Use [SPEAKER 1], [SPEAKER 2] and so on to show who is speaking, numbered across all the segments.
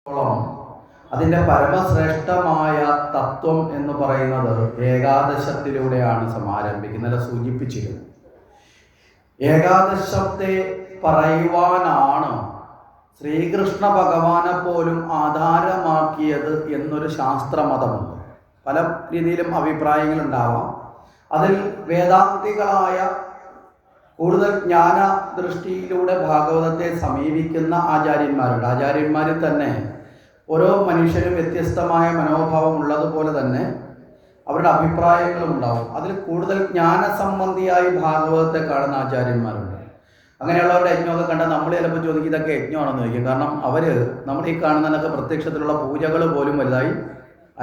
[SPEAKER 1] ോളം അതിൻ്റെ പരമശ്രേഷ്ഠമായ തത്വം എന്ന് പറയുന്നത് ഏകാദശത്തിലൂടെയാണ് സമാരംഭിക്കുന്നത്. സൂചിപ്പിച്ചിരുന്നു. ഏകാദശത്തെ പറയുവാനാണ് ശ്രീകൃഷ്ണ ഭഗവാനെ പോലും ആധാരമാക്കിയത് എന്നൊരു ശാസ്ത്രമതമുണ്ട്. പല രീതിയിലും അഭിപ്രായങ്ങളുണ്ടാവാം. അതിൽ വേദാന്തികളായ കൂടുതൽ ജ്ഞാന ദൃഷ്ടിയിലൂടെ ഭാഗവതത്തെ സമീപിക്കുന്ന ആചാര്യന്മാരുണ്ട്. ആചാര്യന്മാരിൽ തന്നെ ഓരോ മനുഷ്യരും വ്യത്യസ്തമായ മനോഭാവം ഉള്ളതുപോലെ തന്നെ അവരുടെ അഭിപ്രായങ്ങളും ഉണ്ടാവും. അതിൽ കൂടുതൽ ജ്ഞാനസംബന്ധിയായി ഭാഗവതത്തെ കാണുന്ന ആചാര്യന്മാരുണ്ട്. അങ്ങനെയുള്ളവരുടെ യജ്ഞമൊക്കെ കണ്ടാൽ നമ്മൾ ചിലപ്പോൾ ചോദിക്കും ഇതൊക്കെ യജ്ഞമാണെന്ന് ചോദിക്കും. കാരണം അവർ നമ്മൾ ഈ കാണുന്നതിനൊക്കെ പ്രത്യക്ഷത്തിലുള്ള പൂജകൾ പോലും വലുതായി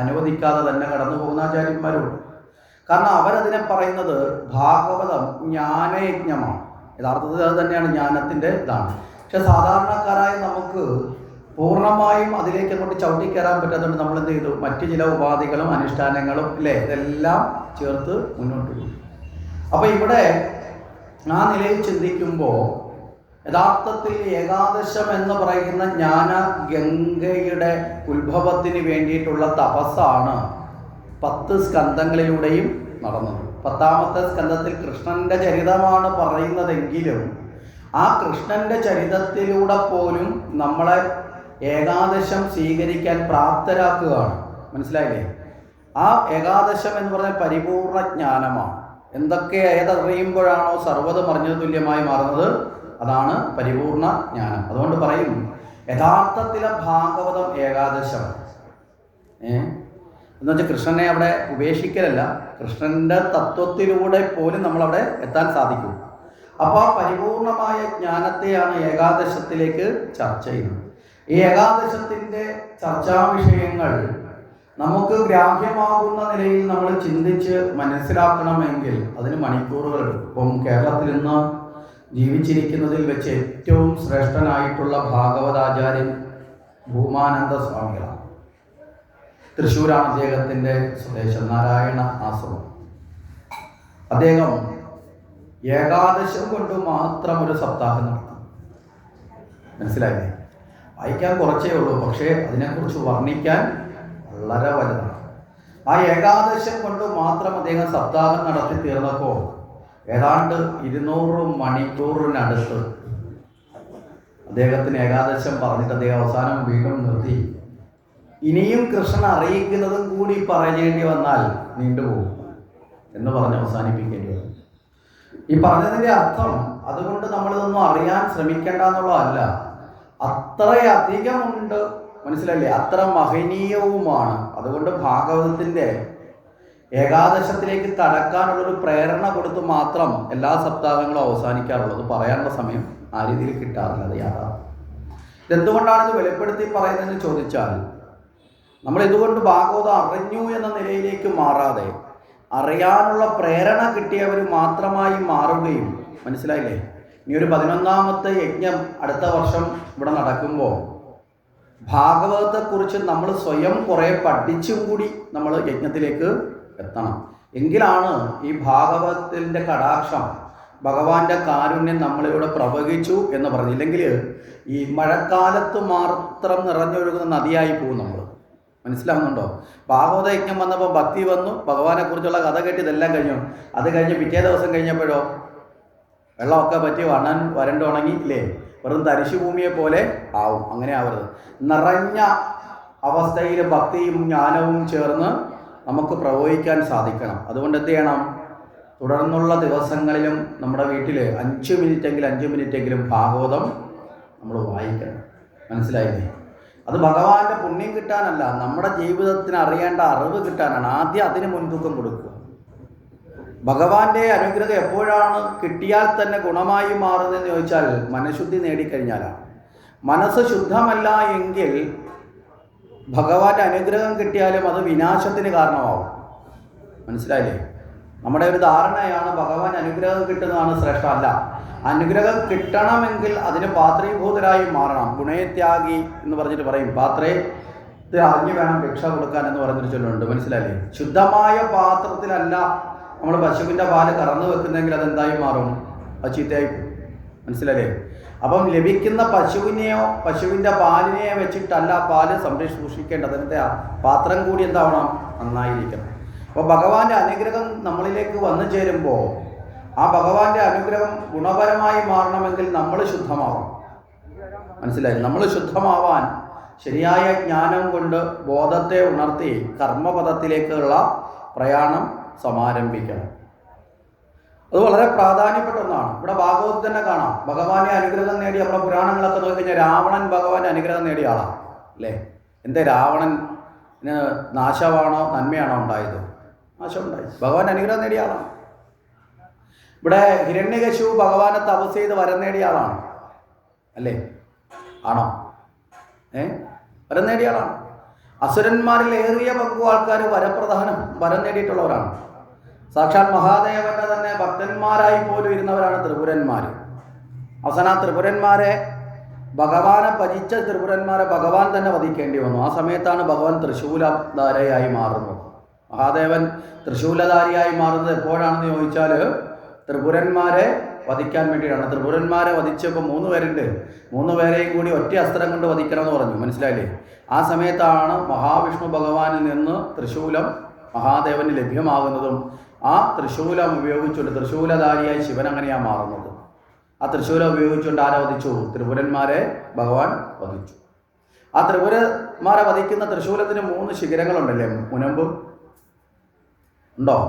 [SPEAKER 1] അനുവദിക്കാതെ തന്നെ കടന്നു പോകുന്ന ആചാര്യന്മാരുണ്ട്. കാരണം അവരതിനെ പറയുന്നത് ഭാഗവതം ജ്ഞാനയജ്ഞമാണ്. യഥാർത്ഥത്തിൽ അത് തന്നെയാണ് ജ്ഞാനത്തിൻ്റെ ഇതാണ്. പക്ഷെ സാധാരണക്കാരായ നമുക്ക് പൂർണ്ണമായും അതിലേക്ക് അങ്ങോട്ട് ചവിട്ടിക്കയറാൻ പറ്റാത്തതുകൊണ്ട് നമ്മൾ എന്ത് ചെയ്തു, മറ്റു ചില ഉപാധികളും അനുഷ്ഠാനങ്ങളും ഇല്ലേ ഇതെല്ലാം ചേർത്ത് മുന്നോട്ട് പോയി. അപ്പോൾ ഇവിടെ ആ നിലയിൽ ചിന്തിക്കുമ്പോൾ യഥാർത്ഥത്തിൽ ഏകാദശം എന്ന് പറയുന്ന ജ്ഞാന ഗംഗയുടെ ഉത്ഭവത്തിന് വേണ്ടിയിട്ടുള്ള തപസ്സാണ് 10 സ്കന്ധങ്ങളിലൂടെയും നടന്നത്. 10ാമത്തെ സ്കന്ധത്തിൽ കൃഷ്ണൻ്റെ ചരിതമാണ് പറയുന്നതെങ്കിലും ആ കൃഷ്ണൻ്റെ ചരിതത്തിലൂടെ പോലും നമ്മളെ ഏകാദശം സ്വീകരിക്കാൻ പ്രാപ്തരാക്കുകയാണ്. മനസ്സിലായില്ലേ? ആ ഏകാദശം എന്ന് പറഞ്ഞാൽ പരിപൂർണ ജ്ഞാനമാണ്. എന്തൊക്കെ ഏതറിയുമ്പോഴാണോ സർവ്വതും അറിഞ്ഞത് തുല്യമായി മാറുന്നത്, അതാണ് പരിപൂർണ ജ്ഞാനം. അതുകൊണ്ട് പറയും യഥാർത്ഥത്തിലെ ഭാഗവതം ഏകാദശം. എന്നുവെച്ചാൽ കൃഷ്ണനെ അവിടെ ഉപേക്ഷിക്കലല്ല, കൃഷ്ണൻ്റെ തത്വത്തിലൂടെ പോലും നമ്മളവിടെ എത്താൻ സാധിക്കും. അപ്പോൾ പരിപൂർണമായ ജ്ഞാനത്തെയാണ് ഏകാദശത്തിലേക്ക് ചർച്ച ചെയ്യുന്നത്. ഈ ഏകാദശത്തിൻ്റെ ചർച്ചാ വിഷയങ്ങൾ നമുക്ക് ഗ്രാഹ്യമാകുന്ന നിലയിൽ നമ്മൾ ചിന്തിച്ച് മനസ്സിലാക്കണമെങ്കിൽ അതിന് മണിക്കൂറുകൾ എടുക്കും. ഇപ്പം കേരളത്തിൽ ഇന്ന് ജീവിച്ചിരിക്കുന്നതിൽ വെച്ച് ഏറ്റവും ശ്രേഷ്ഠനായിട്ടുള്ള ഭാഗവതാചാര്യൻ ഭൂമാനന്ദ സ്വാമികളാണ്. തൃശ്ശൂരാണ് അദ്ദേഹത്തിൻ്റെ സ്വദേശം, നാരായണ ആശ്രമം. അദ്ദേഹം ഏകാദശം കൊണ്ട് മാത്രം ഒരു സപ്താഹം നടത്തും. മനസ്സിലായില്ലേ? വായിക്കാൻ കുറച്ചേ ഉള്ളൂ, പക്ഷേ അതിനെക്കുറിച്ച് വർണ്ണിക്കാൻ വളരെ വലുതാണ്. ആ ഏകാദശം കൊണ്ട് മാത്രം അദ്ദേഹം സപ്താഹം നടത്തി തീർന്നപ്പോൾ ഏതാണ്ട് 200 മണിക്കൂറിനടുത്ത് അദ്ദേഹത്തിന് ഏകാദശം പറഞ്ഞിട്ട് അദ്ദേഹം അവസാനം വീണ്ടും നിർത്തി. ഇനിയും കൃഷ്ണൻ അറിയിക്കുന്നതും കൂടി പറയേണ്ടി വന്നാൽ നീണ്ടുപോകും എന്ന് പറഞ്ഞ് അവസാനിപ്പിക്കേണ്ടി വന്നു. ഈ പറഞ്ഞതിൻ്റെ അർത്ഥം അതുകൊണ്ട് നമ്മളിതൊന്നും അറിയാൻ ശ്രമിക്കേണ്ട എന്നുള്ളതല്ല, അത്രയധികമുണ്ട്. മനസ്സിലല്ലേ? അത്ര മഹനീയവുമാണ്. അതുകൊണ്ട് ഭാഗവതത്തിൻ്റെ ഏകാദശത്തിലേക്ക് കടക്കാനുള്ളൊരു പ്രേരണ കൊടുത്ത് മാത്രം എല്ലാ സപ്താഹങ്ങളും അവസാനിക്കാറുള്ളത്. പറയാനുള്ള സമയം ആ രീതിയിൽ കിട്ടാറില്ല. അത് യാഥാർത്ഥ്യം. ഇതെന്തുകൊണ്ടാണ് ഇത് വെളിപ്പെടുത്തി പറയുന്നതെന്ന് ചോദിച്ചാൽ, നമ്മൾ ഇതുകൊണ്ട് ഭാഗവതം അറിഞ്ഞു എന്ന നിലയിലേക്ക് മാറാതെ അറിയാനുള്ള പ്രേരണ കിട്ടിയവർ മാത്രമായി മാറുകയും, മനസ്സിലായില്ലേ? ഇനി ഒരു 11ാമത്തെ യജ്ഞം അടുത്ത വർഷം ഇവിടെ നടക്കുമ്പോൾ ഭാഗവതത്തെക്കുറിച്ച് നമ്മൾ സ്വയം കുറേ പഠിച്ചും കൂടി നമ്മൾ യജ്ഞത്തിലേക്ക് എത്തണം. എങ്കിലാണ് ഈ ഭാഗവതത്തിൻ്റെ കടാക്ഷം, ഭഗവാന്റെ കാരുണ്യം നമ്മളിവിടെ പ്രവഹിച്ചു എന്ന് പറഞ്ഞില്ലെങ്കിൽ ഈ മഴക്കാലത്ത് മാത്രം നിറഞ്ഞൊഴുകുന്ന നദിയായി പോകും നമ്മൾ. മനസ്സിലാവുന്നുണ്ടോ? ഭാഗവത യജ്ഞം വന്നപ്പോൾ ഭക്തി വന്നു, ഭഗവാനെ കുറിച്ചുള്ള കഥ കേട്ട് ഇതെല്ലാം കഴിഞ്ഞു. അത് കഴിഞ്ഞ് പിറ്റേ ദിവസം കഴിഞ്ഞപ്പോഴോ വെള്ളമൊക്കെ പറ്റി വരണ്ട് ഉണങ്ങി ഇല്ലേ, വെറും തരിശുഭൂമിയെ പോലെ ആവും. അങ്ങനെ ആവരുത്. നിറഞ്ഞ അവസ്ഥയിൽ ഭക്തിയും ജ്ഞാനവും ചേർന്ന് നമുക്ക് പ്രവഹിക്കാൻ സാധിക്കണം. അതുകൊണ്ട് എന്ത് ചെയ്യണം? തുടർന്നുള്ള ദിവസങ്ങളിലും നമ്മുടെ വീട്ടിൽ 5 മിനിറ്റെങ്കിലും ഭാഗവതം നമ്മൾ വായിക്കണം. മനസ്സിലായില്ലേ? അത് ഭഗവാന്റെ പുണ്യം കിട്ടാനല്ല, നമ്മുടെ ജീവിതത്തിന് അറിയേണ്ട അറിവ് കിട്ടാനാണ്. ആദ്യം അതിന് മുൻതൂക്കം കൊടുക്കുക. ഭഗവാന്റെ അനുഗ്രഹം എപ്പോഴാണ് കിട്ടിയാൽ തന്നെ ഗുണമായി മാറുന്നതെന്ന് ചോദിച്ചാൽ മനഃശുദ്ധി നേടിക്കഴിഞ്ഞാലാണ്. മനസ്സ് ശുദ്ധമല്ല എങ്കിൽ ഭഗവാന്റെ അനുഗ്രഹം കിട്ടിയാലും അത് വിനാശത്തിന് കാരണമാവും. മനസ്സിലായില്ലേ? നമ്മുടെ ഒരു ധാരണയാണ് ഭഗവാൻ അനുഗ്രഹം കിട്ടുന്നതാണ് ശ്രേഷ്ഠം. അല്ല, അനുഗ്രഹം കിട്ടണമെങ്കിൽ അതിന് പാത്രീഭൂതരായി മാറണം. ഗുണയത്യാഗി എന്ന് പറഞ്ഞിട്ട് പറയും, പാത്രത്തെ അറിഞ്ഞു വേണം ഭിക്ഷ കൊടുക്കാൻ എന്ന് പറഞ്ഞിട്ട് ചൊല്ലുന്നുണ്ട്. മനസ്സിലായില്ലേ? ശുദ്ധമായ പാത്രത്തിലല്ല നമ്മൾ പശുവിൻ്റെ പാല് കറന്നു വെക്കുന്നെങ്കിൽ അതെന്തായി മാറും? അത് ചീത്തയായി. മനസ്സിലായില്ലേ? അപ്പം ലഭിക്കുന്ന പശുവിൻ്റെ പാലിനെയോ വെച്ചിട്ടല്ല പാല് സൂക്ഷിക്കേണ്ടത്. അതിൻ്റെ പാത്രം കൂടി എന്താവണം? നന്നായിരിക്കണം. അപ്പോൾ ഭഗവാന്റെ അനുഗ്രഹം നമ്മളിലേക്ക് വന്നു ചേരുമ്പോൾ ആ ഭഗവാന്റെ അനുഗ്രഹം ഗുണപരമായി മാറണമെങ്കിൽ നമ്മൾ ശുദ്ധമാവണം. മനസ്സിലായി? നമ്മൾ ശുദ്ധമാവാൻ ശരിയായ ജ്ഞാനം കൊണ്ട് ബോധത്തെ ഉണർത്തി കർമ്മപദത്തിലേക്കുള്ള പ്രയാണം സമാരംഭിക്കണം. അത് വളരെ പ്രാധാന്യപ്പെട്ട ഒന്നാണ്. ഇവിടെ ഭാഗവതത്തിൽ തന്നെ കാണാം. ഭഗവാന്റെ അനുഗ്രഹം നേടി നമ്മുടെ പുരാണങ്ങളൊക്കെ നോക്കിക്കഴിഞ്ഞാൽ രാവണൻ ഭഗവാന്റെ അനുഗ്രഹം നേടിയ ആളാണ് അല്ലേ? എന്തേ രാവണന് നാശമാണോ നന്മയാണോ ഉണ്ടായത്? നാശം ഉണ്ടായി. ഭഗവാന്റെ അനുഗ്രഹം നേടിയ ആളാണ്. ഇവിടെ ഹിരണ്യകശിപു ഭഗവാനെ തപസ് ചെയ്ത് വരം നേടിയ ആളാണ് അല്ലേ? ആണോ? വരം നേടിയ ആളാണ്. അസുരന്മാരിൽ ഏറിയ പങ്കു ആൾക്കാർ വരം നേടിയിട്ടുള്ളവരാണ്. സാക്ഷാൽ മഹാദേവന്റെ തന്നെ ഭക്തന്മാരായി പോലും ഇരുന്നവരാണ് ത്രിപുരന്മാർ. അവസാനം ത്രിപുരന്മാരെ ഭഗവാനെ ഭജിച്ച ത്രിപുരന്മാരെ ഭഗവാൻ തന്നെ വധിക്കേണ്ടി വന്നു. ആ സമയത്താണ് ഭഗവാൻ തൃശൂലധാരയായി മാറുന്നത്. മഹാദേവൻ തൃശൂലധാരിയായി മാറുന്നത് എപ്പോഴാണെന്ന് ചോദിച്ചാൽ ത്രിപുരന്മാരെ വധിക്കാൻ വേണ്ടിയിട്ടാണ്. ത്രിപുരന്മാരെ വധിച്ചപ്പോൾ 3 പേരുണ്ട്. 3 പേരെയും കൂടി ഒറ്റ അസ്ത്രം കൊണ്ട് വധിക്കണമെന്ന് പറഞ്ഞു. മനസ്സിലായില്ലേ? ആ സമയത്താണ് മഹാവിഷ്ണു ഭഗവാനിൽ നിന്ന് തൃശൂലം മഹാദേവന് ലഭ്യമാകുന്നതും ആ തൃശൂലം ഉപയോഗിച്ചുകൊണ്ട് തൃശൂലധാരിയായി ശിവൻ അങ്ങനെയാണ് മാറുന്നത്. ആ തൃശൂലം ഉപയോഗിച്ചുകൊണ്ട് ആരെ വധിച്ചു? ത്രിപുരന്മാരെ ഭഗവാൻ വധിച്ചു. ആ ത്രിപുരന്മാരെ വധിക്കുന്ന തൃശൂലത്തിന് 3 ശിഖരങ്ങളുണ്ടല്ലേ? മുനമ്പ് ഉണ്ടോ?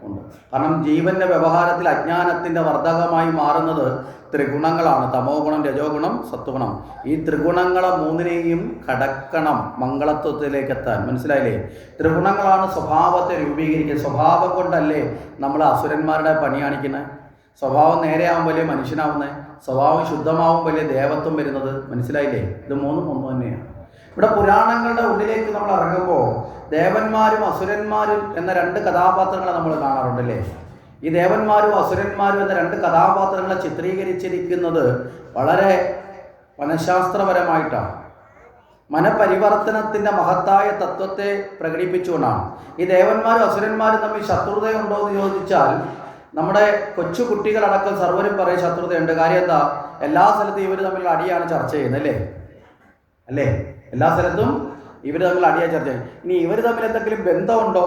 [SPEAKER 1] ഉണ്ട്. കാരണം ജീവന്റെ വ്യവഹാരത്തിൽ അജ്ഞാനത്തിന്റെ വർദ്ധകമായി മാറുന്നത് ത്രിഗുണങ്ങളാണ്. തമോ ഗുണം, രജോ ഗുണം, സത്വഗുണം. ഈ ത്രിഗുണങ്ങളെ 3നെയും കടക്കണം മംഗളത്വത്തിലേക്ക് എത്താൻ. മനസ്സിലായില്ലേ? ത്രിഗുണങ്ങളാണ് സ്വഭാവത്തെ രൂപീകരിക്കുന്നത്. സ്വഭാവം കൊണ്ടല്ലേ നമ്മൾ അസുരന്മാരുടെ പണി കാണിക്കുന്നത്? സ്വഭാവം നേരെയാവുമ്പോഴേ മനുഷ്യനാവുന്നത്. സ്വഭാവം ശുദ്ധമാവുമ്പോഴേ ദേവത്വം വരുന്നത്. മനസ്സിലായില്ലേ? ഇത് 3 ഒന്ന് തന്നെയാണ്. ഇവിടെ പുരാണങ്ങളുടെ ഉള്ളിലേക്ക് നമ്മൾ ഇറങ്ങുമ്പോൾ ദേവന്മാരും അസുരന്മാരും എന്ന 2 കഥാപാത്രങ്ങളെ നമ്മൾ കാണാറുണ്ടല്ലേ? ഈ ദേവന്മാരും അസുരന്മാരും എന്ന 2 കഥാപാത്രങ്ങളെ ചിത്രീകരിച്ചിരിക്കുന്നത് വളരെ മനഃശാസ്ത്രപരമായിട്ടാണ്. മനപരിവർത്തനത്തിൻ്റെ മഹത്തായ തത്വത്തെ പ്രകടിപ്പിച്ചുകൊണ്ടാണ്. ഈ ദേവന്മാരും അസുരന്മാരും തമ്മിൽ ശത്രുതയുണ്ടോ എന്ന് ചോദിച്ചാൽ നമ്മുടെ കൊച്ചു കുട്ടികളടക്കം സർവരും പറയും ശത്രുതയുണ്ട്. കാര്യം എന്താ? എല്ലാ സ്ഥലത്തും ഇവർ തമ്മിലുള്ള അടിയാണ് ചർച്ച ചെയ്യുന്നത് അല്ലേ? എല്ലാ സ്ഥലത്തും ഇവർ തമ്മിൽ അടിയാ ചർച്ച ചെയ്യും. ഇനി ഇവർ തമ്മിൽ എന്തെങ്കിലും ബന്ധമുണ്ടോ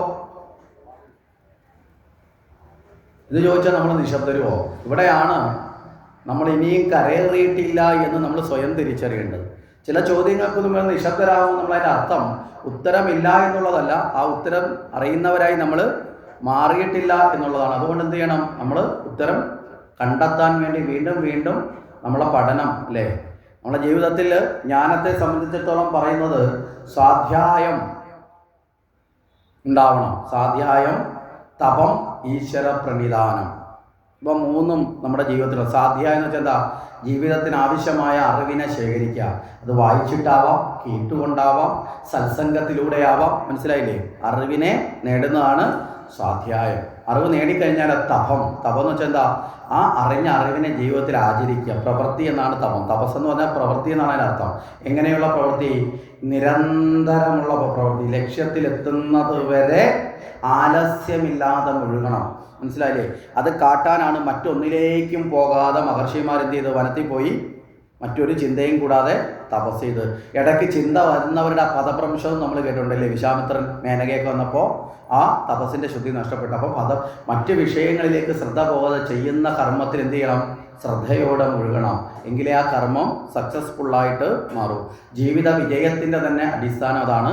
[SPEAKER 1] ഇത് ചോദിച്ചാൽ നമ്മൾ നിശബ്ദരുമോ? ഇവിടെയാണ് നമ്മൾ ഇനിയും കരയേറിയിട്ടില്ല എന്ന് നമ്മൾ സ്വയം തിരിച്ചറിയേണ്ടത്. ചില ചോദ്യങ്ങൾക്ക് നമ്മൾ നിശബ്ദരാകുമ്പോൾ നമ്മളതിൻ്റെ അർത്ഥം ഉത്തരമില്ല എന്നുള്ളതല്ല, ആ ഉത്തരം അറിയുന്നവരായി നമ്മൾ മാറിയിട്ടില്ല എന്നുള്ളതാണ്. അതുകൊണ്ട് എന്ത് ചെയ്യണം? നമ്മൾ ഉത്തരം കണ്ടെത്താൻ വേണ്ടി വീണ്ടും വീണ്ടും നമ്മളെ പഠനം അല്ലേ? നമ്മുടെ ജീവിതത്തിൽ ജ്ഞാനത്തെ സംബന്ധിച്ചിടത്തോളം പറയുന്നത് സ്വാധ്യായം ഉണ്ടാവണം. സ്വാധ്യായം, തപം, ഈശ്വര പ്രണിധാനം. ഇപ്പം 3ഉം നമ്മുടെ ജീവിതത്തിൽ. സ്വാധ്യായം എന്ന് വെച്ചാൽ എന്താ? ജീവിതത്തിന് ആവശ്യമായ അറിവിനെ ശേഖരിക്കുക. അത് വായിച്ചിട്ടാവാം, കേട്ടുകൊണ്ടാവാം, സത്സംഗത്തിലൂടെയാവാം. മനസ്സിലായില്ലേ? അറിവിനെ നേടുന്നതാണ് സ്വാധ്യായം. അറിവ് നേടിക്കഴിഞ്ഞാൽ തപം എന്ന് വെച്ചാൽ എന്താ? ആ അറിഞ്ഞ അറിവിനെ ജീവിതത്തിൽ ആചരിക്കുക. പ്രവൃത്തി എന്നാണ് തപം. തപസ് എന്ന് പറഞ്ഞാൽ പ്രവൃത്തി എന്നാണ് അതിനർത്ഥം. എങ്ങനെയുള്ള പ്രവൃത്തി? നിരന്തരമുള്ള പ്രവൃത്തി. ലക്ഷ്യത്തിലെത്തുന്നത് വരെ ആലസ്യമില്ലാതെ മുഴുകണം. മനസ്സിലായില്ലേ? അത് കാട്ടാനാണ് മറ്റൊന്നിലേക്കും പോകാതെ മഹർഷിമാരെന്ത് ചെയ്ത് വനത്തിൽ പോയി മറ്റൊരു ചിന്തയും കൂടാതെ തപസ് ചെയ്ത്. ഇടയ്ക്ക് ചിന്ത വരുന്നവരുടെ പദപ്രംശവും നമ്മൾ കേട്ടിട്ടുണ്ടല്ലേ? വിശ്വാമിത്രൻ മേനകയൊക്കെ വന്നപ്പോൾ ആ തപസ്സിൻ്റെ ശുദ്ധി നഷ്ടപ്പെട്ടു. അപ്പം മറ്റ് വിഷയങ്ങളിലേക്ക് ശ്രദ്ധ പോകാതെ ചെയ്യുന്ന കർമ്മത്തിൽ എന്ത് ചെയ്യണം? ശ്രദ്ധയോടെ മുഴുകണം. എങ്കിലേ ആ കർമ്മം സക്സസ്ഫുള്ളായിട്ട് മാറും. ജീവിത വിജയത്തിൻ്റെ തന്നെ അടിസ്ഥാനം അതാണ്.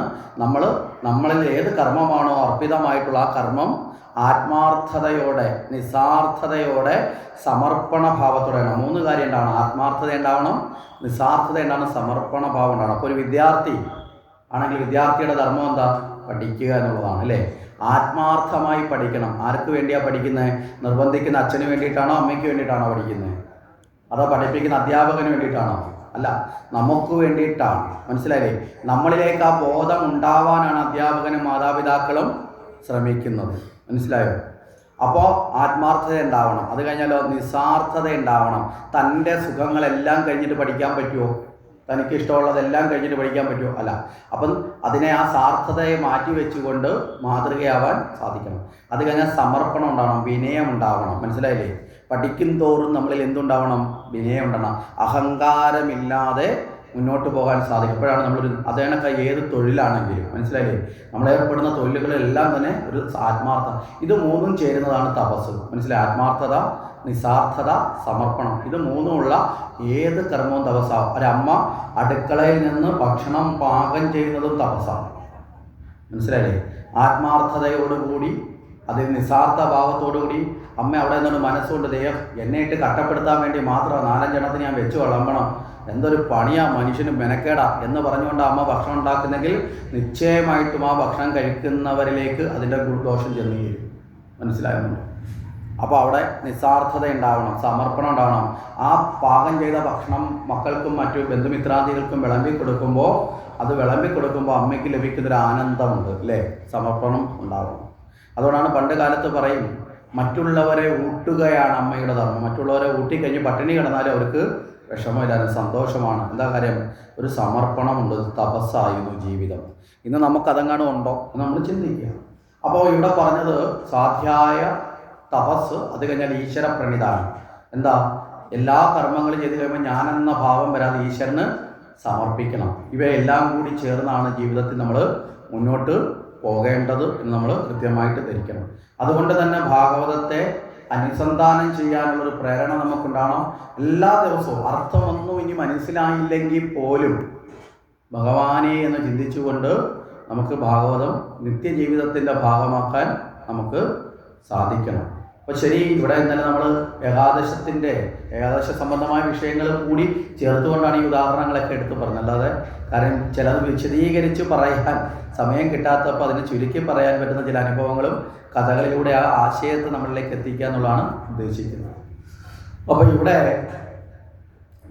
[SPEAKER 1] നമ്മളിൽ ഏത് കർമ്മമാണോ അർപ്പിതമായിട്ടുള്ള ആ കർമ്മം ആത്മാർത്ഥതയോടെ, നിസ്വാർത്ഥതയോടെ, സമർപ്പണ ഭാവത്തോടെ വേണം. 3 കാര്യം ഉണ്ടാവണം. ആത്മാർത്ഥത ഉണ്ടാവണം, നിസ്വാർത്ഥത ഉണ്ടാവണം, സമർപ്പണ ഭാവം ഉണ്ടാവണം. അപ്പോൾ ഒരു വിദ്യാർത്ഥി ആണെങ്കിൽ വിദ്യാർത്ഥിയുടെ ധർമ്മം എന്താ? പഠിക്കുക എന്നുള്ളതാണ് അല്ലേ? ആത്മാർത്ഥമായി പഠിക്കണം. ആർക്ക് വേണ്ടിയാണ് പഠിക്കുന്നത്? നിർബന്ധിക്കുന്ന അച്ഛന് വേണ്ടിയിട്ടാണോ അമ്മയ്ക്ക് വേണ്ടിയിട്ടാണോ പഠിക്കുന്നത്? അതോ പഠിപ്പിക്കുന്ന അധ്യാപകന് വേണ്ടിയിട്ടാണോ? അല്ല, നമുക്ക് വേണ്ടിയിട്ടാണ്. മനസ്സിലായില്ലേ? നമ്മളിലേക്ക് ആ ബോധം ഉണ്ടാവാനാണ് അധ്യാപകനും മാതാപിതാക്കളും ശ്രമിക്കുന്നത്. മനസ്സിലായോ? അപ്പോൾ ആത്മാർത്ഥത ഉണ്ടാവണം. അത് കഴിഞ്ഞാലോ നിസ്വാർത്ഥത ഉണ്ടാവണം. തൻ്റെ സുഖങ്ങളെല്ലാം കഴിഞ്ഞിട്ട് പഠിക്കാൻ പറ്റുമോ? തനിക്ക് ഇഷ്ടമുള്ളതെല്ലാം കഴിഞ്ഞിട്ട് പഠിക്കാൻ പറ്റുമോ? അല്ല. അപ്പം അതിനെ ആ സാർത്ഥതയെ മാറ്റി വെച്ചുകൊണ്ട് മാതൃകയാവാൻ സാധിക്കണം. അത് കഴിഞ്ഞാൽ സമർപ്പണം ഉണ്ടാവണം, വിനയം ഉണ്ടാവണം. മനസ്സിലായില്ലേ? പഠിക്കും തോറും നമ്മളിൽ എന്തുണ്ടാവണം? വിനയം ഉണ്ടാവണം. അഹങ്കാരമില്ലാതെ മുന്നോട്ട് പോകാൻ സാധിക്കും. അപ്പോഴാണ് അതേണൊക്കെ ഏത് തൊഴിലാണെങ്കിലും മനസ്സിലായില്ലേ, നമ്മളേർപ്പെടുന്ന തൊഴിലുകളെല്ലാം തന്നെ ഒരു ആത്മാർത്ഥത, ഇത് മൂന്നും ചേരുന്നതാണ് തപസ്. മനസ്സിലായി? ആത്മാർത്ഥത, നിസ്വാർത്ഥത, സമർപ്പണം, ഇത് മൂന്നുമുള്ള ഏത് കർമ്മവും തപസ്സാവും. ഒരമ്മ അടുക്കളയിൽ നിന്ന് ഭക്ഷണം പാകം ചെയ്യുന്നതും തപസ്സാണ്. മനസ്സിലായില്ലേ? ആത്മാർത്ഥതയോടുകൂടി, അതിൽ നിസ്വാർത്ഥ ഭാവത്തോടുകൂടി അമ്മ അവിടെ നിന്നൊരു മനസ്സുകൊണ്ട് ദൈവം എന്നെ ഇട്ട് കട്ടപ്പെടുത്താൻ വേണ്ടി മാത്രം 4-5 എണ്ണത്തിന് ഞാൻ വെച്ച് വിളമ്പണം, എന്തൊരു പണിയാ, മനുഷ്യന് മെനക്കേടാ എന്ന് പറഞ്ഞുകൊണ്ട് അമ്മ ഭക്ഷണം ഉണ്ടാക്കുന്നെങ്കിൽ നിശ്ചയമായിട്ടും ആ ഭക്ഷണം കഴിക്കുന്നവരിലേക്ക് അതിൻ്റെ ദോഷം ചെന്ന് ചേരും. മനസ്സിലാകുന്നുണ്ട്? അപ്പോൾ അവിടെ നിസ്വാർത്ഥത ഉണ്ടാവണം, സമർപ്പണം ഉണ്ടാവണം. ആ പാകം ചെയ്ത ഭക്ഷണം മക്കൾക്കും മറ്റു ബന്ധുമിത്രാദികൾക്കും വിളമ്പി കൊടുക്കുമ്പോൾ അമ്മയ്ക്ക് ലഭിക്കുന്നൊരു ആനന്ദമുണ്ട് അല്ലേ? സമർപ്പണം ഉണ്ടാവണം. അതുകൊണ്ടാണ് പണ്ട് കാലത്ത് പറയും, മറ്റുള്ളവരെ ഊട്ടുകയാണ് അമ്മയുടെ ധർമ്മം. മറ്റുള്ളവരെ ഊട്ടിക്കഴിഞ്ഞ് പട്ടിണി കിടന്നാലും അവർക്ക് വിഷമമില്ലാതെ സന്തോഷമാണ്. എന്താ കാര്യം? ഒരു സമർപ്പണമുണ്ട്, തപസ്സായിരുന്നു ജീവിതം. ഇന്ന് നമുക്കതെങ്ങാനും ഉണ്ടോ എന്ന് നമ്മൾ ചിന്തിക്കുക. അപ്പോൾ ഇവിടെ പറഞ്ഞത് സ്വാധ്യായ തപസ്, അത് കഴിഞ്ഞാൽ ഈശ്വര പ്രണിതാണ്. എന്താ? എല്ലാ കർമ്മങ്ങളും ചെയ്ത് കഴിയുമ്പോൾ ഞാനെന്ന ഭാവം വരാതെ ഈശ്വരന് സമർപ്പിക്കണം. ഇവയെല്ലാം കൂടി ചേർന്നാണ് ജീവിതത്തിൽ നമ്മൾ മുന്നോട്ട് പോകേണ്ടത് എന്ന് നമ്മൾ കൃത്യമായിട്ട് ധരിക്കണം. അതുകൊണ്ട് തന്നെ ഭാഗവതത്തെ അനുസന്ധാനം ചെയ്യാനുള്ളൊരു പ്രേരണ നമുക്കുണ്ടാകണം. എല്ലാ ദിവസവും അർത്ഥമൊന്നും ഇനി മനസ്സിലായില്ലെങ്കിൽ പോലും ഭഗവാനെ എന്ന് ചിന്തിച്ചുകൊണ്ട് നമുക്ക് ഭാഗവതം നിത്യജീവിതത്തിൻ്റെ ഭാഗമാക്കാൻ നമുക്ക് സാധിക്കണം. അപ്പോൾ ശരി, ഇവിടെ ഇന്നലെ നമ്മൾ ഏകാദശ സംബന്ധമായ വിഷയങ്ങൾ കൂടി ചേർത്തുകൊണ്ടാണ് ഈ ഉദാഹരണങ്ങളൊക്കെ എടുത്ത് പറഞ്ഞത്. അല്ലാതെ കാരണം ചിലത് വിശദീകരിച്ച് പറയാൻ സമയം കിട്ടാത്തപ്പോൾ അതിന് ചുരുക്കി പറയാൻ പറ്റുന്ന ചില അനുഭവങ്ങളും കഥകളിലൂടെ ആ ആശയത്തെ നമ്മളിലേക്ക് എത്തിക്കുക എന്നുള്ളതാണ് ഉദ്ദേശിക്കുന്നത്. അപ്പോൾ ഇവിടെ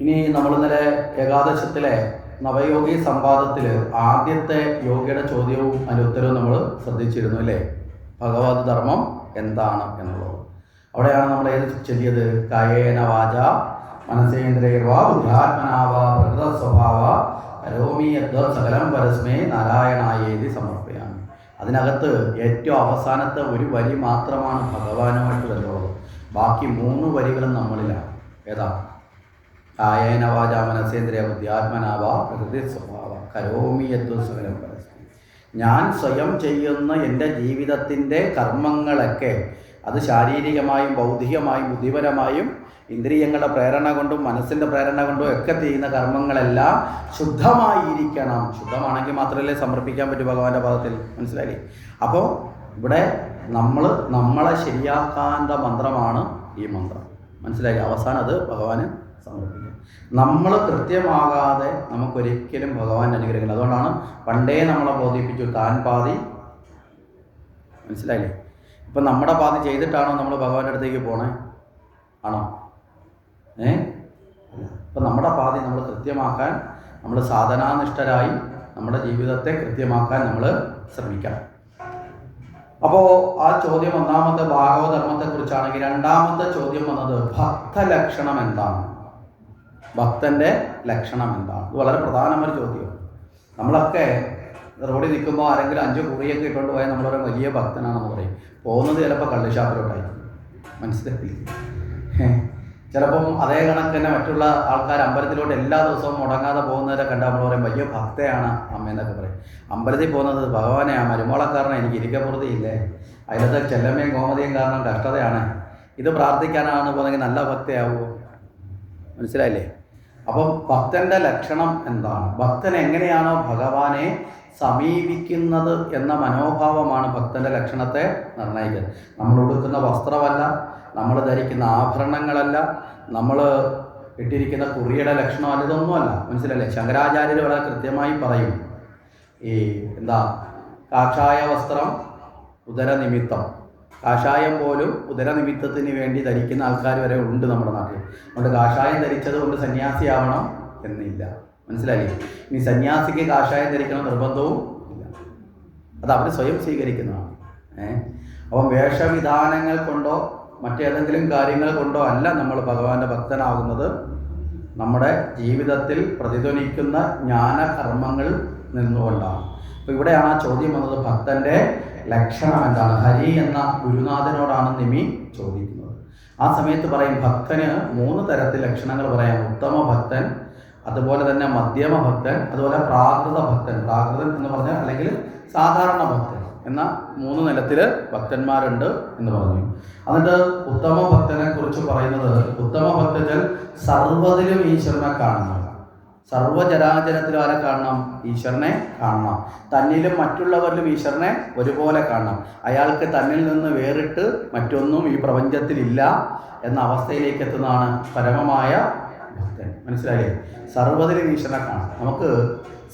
[SPEAKER 1] ഇനി നമ്മൾ ഇന്നലെ ഏകാദശത്തിലെ നവയോഗി സംവാദത്തിൽ ആദ്യത്തെ യോഗിയുടെ ചോദ്യവും അതിൻ്റെ ഉത്തരവും നമ്മൾ ശ്രദ്ധിച്ചിരുന്നു അല്ലേ? ഭഗവത് ധർമ്മം എന്താണ് എന്നുള്ളത്. അവിടെയാണ് നമ്മൾ ഏത് ചൊല്ലിയത്? കായേന വാച മനസേന്ദ്രിയർവാ ബുദ്ധ്യാത്മനാവാ പ്രകൃത സ്വഭാവ കരോമി യദ്വത് സകലം പരസ്മേ നാരായണായേതി സമർപ്പയാമി. അതിനകത്ത് ഏറ്റവും അവസാനത്തെ ഒരു വരി മാത്രമാണ് ഭഗവാനുമായിട്ട് ബന്ധമുള്ളത്. ബാക്കി 3 വരികളും നമ്മളിലാണ്. ഏതാ? കായേന വാച മനസേന്ദ്രിയ ബുദ്ധ്യാത്മനാവാ പ്രകൃതി സ്വഭാവ കരോമി യദ്വത് സകലം പരസ്മേ. ഞാൻ സ്വയം ചെയ്യുന്ന എൻ്റെ ജീവിതത്തിൻ്റെ കർമ്മങ്ങളൊക്കെ അത് ശാരീരികമായും ബൗദ്ധികമായും ബുദ്ധിപരമായും ഇന്ദ്രിയങ്ങളുടെ പ്രേരണ കൊണ്ടും മനസ്സിൻ്റെ പ്രേരണ കൊണ്ടും ഒക്കെ ചെയ്യുന്ന കർമ്മങ്ങളെല്ലാം ശുദ്ധമായിരിക്കണം. ശുദ്ധമാണെങ്കിൽ മാത്രമല്ലേ സമർപ്പിക്കാൻ പറ്റൂ ഭഗവാന്റെ പാദത്തിൽ. മനസ്സിലായില്ലേ? അപ്പോൾ ഇവിടെ നമ്മളെ ശരിയാക്കാനുള്ള മന്ത്രമാണ് ഈ മന്ത്രം. മനസ്സിലായി? അവസാനം അത് ഭഗവാന് സമർപ്പിക്കും. നമ്മൾ കൃത്യമാകാതെ നമുക്കൊരിക്കലും ഭഗവാന്റെ അനുഗ്രഹങ്ങൾ. അതുകൊണ്ടാണ് പണ്ടേ നമ്മളെ ബോധിപ്പിച്ചു താൻ പാതി. മനസ്സിലായില്ലേ? ഇപ്പം നമ്മുടെ പാതി ചെയ്തിട്ടാണോ നമ്മൾ ഭഗവാന്റെ അടുത്തേക്ക് പോണേ? ആണോ? അപ്പം നമ്മുടെ പാതി നമ്മൾ കൃത്യമാക്കാൻ, നമ്മൾ സാധനാനിഷ്ഠരായി നമ്മുടെ ജീവിതത്തെ കൃത്യമാക്കാൻ നമ്മൾ ശ്രമിക്കണം. അപ്പോൾ ആ ചോദ്യം ഒന്നാമത്തെ ഭാഗവധർമ്മത്തെക്കുറിച്ചാണെങ്കിൽ, രണ്ടാമത്തെ ചോദ്യം വന്നത് ഭക്തലക്ഷണം എന്താണ്? ഭക്തൻ്റെ ലക്ഷണം എന്താണ്? ഇത് വളരെ പ്രധാനമായ ചോദ്യമാണ്. നമ്മളൊക്കെ റോഡിൽ നിൽക്കുമ്പോൾ ആരെങ്കിലും 5 കുറിയൊക്കെ ഇട്ടുകൊണ്ട് പോയാൽ നമ്മളൊരു വലിയ ഭക്തനാണെന്ന് പറയും. പോകുന്നത് ചിലപ്പോൾ കള്ളുഷാപ്പിലോട്ടായിരിക്കും. മനസ്സിലായില്ലേ? ചിലപ്പം അതേ കണക്ക് തന്നെ മറ്റുള്ള ആൾക്കാർ അമ്പലത്തിലോട്ട് എല്ലാ ദിവസവും മുടങ്ങാതെ പോകുന്നവരെ കണ്ടാൽ നമ്മൾ പറയും വലിയ ഭക്തയാണ് അമ്മയെന്നൊക്കെ പറയും. അമ്പലത്തിൽ പോകുന്നത് ഭഗവാനെ, ആ മരുമോളക്കാരനെ എനിക്ക് ഇരിക്കപ്പുറത്തിയില്ലേ, അതിലത്തെ ചെല്ലമ്മയും കോമതിയും കാരണം കഷ്ടതയാണ്, ഇത് പ്രാർത്ഥിക്കാനാണ് പോകുന്നെങ്കിൽ നല്ല ഭക്തയാവുമോ? മനസ്സിലായില്ലേ? അപ്പം ഭക്തൻ്റെ ലക്ഷണം എന്താണ്? ഭക്തൻ എങ്ങനെയാണോ ഭഗവാനെ സമീപിക്കുന്നത് എന്ന മനോഭാവമാണ് ഭക്തൻ്റെ ലക്ഷണത്തെ നിർണ്ണയിക്കുന്നത്. നമ്മൾ ഉടുക്കുന്ന വസ്ത്രമല്ല, നമ്മൾ ധരിക്കുന്ന ആഭരണങ്ങളല്ല, നമ്മൾ ഇട്ടിരിക്കുന്ന കുറിയുടെ ലക്ഷണമല്ല, ഇതൊന്നുമല്ല. മനസ്സിലല്ലേ? ശങ്കരാചാര്യർ വളരെ കൃത്യമായി പറയും, ഈ കാഷായ വസ്ത്രം ഉദരനിമിത്തം. കാഷായം പോലും ഉദരനിമിത്തത്തിന് വേണ്ടി ധരിക്കുന്ന ആൾക്കാർ വരെ ഉണ്ട് നമ്മുടെ നാട്ടിൽ. അതുകൊണ്ട് കാഷായം ധരിച്ചത് കൊണ്ട് സന്യാസിയാവണം എന്നില്ല. മനസ്സിലായില്ലേ? ഇനി സന്യാസിക്ക് കാഷായം ധരിക്കണം നിർബന്ധവും ഇല്ല, അത് അവർ സ്വയം സ്വീകരിക്കുന്നതാണ്. അപ്പം വേഷവിധാനങ്ങൾ കൊണ്ടോ മറ്റേതെങ്കിലും കാര്യങ്ങൾ കൊണ്ടോ അല്ല നമ്മൾ ഭഗവാന്റെ ഭക്തനാകുന്നത്. നമ്മുടെ ജീവിതത്തിൽ പ്രതിധ്വനിക്കുന്ന ജ്ഞാനകർമ്മങ്ങൾ നിന്നുകൊണ്ടാണ്. അപ്പോൾ ഇവിടെയാണ് ആ ചോദ്യം വന്നത്, ഭക്തൻ്റെ ലക്ഷണം എന്താണ്? ഹരി എന്ന ഗുരുനാഥനോടാണ് നിമി ചോദിക്കുന്നത്. ആ സമയത്ത് പറയും ഭക്തന് 3 തരത്തിൽ ലക്ഷണങ്ങൾ പറയാം. ഉത്തമ ഭക്തൻ, അതുപോലെ തന്നെ മധ്യമ ഭക്തൻ, അതുപോലെ പ്രാകൃത ഭക്തൻ. പ്രാകൃതൻ എന്ന് പറഞ്ഞാൽ അല്ലെങ്കിൽ സാധാരണ ഭക്തൻ എന്ന 3 നിലത്തിൽ ഭക്തന്മാരുണ്ട് എന്ന് പറഞ്ഞു. എന്നിട്ട് ഉത്തമ ഭക്തനെ കുറിച്ച് പറയുന്നത്, ഉത്തമ ഭക്തൻ സർവ്വതിലും ഈശ്വരനെ കാണണം. സർവ്വചരാചരത്തിലും ആരെ കാണണം? ഈശ്വരനെ കാണണം. തന്നിലും മറ്റുള്ളവരിലും ഈശ്വരനെ ഒരുപോലെ കാണണം. അയാൾക്ക് തന്നിൽ നിന്ന് വേറിട്ട് മറ്റൊന്നും ഈ പ്രപഞ്ചത്തിലില്ല എന്ന അവസ്ഥയിലേക്ക് എത്തുന്നതാണ് പരമമായ ഭക്തൻ. മനസ്സിലായില്ലേ? സർവ്വതിലും ഈശ്വരനെ കാണാം. നമുക്ക്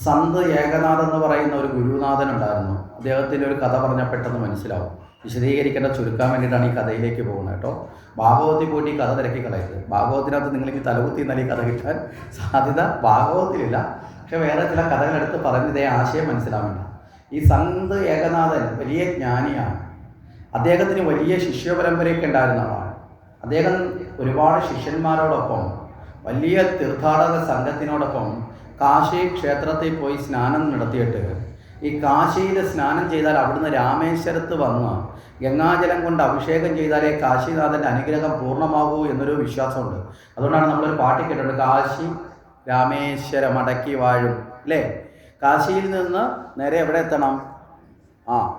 [SPEAKER 1] സന്ത് ഏകനാഥ് എന്ന് പറയുന്ന ഒരു ഗുരുനാഥൻ ഉണ്ടായിരുന്നു. അദ്ദേഹത്തിൻ്റെ ഒരു കഥ പറഞ്ഞാൽ പെട്ടെന്ന് മനസ്സിലാവും. വിശദീകരിക്കേണ്ട ചുരുക്കാൻ വേണ്ടിയിട്ടാണ് ഈ കഥയിലേക്ക് പോകുന്നത് കേട്ടോ. ഭാഗവതത്തിൽ പോയിട്ട് ഈ കഥ തിരക്കി കളയരുത്. ഭാഗവതത്തിനകത്ത് നിങ്ങൾക്ക് തലകുത്തി നല്ല ഈ കഥ കിട്ടാൻ സാധ്യത ഭാഗവതത്തിലില്ല. പക്ഷെ വേറെ ചില കഥകളെടുത്ത് പറഞ്ഞതേ ആശയം മനസ്സിലാവേണ്ട. ഈ സന്ത് ഏകനാഥൻ വലിയ ജ്ഞാനിയാണ്. അദ്ദേഹത്തിന് വലിയ ശിഷ്യപരമ്പരയൊക്കെ ഉണ്ടായിരുന്ന ആളാണ്. അദ്ദേഹം ഒരുപാട് ശിഷ്യന്മാരോടൊപ്പം വലിയ തീർത്ഥാടക സംഘത്തിനോടൊപ്പം കാശി ക്ഷേത്രത്തിൽ പോയി സ്നാനം നടത്തിയിട്ട് ഈ കാശിയിൽ സ്നാനം ചെയ്താൽ അവിടുന്ന് രാമേശ്വരത്ത് വന്ന് ഗംഗാജലം കൊണ്ട് അഭിഷേകം ചെയ്താലേ കാശിനാഥൻ്റെ അനുഗ്രഹം പൂർണ്ണമാകൂ എന്നൊരു വിശ്വാസമുണ്ട്. അതുകൊണ്ടാണ് നമ്മളൊരു പാട്ട് കേട്ടിട്ടുണ്ട്, കാശി രാമേശ്വരം അടക്കി വാഴും അല്ലേ. കാശിയിൽ നിന്ന് നേരെ എവിടെ എത്തണം?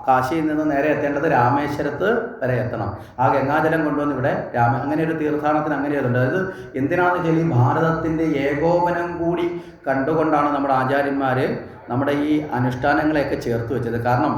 [SPEAKER 1] കാശിയിൽ നിന്ന് നേരെ എത്തേണ്ടത് രാമേശ്വരത്ത് വരെ എത്തണം. ആ ഗംഗാജലം കൊണ്ടുവന്ന് ഇവിടെ അങ്ങനെ ഒരു തീർത്ഥാടനത്തിന് അങ്ങനെ അതുണ്ട്. അതായത് എന്തിനാണെന്ന് വെച്ചാൽ ഈ ഭാരതത്തിൻ്റെ ഏകോപനം കൂടി കണ്ടുകൊണ്ടാണ് നമ്മുടെ ആചാര്യന്മാർ നമ്മുടെ ഈ അനുഷ്ഠാനങ്ങളെയൊക്കെ ചേർത്ത് വെച്ചത്. കാരണം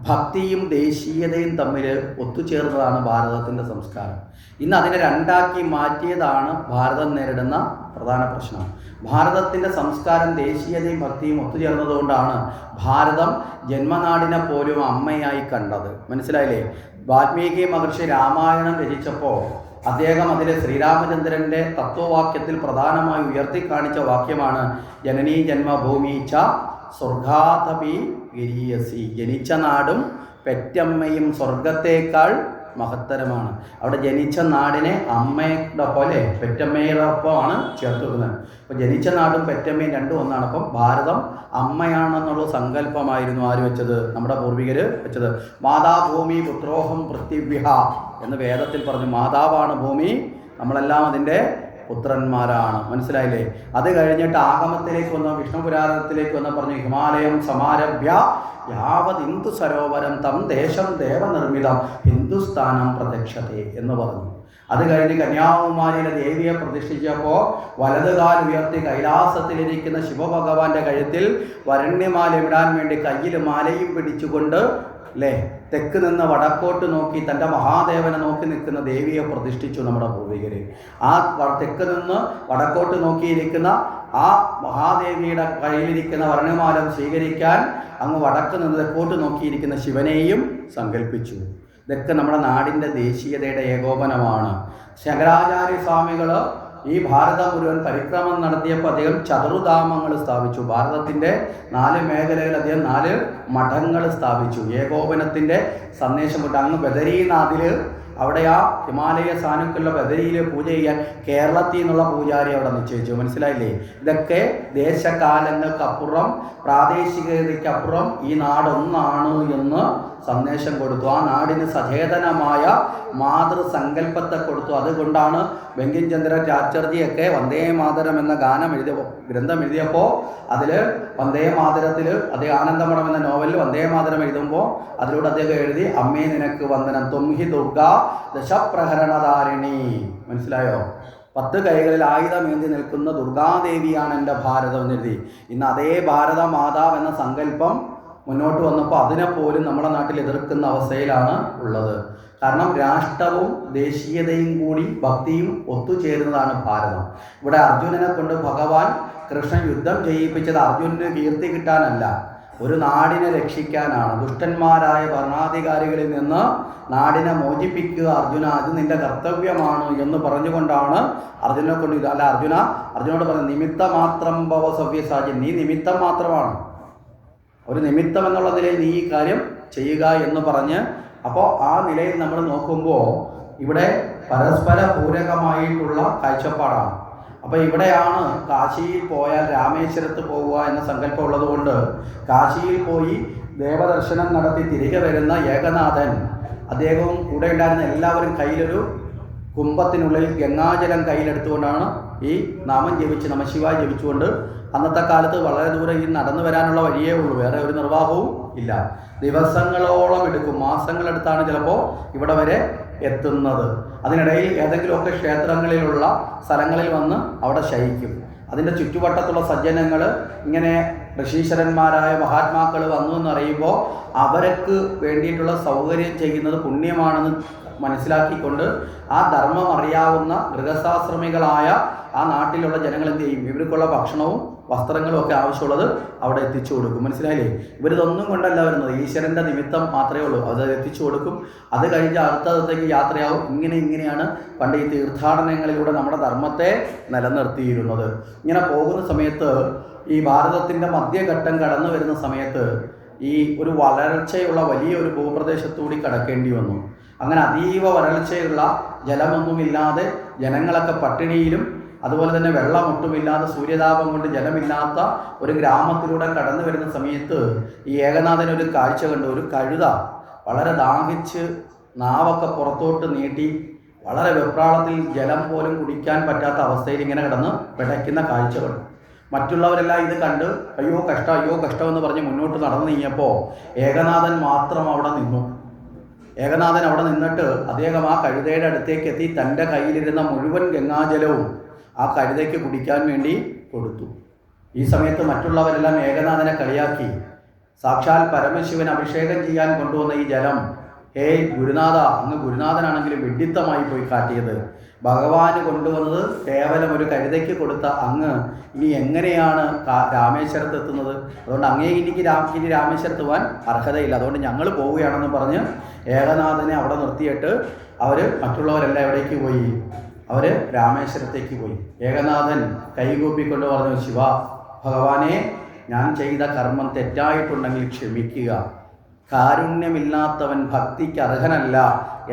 [SPEAKER 1] ഭക്തിയും ദേശീയതയും തമ്മിൽ ഒത്തുചേർന്നതാണ് ഭാരതത്തിൻ്റെ സംസ്കാരം. ഇന്ന് അതിനെ രണ്ടാക്കി മാറ്റിയതാണ് ഭാരതം നേരിടുന്ന പ്രധാന പ്രശ്നം. ഭാരതത്തിൻ്റെ സംസ്കാരം ദേശീയതയും ഭക്തിയും ഒത്തുചേർന്നതുകൊണ്ടാണ് ഭാരതം ജന്മനാടിനെ പോലും അമ്മയായി കണ്ടത്. മനസ്സിലായില്ലേ? വാൽമീകി മഹർഷി രാമായണം രചിച്ചപ്പോൾ അദ്ദേഹം അതിൽ ശ്രീരാമചന്ദ്രൻ്റെ തത്വവാക്യത്തിൽ പ്രധാനമായി ഉയർത്തി കാണിച്ച വാക്യമാണ് ജനനീ ജന്മഭൂമി ച സ്വർഗാതപി ഗരീയസി. ജനിച്ച നാടും പെറ്റമ്മയും സ്വർഗത്തേക്കാൾ മഹത്തരമാണ്. അവിടെ ജനിച്ച നാടിനെ അമ്മയുടെ പോലെ പെറ്റമ്മയുടെ ഒപ്പമാണ് ചേർത്ത് വെക്കുന്നത്. അപ്പോൾ ജനിച്ച നാടും പെറ്റമ്മയും രണ്ടും ഒന്നാണ്. അപ്പം ഭാരതം അമ്മയാണെന്നുള്ള സങ്കല്പമായിരുന്നു ആര് വെച്ചത്? നമ്മുടെ പൂർവികർ വെച്ചത്. മാതാഭൂമി പുത്രോഹം പൃഥിവ്യഃ എന്ന് വേദത്തിൽ പറഞ്ഞു. മാതാവാണ് ഭൂമി, നമ്മളെല്ലാം അതിൻ്റെ പുത്രന്മാരാണ്. മനസ്സിലായില്ലേ? അത് കഴിഞ്ഞിട്ട് ആഗമത്തിലേക്ക് വന്ന വിഷ്ണു പുരാണത്തിലേക്ക് വന്ന പറഞ്ഞു ഹിമാലയം സമാരഭ്യ യാവത് ഹിന്ദു സരോവരം തം ദേശം ദേവനിർമ്മിതം ഹിന്ദുസ്ഥാനം പ്രത്യക്ഷത്തെ എന്ന് പറഞ്ഞു. അത് കഴിഞ്ഞ് കന്യാകുമാരിയിലെ ദേവിയെ പ്രതിഷ്ഠിച്ചപ്പോൾ വലതുകാൽ ഉയർത്തി കൈലാസത്തിലിരിക്കുന്ന ശിവഭഗവാന്റെ കഴുത്തിൽ വരണ്യമാല ഇടാൻ വേണ്ടി കയ്യിൽ മാലയും പിടിച്ചുകൊണ്ട് അല്ലേ തെക്ക് നിന്ന് വടക്കോട്ട് നോക്കി തൻ്റെ മഹാദേവനെ നോക്കി നിൽക്കുന്ന ദേവിയെ പ്രതിഷ്ഠിച്ചു നമ്മുടെ പൂർവികർ. ആ തെക്ക് നിന്ന് വടക്കോട്ട് നോക്കിയിരിക്കുന്ന ആ മഹാദേവിയുടെ കയ്യിലിരിക്കുന്ന വർണ്ണമാലം സ്വീകരിക്കാൻ അങ്ങ് വടക്ക് നിന്ന് തെക്കോട്ട് നോക്കിയിരിക്കുന്ന ശിവനെയും സങ്കല്പിച്ചു. ഇതൊക്കെ നമ്മുടെ നാടിൻ്റെ ദേശീയതയുടെ ഏകോപനമാണ്. ശങ്കരാചാര്യ സ്വാമികൾ ഈ ഭാരതം മുഴുവൻ പരിക്രമം നടത്തിയപ്പോൾ അദ്ദേഹം ചതുർധാമങ്ങൾ സ്ഥാപിച്ചു. ഭാരതത്തിൻ്റെ 4 മേഖലയിൽ അദ്ദേഹം 4 മഠങ്ങൾ സ്ഥാപിച്ചു. ഏകോപനത്തിൻ്റെ സന്ദേശം കൊണ്ട് അങ്ങ് ബദരീനാഥിൽ അവിടെ ആ ഹിമാലയ സാനുക്കളുടെ ബദരിയിൽ പൂജ ചെയ്യാൻ കേരളത്തിൽ നിന്നുള്ള പൂജാരി അവിടെ നിശ്ചയിച്ചു. മനസ്സിലായില്ലേ? ഇതൊക്കെ ദേശകാലങ്ങൾക്കപ്പുറം പ്രാദേശികതയ്ക്കപ്പുറം ഈ നാടൊന്നാണ് എന്ന് സന്ദേശം കൊടുത്തു. ആ നാടിന് സചേതനമായ മാതൃസങ്കല്പത്തെ കൊടുത്തു. അതുകൊണ്ടാണ് ബങ്കിം ചന്ദ്ര ചാറ്റർജിയൊക്കെ വന്ദേ മാതരം എന്ന ഗ്രന്ഥം എഴുതിയപ്പോൾ അതിൽ വന്ദേ മാതരത്തിൽ അദ്ദേഹം ആനന്ദമഠം എന്ന നോവലിൽ വന്ദേ മാതരം എഴുതുമ്പോൾ അതിലൂടെ അദ്ദേഹം എഴുതി അമ്മേ നിനക്ക് വന്ദനം ത്വംഹി ദുർഗ ദശപ്രഹരണധാരിണി. മനസ്സിലായോ? 10 കൈകളിൽ ആയുധമേന്തി നിൽക്കുന്ന ദുർഗാദേവിയാണ് എൻ്റെ ഭാരതം എന്നെഴുതി. ഇന്ന് അതേ ഭാരത മാതാവ് എന്ന സങ്കല്പം മുന്നോട്ട് വന്നപ്പോൾ അതിനെപ്പോലും നമ്മുടെ നാട്ടിൽ എതിർക്കുന്ന അവസ്ഥയിലാണ് ഉള്ളത്. കാരണം രാഷ്ട്രവും ദേശീയതയും കൂടി ഭക്തിയും ഒത്തുചേരുന്നതാണ് ഭാരതം. ഇവിടെ അർജുനനെ കൊണ്ട് ഭഗവാൻ കൃഷ്ണൻ യുദ്ധം ചെയ്യിപ്പിച്ചത് അർജുനന് കീർത്തി കിട്ടാനല്ല, ഒരു നാടിനെ രക്ഷിക്കാനാണ്. ദുഷ്ടന്മാരായ ഭരണാധികാരികളിൽ നിന്ന് നാടിനെ മോചിപ്പിക്കുക അർജുന, അത് നിന്റെ കർത്തവ്യമാണ് എന്ന് പറഞ്ഞുകൊണ്ടാണ് അർജുനെ കൊണ്ട് അല്ല അർജുനോട് പറഞ്ഞു നിമിത്ത മാത്രം ഭവ സവ്യസാചി, നീ നിമിത്തം മാത്രമാണ്, ഒരു നിമിത്തം എന്നുള്ള നിലയിൽ നീ ഈ കാര്യം ചെയ്യുക എന്ന് പറഞ്ഞ്. അപ്പോൾ ആ നിലയിൽ നമ്മൾ നോക്കുമ്പോൾ ഇവിടെ പരസ്പര പൂരകമായിട്ടുള്ള കാഴ്ചപ്പാടാണ്. അപ്പോൾ ഇവിടെയാണ് കാശിയിൽ പോയാൽ രാമേശ്വരത്ത് പോവുക എന്ന സങ്കല്പം ഉള്ളതുകൊണ്ട് കാശിയിൽ പോയി ദേവദർശനം നടത്തി തിരികെ വരുന്ന ഏകനാഥൻ അദ്ദേഹവും കൂടെ ഉണ്ടായിരുന്ന എല്ലാവരും കയ്യിലൊരു കുംഭത്തിനുള്ളിൽ ഗംഗാജലം കയ്യിലെടുത്തുകൊണ്ടാണ് ഈ നാമം ജപിച്ച് നമശിവായ ജപിച്ചുകൊണ്ട് അന്നത്തെ കാലത്ത് വളരെ ദൂരം ഈ നടന്നു വരാനുള്ള വഴിയേ ഉള്ളൂ, വേറെ ഒരു നിർവാഹവും ഇല്ല. ദിവസങ്ങളോളം എടുക്കും, മാസങ്ങളെടുത്താണ് ചിലപ്പോൾ ഇവിടെ വരെ എത്തുന്നത്. അതിനിടയിൽ ഏതെങ്കിലുമൊക്കെ ക്ഷേത്രങ്ങളിലുള്ള സ്ഥലങ്ങളിൽ വന്ന് അവിടെ ശയിക്കും. അതിൻ്റെ ചുറ്റുവട്ടത്തുള്ള സജ്ജനങ്ങൾ ഇങ്ങനെ ഋഷീശ്വരന്മാരായ മഹാത്മാക്കൾ വന്നു എന്നറിയുമ്പോൾ അവർക്ക് വേണ്ടിയിട്ടുള്ള സൗകര്യം ചെയ്യുന്നത് പുണ്യമാണെന്ന് മനസ്സിലാക്കിക്കൊണ്ട് ആ ധർമ്മം അറിയാവുന്ന ഗൃഹസ്ഥാശ്രമികളായ ആ നാട്ടിലുള്ള ജനങ്ങൾ എന്ത് ചെയ്യും? ഇവർക്കുള്ള ഭക്ഷണവും വസ്ത്രങ്ങളും ഒക്കെ ആവശ്യമുള്ളത് അവിടെ എത്തിച്ചു കൊടുക്കും. മനസ്സിലായില്ലേ? ഇവരിതൊന്നും കൊണ്ടല്ല വരുന്നത്, ഈശ്വരൻ്റെ നിമിത്തം മാത്രമേ ഉള്ളൂ. അത് എത്തിച്ചു കൊടുക്കും. അത് കഴിഞ്ഞ് അടുത്തത്തേക്ക് യാത്രയാവും. ഇങ്ങനെയാണ് പണ്ട് ഈ തീർത്ഥാടനങ്ങളിലൂടെ നമ്മുടെ ധർമ്മത്തെ നിലനിർത്തിയിരുന്നത്. ഇങ്ങനെ പോകുന്ന സമയത്ത് ഈ ഭാരതത്തിൻ്റെ മധ്യഘട്ടം കടന്നു വരുന്ന സമയത്ത് ഈ ഒരു വരൾച്ചയുള്ള വലിയൊരു ഭൂപ്രദേശത്തുകൂടി കടക്കേണ്ടി വന്നു. അങ്ങനെ അതീവ വരൾച്ചയുള്ള ജലമൊന്നുമില്ലാതെ ജനങ്ങളൊക്കെ പട്ടിണിയിലും അതുപോലെ തന്നെ വെള്ളമൊട്ടുമില്ലാതെ സൂര്യതാപം കൊണ്ട് ജലമില്ലാത്ത ഒരു ഗ്രാമത്തിലൂടെ കടന്നു വരുന്ന സമയത്ത് ഈ ഏകനാഥൻ ഒരു കാഴ്ച കണ്ടു. ഒരു കഴുത വളരെ ദാഹിച്ച് നാവൊക്കെ പുറത്തോട്ട് നീട്ടി വളരെ വെപ്രാളത്തിൽ ജലം പോലും കുടിക്കാൻ പറ്റാത്ത അവസ്ഥയിൽ ഇങ്ങനെ കിടന്ന് പിടയ്ക്കുന്ന കാഴ്ചകൾ. മറ്റുള്ളവരെല്ലാം ഇത് കണ്ട് അയ്യോ കഷ്ടം എന്ന് പറഞ്ഞ് മുന്നോട്ട് നടന്നു നീങ്ങിയപ്പോൾ ഏകനാഥൻ മാത്രം അവിടെ നിന്നു. ഏകനാഥൻ അവിടെ നിന്നിട്ട് അദ്ദേഹം ആ കഴുതയുടെ അടുത്തേക്ക് എത്തി തൻ്റെ കയ്യിലിരുന്ന മുഴുവൻ ഗംഗാജലവും ആ കഴുതയ്ക്ക് കുടിക്കാൻ വേണ്ടി കൊടുത്തു. ഈ സമയത്ത് മറ്റുള്ളവരെല്ലാം ഏകനാഥനെ കളിയാക്കി. സാക്ഷാൽ പരമശിവൻ അഭിഷേകം ചെയ്യാൻ കൊണ്ടുവന്ന ഈ ജലം, ഗുരുനാഥ, അങ്ങ് ഗുരുനാഥനാണെങ്കിലും വിഡ്ഢിത്തമായി പോയി കാട്ടിയത്. ഭഗവാന് കൊണ്ടുവന്നത് കേവലം ഒരു കഴുതയ്ക്ക് കൊടുത്ത അങ്ങ് ഇനി എങ്ങനെയാണ് രാമേശ്വരത്ത് എത്തുന്നത്? അതുകൊണ്ട് അങ്ങേ ഇനി രാമേശ്വരത്ത് പോകാൻ അർഹതയില്ല, അതുകൊണ്ട് ഞങ്ങൾ പോവുകയാണെന്ന് പറഞ്ഞ് ഏകനാഥനെ അവിടെ നിർത്തിയിട്ട് അവർ മറ്റുള്ളവരെല്ലാം എവിടേക്ക് പോയി? അവർ രാമേശ്വരത്തേക്ക് പോയി. ഏകനാഥൻ കൈകൂപ്പിക്കൊണ്ട് പറഞ്ഞു, ശിവ ഭഗവാനെ, ഞാൻ ചെയ്ത കർമ്മം തെറ്റായിട്ടുണ്ടെങ്കിൽ ക്ഷമിക്കുക. കാരുണ്യമില്ലാത്തവൻ ഭക്തിക്ക് അർഹനല്ല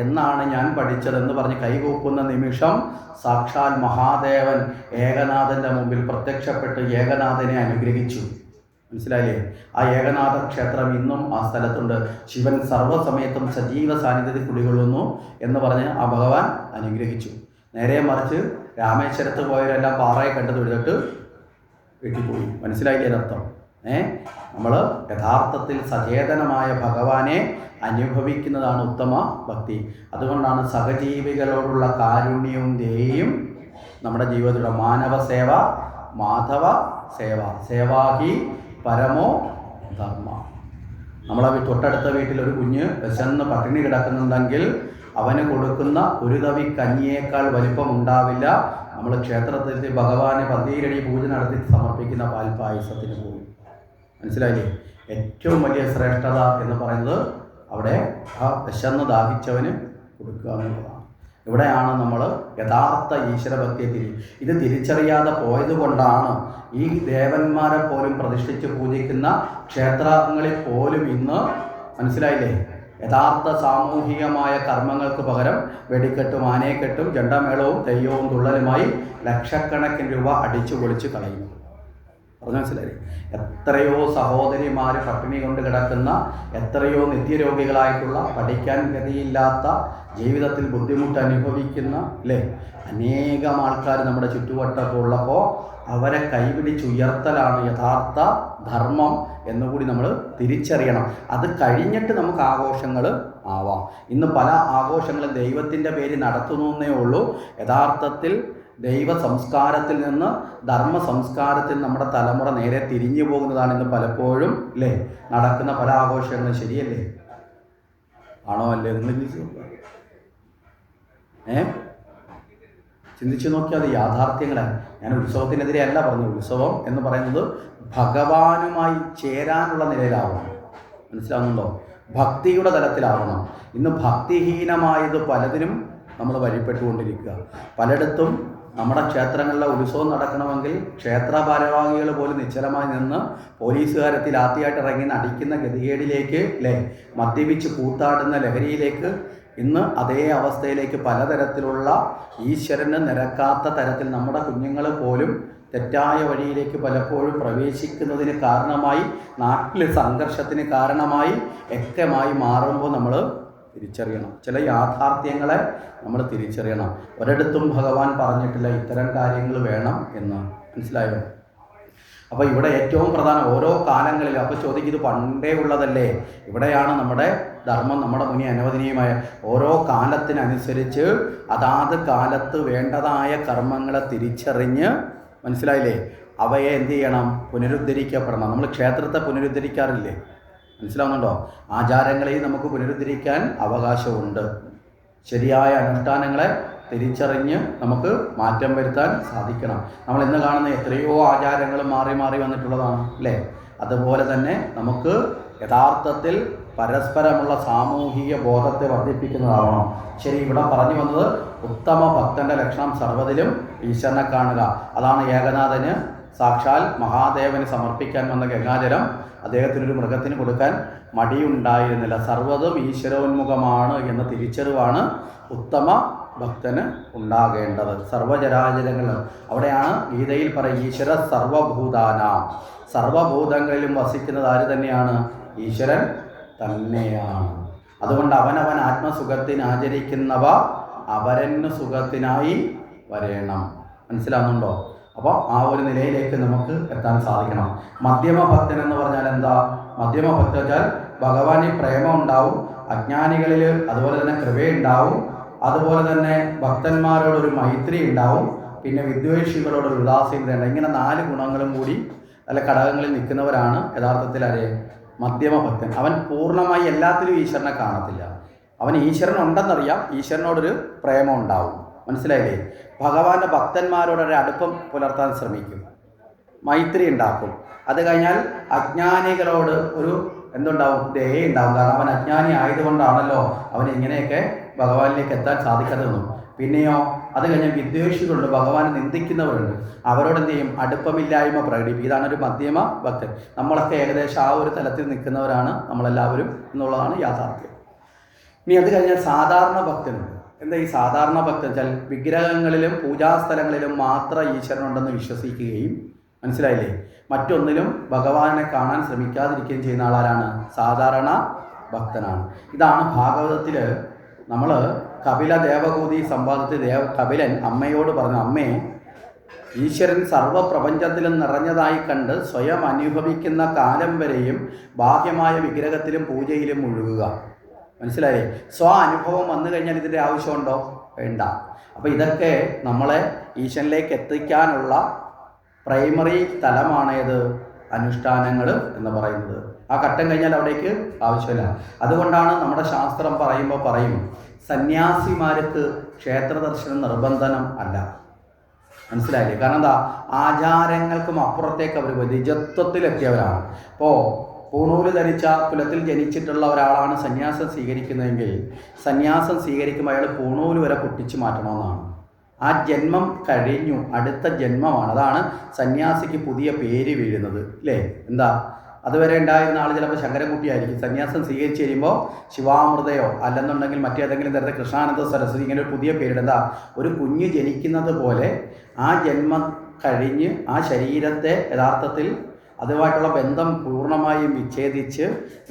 [SPEAKER 1] എന്നാണ് ഞാൻ പഠിച്ചതെന്ന് പറഞ്ഞ് കൈകൂപ്പുന്ന നിമിഷം സാക്ഷാൽ മഹാദേവൻ ഏകനാഥൻ്റെ മുമ്പിൽ പ്രത്യക്ഷപ്പെട്ട് ഏകനാഥനെ അനുഗ്രഹിച്ചു. മനസ്സിലായില്ലേ? ആ ഏകനാഥ ക്ഷേത്രം ഇന്നും ആ സ്ഥലത്തുണ്ട്. ശിവൻ സർവ്വസമയത്തും സജീവ സാന്നിധ്യത്തിൽ കുടികൊള്ളുന്നു എന്ന് പറഞ്ഞ് ആ ഭഗവാൻ അനുഗ്രഹിച്ചു. നേരെ മറിച്ച് രാമേശ്വരത്ത് പോയവരെല്ലാം പാറയെ കണ്ടു തൊഴുതിട്ട് വീട്ടിൽ പോയി. മനസ്സിലായില്ലേ അർത്ഥം? നമ്മൾ യഥാർത്ഥത്തിൽ സചേതനമായ ഭഗവാനെ അനുഭവിക്കുന്നതാണ് ഉത്തമ ഭക്തി. അതുകൊണ്ടാണ് സഹജീവികളോടുള്ള കാരുണ്യവും ദയയും നമ്മുടെ ജീവിതത്തിലുള്ള മാനവ സേവ, മാധവ സേവ, സേവാഹി പരമോ ധർമ്മ. നമ്മളെ തൊട്ടടുത്ത വീട്ടിൽ ഒരു കുഞ്ഞ് വിശന്ന് പട്ടിണി കിടക്കുന്നുണ്ടെങ്കിൽ അവന് കൊടുക്കുന്ന ഒരു തവി കഞ്ഞിയേക്കാൾ വലിപ്പമുണ്ടാവില്ല നമ്മൾ ക്ഷേത്രത്തിൽ ഭഗവാനെ 12 അടി പൂജ നടത്തി സമർപ്പിക്കുന്ന പാൽപായസത്തിന് പോയി. മനസ്സിലായില്ലേ? ഏറ്റവും വലിയ ശ്രേഷ്ഠത എന്ന് പറയുന്നത് അവിടെ ആ വിശന്ന് ദാഹിച്ചവന് കൊടുക്കുക എന്നുള്ളതാണ്. ഇവിടെയാണ് നമ്മൾ യഥാർത്ഥ ഈശ്വരഭക്തിയെ ഇത് തിരിച്ചറിയാതെ പോയത് കൊണ്ടാണ് ഈ ദേവന്മാരെ പോലും പ്രതിഷ്ഠിച്ച് പൂജിക്കുന്ന ക്ഷേത്രങ്ങളിൽ പോലും ഇന്ന്, മനസ്സിലായില്ലേ, യഥാർത്ഥ സാമൂഹികമായ കർമ്മങ്ങൾക്ക് പകരം വെടിക്കെട്ടും ആനയെക്കെട്ടും ജണ്ടമേളവും തെയ്യവും തുള്ളലുമായി ലക്ഷക്കണക്കിന് രൂപ അടിച്ചു പൊളിച്ച് കളയുന്നു. പറഞ്ഞു മനസ്സിലായി? എത്രയോ സഹോദരിമാർ പട്ടിണി കൊണ്ട് കിടക്കുന്ന, എത്രയോ നിത്യരോഗികളായിട്ടുള്ള, പഠിക്കാൻ ഗതിയില്ലാത്ത, ജീവിതത്തിൽ ബുദ്ധിമുട്ട് അനുഭവിക്കുന്ന അനേകം ആൾക്കാർ നമ്മുടെ ചുറ്റുവട്ടമൊക്കെ ഉള്ളപ്പോൾ അവരെ കൈപിടിച്ചുയർത്തലാണ് യഥാർത്ഥ ധർമ്മം എന്നുകൂടി നമ്മൾ തിരിച്ചറിയണം. അത് കഴിഞ്ഞിട്ട് നമുക്ക് ആഘോഷങ്ങൾ ആവാം. ഇന്ന് പല ആഘോഷങ്ങളും ദൈവത്തിൻ്റെ പേരിൽ നടത്തുന്നേ ഉള്ളൂ. യഥാർത്ഥത്തിൽ ദൈവ സംസ്കാരത്തിൽ നിന്ന് ധർമ്മ സംസ്കാരത്തിൽ നമ്മുടെ തലമുറ നേരെ തിരിഞ്ഞു പോകുന്നതാണ് ഇന്ന് പലപ്പോഴും നടക്കുന്ന പല ആഘോഷങ്ങളും. ശരിയല്ലേ? ആണോ അല്ലേ? നിങ്ങൾ ചിന്തിച്ചു നോക്കിയാൽ അത് യാഥാർത്ഥ്യങ്ങളാണ്. ഞാൻ ഉത്സവത്തിനെതിരെ അല്ല പറഞ്ഞു. ഉത്സവം എന്ന് പറയുന്നത് ഭഗവാനുമായി ചേരാനുള്ള നിലയിലാവണം. മനസ്സിലാവുന്നുണ്ടോ? ഭക്തിയുടെ തലത്തിലാവണം. ഇന്ന് ഭക്തിഹീനമായത് പലതിനും നമ്മൾ വഴിപ്പെട്ടുകൊണ്ടിരിക്കുക. പലയിടത്തും നമ്മുടെ ക്ഷേത്രങ്ങളിലെ ഉത്സവം നടക്കണമെങ്കിൽ ക്ഷേത്ര ഭാരവാഹികൾ പോലും നിശ്ചലമായി നിന്ന് പോലീസുകാരത്തിൽ ആദ്യമായിട്ട് ഇറങ്ങി നടിക്കുന്ന ഗതികേടിലേക്ക്, മദ്യപിച്ച് കൂത്താടുന്ന ലഹരിയിലേക്ക്, ഇന്ന് അതേ അവസ്ഥയിലേക്ക് പലതരത്തിലുള്ള ഈശ്വരന് നിരക്കാത്ത തരത്തിൽ നമ്മുടെ കുഞ്ഞുങ്ങൾ പോലും തെറ്റായ വഴിയിലേക്ക് പലപ്പോഴും പ്രവേശിക്കുന്നതിന് കാരണമായി, നാട്ടിൽ സംഘർഷത്തിന് കാരണമായി ഒക്കെമായി മാറുമ്പോൾ നമ്മൾ തിരിച്ചറിയണം. ചില യാഥാർത്ഥ്യങ്ങളെ നമ്മൾ തിരിച്ചറിയണം. ഒരിടത്തും ഭഗവാൻ പറഞ്ഞിട്ടില്ല ഇത്തരം കാര്യങ്ങൾ വേണം എന്ന്. മനസ്സിലായോ? അപ്പോൾ ഇവിടെ ഏറ്റവും പ്രധാനം ഓരോ കാലങ്ങളിലും, അപ്പോൾ ചോദിക്കും ഇത് പണ്ടേ ഉള്ളതല്ലേ? ഇവിടെയാണ് നമ്മുടെ ധർമ്മം, നമ്മുടെ മുന്നിൽ അനുവദനീയമായ ഓരോ കാലത്തിനനുസരിച്ച് അതാത് കാലത്ത് വേണ്ടതായ കർമ്മങ്ങളെ തിരിച്ചറിഞ്ഞ്, മനസ്സിലായില്ലേ, അവയെ എന്ത് ചെയ്യണം? പുനരുദ്ധരിക്കപ്പെടണം. നമ്മൾ ക്ഷേത്രത്തെ പുനരുദ്ധരിക്കാറില്ലേ? മനസ്സിലാവുന്നുണ്ടോ? ആചാരങ്ങളെയും നമുക്ക് പുനരുദ്ധരിക്കാൻ അവകാശമുണ്ട്. ശരിയായ അനുഷ്ഠാനങ്ങളെ തിരിച്ചറിഞ്ഞ് നമുക്ക് മാറ്റം വരുത്താൻ സാധിക്കണം. നമ്മൾ ഇന്ന് കാണുന്ന എത്രയോ ആചാരങ്ങൾ മാറി മാറി വന്നിട്ടുള്ളതാണ് അല്ലേ? അതുപോലെ തന്നെ നമുക്ക് യഥാർത്ഥത്തിൽ പരസ്പരമുള്ള സാമൂഹിക ബോധത്തെ വർദ്ധിപ്പിക്കുന്നതാവണം. ശരി, ഇവിടെ പറഞ്ഞു വന്നത് ഉത്തമ ഭക്തൻ്റെ ലക്ഷണം സർവ്വതിലും ഈശ്വരനെ കാണുക. അതാണ് ഏകനാഥന് സാക്ഷാൽ മഹാദേവന് സമർപ്പിക്കാൻ വന്ന ഗംഗാജലം അദ്ദേഹത്തിനൊരു മൃഗത്തിന് കൊടുക്കാൻ മടിയുണ്ടായിരുന്നില്ല. സർവ്വതും ഈശ്വരോന്മുഖമാണ് എന്ന തിരിച്ചറിവാണ് ഉത്തമ ഭക്തന് ഉണ്ടാകേണ്ടത്. സർവചരാചരങ്ങൾ, അവിടെയാണ് ഗീതയിൽ പറയും ഈശ്വര സർവഭൂതാനാം, സർവഭൂതങ്ങളിലും വസിക്കുന്നത് ആര് തന്നെയാണ്? ഈശ്വരൻ തന്നെയാണ്. അതുകൊണ്ട് അവനവൻ ആത്മസുഖത്തിന് ആചരിക്കുന്നവ അപരന് സുഖത്തിനായി വരേണം. മനസ്സിലാവുന്നുണ്ടോ? അപ്പോൾ ആ ഒരു നിലയിലേക്ക് നമുക്ക് എത്താൻ സാധിക്കണം. മധ്യമഭക്തൻ എന്ന് പറഞ്ഞാൽ എന്താ? മധ്യമഭക്തൻ വെച്ചാൽ ഭഗവാനിൽ പ്രേമം ഉണ്ടാവും, അജ്ഞാനികളിൽ അതുപോലെ തന്നെ കൃപയുണ്ടാവും, അതുപോലെ തന്നെ ഭക്തന്മാരോടൊരു മൈത്രി ഉണ്ടാവും, പിന്നെ വിദ്വേഷികളോടൊരു ഉദാസീനത ഉണ്ടാവും. ഇങ്ങനെ 4 ഗുണങ്ങളും കൂടി അല്ല ഘടകങ്ങളിൽ നിൽക്കുന്നവരാണ് യഥാർത്ഥത്തിൽ ആരെ? മധ്യമഭക്തൻ. അവൻ പൂർണ്ണമായി എല്ലാത്തിലും ഈശ്വരനെ കാണത്തില്ല. അവൻ ഈശ്വരൻ ഉണ്ടെന്നറിയാം, ഈശ്വരനോടൊരു പ്രേമം ഉണ്ടാവും. മനസ്സിലായില്ലേ? ഭഗവാന്റെ ഭക്തന്മാരോടൊരു അടുപ്പം പുലർത്താൻ ശ്രമിക്കും, മൈത്രി ഉണ്ടാക്കും. അത് കഴിഞ്ഞാൽ അജ്ഞാനികളോട് ഒരു എന്തുണ്ടാവും? ദയുണ്ടാവും. കാരണം അവൻ അജ്ഞാനി ആയതുകൊണ്ടാണല്ലോ അവൻ ഇങ്ങനെയൊക്കെ ഭഗവാനിലേക്ക് എത്താൻ സാധിക്കാത്തതെന്നും. പിന്നെയോ അത് കഴിഞ്ഞാൽ വിദ്വേഷികളുണ്ട്, ഭഗവാനെ നിന്ദിക്കുന്നവരുണ്ട്, അവരോട് എന്ത് ചെയ്യും? അടുപ്പമില്ലായ്മ പ്രകടിപ്പിക്കും. ഇതാണ് ഒരു മധ്യമ ഭക്തൻ. നമ്മളൊക്കെ ഏകദേശം ആ ഒരു തലത്തിൽ നിൽക്കുന്നവരാണ് നമ്മളെല്ലാവരും എന്നുള്ളതാണ് യാഥാർത്ഥ്യം. ഇനി അത് കഴിഞ്ഞാൽ സാധാരണ ഭക്തനുണ്ട്. എന്താ ഈ സാധാരണ ഭക്തൻ വെച്ചാൽ വിഗ്രഹങ്ങളിലും പൂജാസ്ഥലങ്ങളിലും മാത്രം ഈശ്വരനുണ്ടെന്ന് വിശ്വസിക്കുകയും, മനസ്സിലായില്ലേ, മറ്റൊന്നിലും ഭഗവാനെ കാണാൻ ശ്രമിക്കാതിരിക്കുകയും ചെയ്യുന്ന ആളാരാണ്? സാധാരണ ഭക്തനാണ്. ഇതാണ് ഭാഗവതത്തിൽ നമ്മൾ കപില ദേവകൂതി സംവാദത്തിൽ കപിലൻ അമ്മയോട് പറഞ്ഞു, അമ്മേ, ഈശ്വരൻ സർവ്വപ്രപഞ്ചത്തിലും നിറഞ്ഞതായി കണ്ട് സ്വയം അനുഭവിക്കുന്ന കാലം വരെയും ബാഹ്യമായ വിഗ്രഹത്തിലും പൂജയിലും മുഴുകുക. മനസ്സിലായില്ലേ? അനുഭവം വന്നു കഴിഞ്ഞാൽ ഇതിൻ്റെ ആവശ്യമുണ്ടോ? വേണ്ട. അപ്പോൾ ഇതൊക്കെ നമ്മളെ ഈശ്വരനിലേക്ക് എത്തിക്കാനുള്ള പ്രൈമറി തലമാണേത്? അനുഷ്ഠാനങ്ങൾ എന്ന് പറയുന്നത്. ആ ഘട്ടം കഴിഞ്ഞാൽ അവിടേക്ക് ആവശ്യമില്ല. അതുകൊണ്ടാണ് നമ്മുടെ ശാസ്ത്രം പറയും സന്യാസിമാർക്ക് ക്ഷേത്ര ദർശനം നിർബന്ധനം അല്ല. മനസ്സിലായില്ലേ? കാരണം എന്താ? ആചാരങ്ങൾക്കും അപ്പുറത്തേക്ക് അവർ നിജത്വത്തിലെത്തിയവരാണ്. ഇപ്പോൾ പൂണൂല് ധരിച്ച കുലത്തിൽ ജനിച്ചിട്ടുള്ള ഒരാളാണ് സന്യാസം സ്വീകരിക്കുന്നതെങ്കിൽ സന്യാസം സ്വീകരിക്കുമ്പോൾ അയാൾ പൂണൂല് വരെ പൊട്ടിച്ച് മാറ്റണമെന്നാണ്. ആ ജന്മം കഴിഞ്ഞു, അടുത്ത ജന്മമാണ്. അതാണ് സന്യാസിക്ക് പുതിയ പേര് വീഴുന്നത് അല്ലേ? എന്താ? അതുവരെ ഉണ്ടായിരുന്ന ആൾ ചിലപ്പോൾ ശങ്കരൻകുട്ടിയായിരിക്കും. സന്യാസം സ്വീകരിച്ച് കഴിയുമ്പോൾ ശിവാമൃതയോ അല്ലെന്നുണ്ടെങ്കിൽ മറ്റേതെങ്കിലും തരത്തിൽ കൃഷ്ണാനന്ദ സരസ്വതി, ഇങ്ങനെ ഒരു പുതിയ പേരിടും. എന്താ? ഒരു കുഞ്ഞ് ജനിക്കുന്നത് പോലെ ആ ജന്മം കഴിഞ്ഞ് ആ ശരീരത്തെ യഥാർത്ഥത്തിൽ അതുമായിട്ടുള്ള ബന്ധം പൂർണ്ണമായും വിച്ഛേദിച്ച്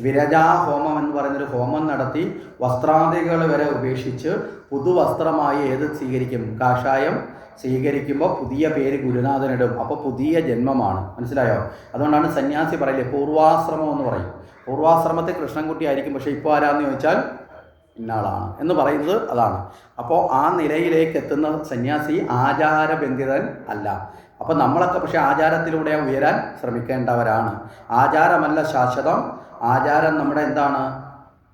[SPEAKER 1] വിരജാഹോമം എന്ന് പറയുന്നൊരു ഹോമം നടത്തി വസ്ത്രാദികൾ വരെ ഉപേക്ഷിച്ച് പുതുവസ്ത്രമായി ഏത് സ്വീകരിക്കും? കാഷായം സ്വീകരിക്കുമ്പോൾ പുതിയ പേര് ഗുരുനാഥനിടും. അപ്പോൾ പുതിയ ജന്മമാണ്. മനസ്സിലായോ? അതുകൊണ്ടാണ് സന്യാസി പറയില്ലേ പൂർവാശ്രമം എന്ന് പറയും. പൂർവാശ്രമത്തെ കൃഷ്ണൻകുട്ടി ആയിരിക്കും, പക്ഷേ ഇപ്പോൾ ആരാന്ന് ചോദിച്ചാൽ ഇന്നാളാണ് എന്ന് പറയുന്നത് അതാണ്. അപ്പോൾ ആ നിലയിലേക്ക് എത്തുന്ന സന്യാസി ആചാരബന്ധിതൻ അല്ല. അപ്പോൾ നമ്മളൊക്കെ പക്ഷേ ആചാരത്തിലൂടെ ഉയരാൻ ശ്രമിക്കേണ്ടവരാണ്. ആചാരമല്ല ശാശ്വതം. ആചാരം നമ്മുടെ എന്താണ്?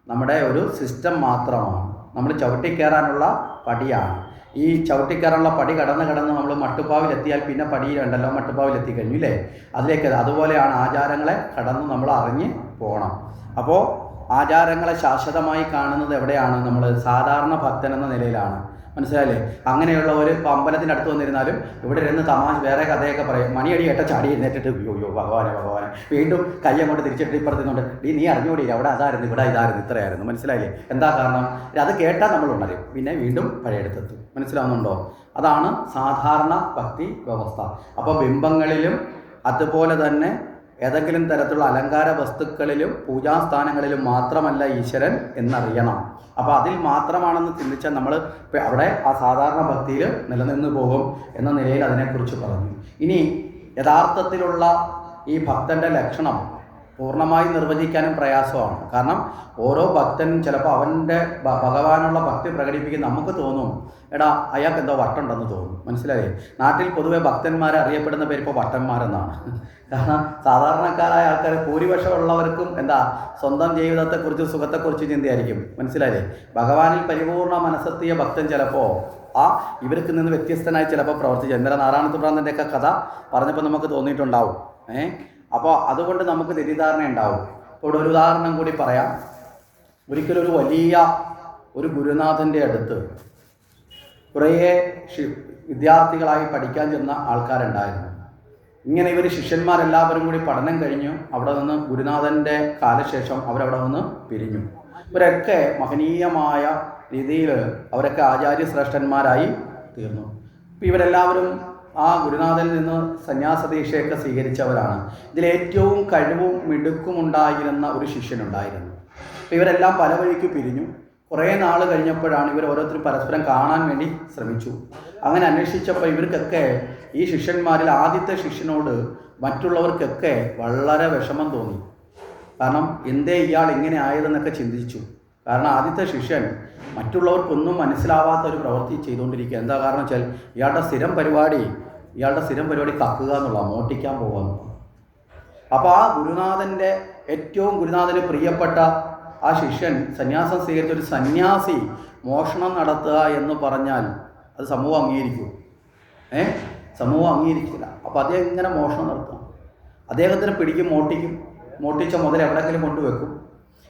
[SPEAKER 1] നമ്മുടെ ഒരു സിസ്റ്റം മാത്രമാണ്. നമ്മൾ ചവിട്ടിക്കയറാനുള്ള പടിയാണ്. ഈ ചവിട്ടിക്കയറാനുള്ള പടി കടന്ന് നമ്മൾ മട്ടുപ്പാവിലെത്തിയാൽ പിന്നെ പടിയിലുണ്ടല്ലോ, മട്ടുപ്പാവിലെത്തി കഴിഞ്ഞു അല്ലേ? അതിലേക്ക് അതുപോലെയാണ് ആചാരങ്ങളെ കടന്ന് നമ്മൾ അറിഞ്ഞ് പോകണം. അപ്പോൾ ആചാരങ്ങളെ ശാശ്വതമായി കാണുന്നത് എവിടെയാണ്? നമ്മൾ സാധാരണ ഭക്തൻ എന്ന നിലയിലാണ്. മനസ്സിലായില്ലേ? അങ്ങനെയുള്ളവർ ഇപ്പോൾ അമ്പലത്തിൻ്റെ അടുത്ത് വന്നിരുന്നാലും ഇവിടെ ഇരുന്ന് തമാശ വേറെ കഥയൊക്കെ പറയും. മണിയടി കേട്ട ചാടി എഴുന്നേറ്റിട്ട് അയ്യോ ഭഗവാനെ വീണ്ടും കൈ അങ്ങോട്ട് തിരിച്ചിട്ട് ഇപ്പുറത്തുനിന്നുണ്ട് നീ അറിഞ്ഞുകൂടിയില്ല, അവിടെ അതായിരുന്നു, ഇവിടെ ഇതായിരുന്നു, ഇത്രയായിരുന്നു. മനസ്സിലായില്ലേ? എന്താ കാരണം? അത് കേട്ടാൽ നമ്മൾ ഉണരും, പിന്നെ വീണ്ടും പഴയടുത്തെത്തും. മനസ്സിലാവുന്നുണ്ടോ? അതാണ് സാധാരണ ഭക്തി വ്യവസ്ഥ. അപ്പോൾ ബിംബങ്ങളിലും അതുപോലെ തന്നെ ഏതെങ്കിലും തരത്തിലുള്ള അലങ്കാര വസ്തുക്കളിലും പൂജാസ്ഥാനങ്ങളിലും മാത്രമല്ല ഈശ്വരൻ എന്നറിയണം. അപ്പോൾ അതിൽ മാത്രമാണെന്ന് ചിന്തിച്ചാൽ നമ്മൾ അവിടെ ആ സാധാരണ ഭക്തിയിൽ നിലനിന്ന് പോകും എന്ന നിലയിൽ അതിനെക്കുറിച്ച് പറഞ്ഞു. ഇനി യഥാർത്ഥത്തിലുള്ള ഈ ഭക്തൻ്റെ ലക്ഷണം പൂർണ്ണമായി നിർവചിക്കാനും പ്രയാസമാണ്. കാരണം ഓരോ ഭക്തനും ചിലപ്പോൾ അവൻ്റെ ഭഗവാനുള്ള ഭക്തി പ്രകടിപ്പിക്കുന്ന നമുക്ക് തോന്നും, എടാ അയാൾക്ക് എന്തോ വട്ടുണ്ടെന്ന് തോന്നും. മനസ്സിലായേ? നാട്ടിൽ പൊതുവെ ഭക്തന്മാരെ അറിയപ്പെടുന്ന പേര് ഇപ്പോൾ വട്ടന്മാരെന്നാണ്. കാരണം സാധാരണക്കാരായ ആൾക്കാർ ഭൂരിപക്ഷമുള്ളവർക്കും എന്താ സ്വന്തം ജീവിതത്തെക്കുറിച്ച് സുഖത്തെക്കുറിച്ച് ചിന്തയായിരിക്കും. മനസ്സിലായില്ലേ? ഭഗവാനിൽ പരിപൂർണ്ണ മനസ്സെത്തിയ ഭക്തൻ ചിലപ്പോൾ ഇവർക്ക് നിന്ന് വ്യത്യസ്തനായി ചിലപ്പോൾ പ്രവർത്തിച്ചു. ഇന്നലെ നാരായണത്തുപ്രാന്തൻ്റെയൊക്കെ കഥ പറഞ്ഞപ്പോൾ നമുക്ക് തോന്നിയിട്ടുണ്ടാവും. അപ്പോൾ അതുകൊണ്ട് നമുക്ക് തെറ്റിദ്ധാരണ ഉണ്ടാവും. ഇപ്പോൾ ഇവിടെ ഒരു ഉദാഹരണം കൂടി പറയാം. ഒരിക്കലും ഒരു വലിയ ഒരു ഗുരുനാഥൻ്റെ അടുത്ത് കുറേ വിദ്യാർത്ഥികളായി പഠിക്കാൻ ചെന്ന ആൾക്കാരുണ്ടായിരുന്നു. ഇങ്ങനെ ഇവർ ശിഷ്യന്മാരെല്ലാവരും കൂടി പഠനം കഴിഞ്ഞു. അവിടെ നിന്ന് ഗുരുനാഥൻ്റെ കാലശേഷം അവരവിടെ നിന്ന് പിരിഞ്ഞു. ഇവരൊക്കെ മഹനീയമായ രീതിയിൽ അവരൊക്കെ ആചാര്യശ്രേഷ്ഠന്മാരായി തീർന്നു. ഇപ്പോൾ ഇവരെല്ലാവരും ആ ഗുരുനാഥനിൽ നിന്ന് സന്യാസദീക്ഷയൊക്കെ സ്വീകരിച്ചവരാണ്. ഇതിലേറ്റവും കഴിവും മിടുക്കുമുണ്ടായിരുന്ന ഒരു ശിഷ്യനുണ്ടായിരുന്നു. അപ്പോൾ ഇവരെല്ലാം പല വഴിക്ക് പിരിഞ്ഞു. കുറേ നാൾ കഴിഞ്ഞപ്പോഴാണ് ഇവർ ഓരോരുത്തരും പരസ്പരം കാണാൻ വേണ്ടി ശ്രമിച്ചു. അങ്ങനെ അന്വേഷിച്ചപ്പോൾ ഇവർക്കൊക്കെ ഈ ശിഷ്യന്മാരിൽ ആദ്യത്തെ ശിഷ്യനോട് മറ്റുള്ളവർക്കൊക്കെ വളരെ വിഷമം തോന്നി. കാരണം എന്തേ ഇയാൾ ഇങ്ങനെ ആയതെന്നൊക്കെ ചിന്തിച്ചു. കാരണം ആദ്യത്തെ ശിഷ്യൻ മറ്റുള്ളവർക്കൊന്നും മനസ്സിലാവാത്ത ഒരു പ്രവൃത്തി ചെയ്തുകൊണ്ടിരിക്കുക. എന്താ കാരണം വെച്ചാൽ ഇയാളുടെ സ്ഥിരം പരിപാടി കക്കുക എന്നുള്ള, മോട്ടിക്കാൻ പോകുക എന്നുള്ള. അപ്പോൾ ആ ഗുരുനാഥന് പ്രിയപ്പെട്ട ആ ശിഷ്യൻ സന്യാസം സ്വീകരിച്ച ഒരു സന്യാസി മോഷണം നടത്തുക എന്ന് പറഞ്ഞാൽ അത് സമൂഹം അംഗീകരിക്കും? സമൂഹം അംഗീകരിക്കില്ല. അപ്പോൾ അദ്ദേഹം ഇങ്ങനെ മോഷണം നടത്തും. അദ്ദേഹത്തിന് പിടിക്കും, മോട്ടിച്ച മുതൽ എവിടെയെങ്കിലും കൊണ്ടുവെക്കും.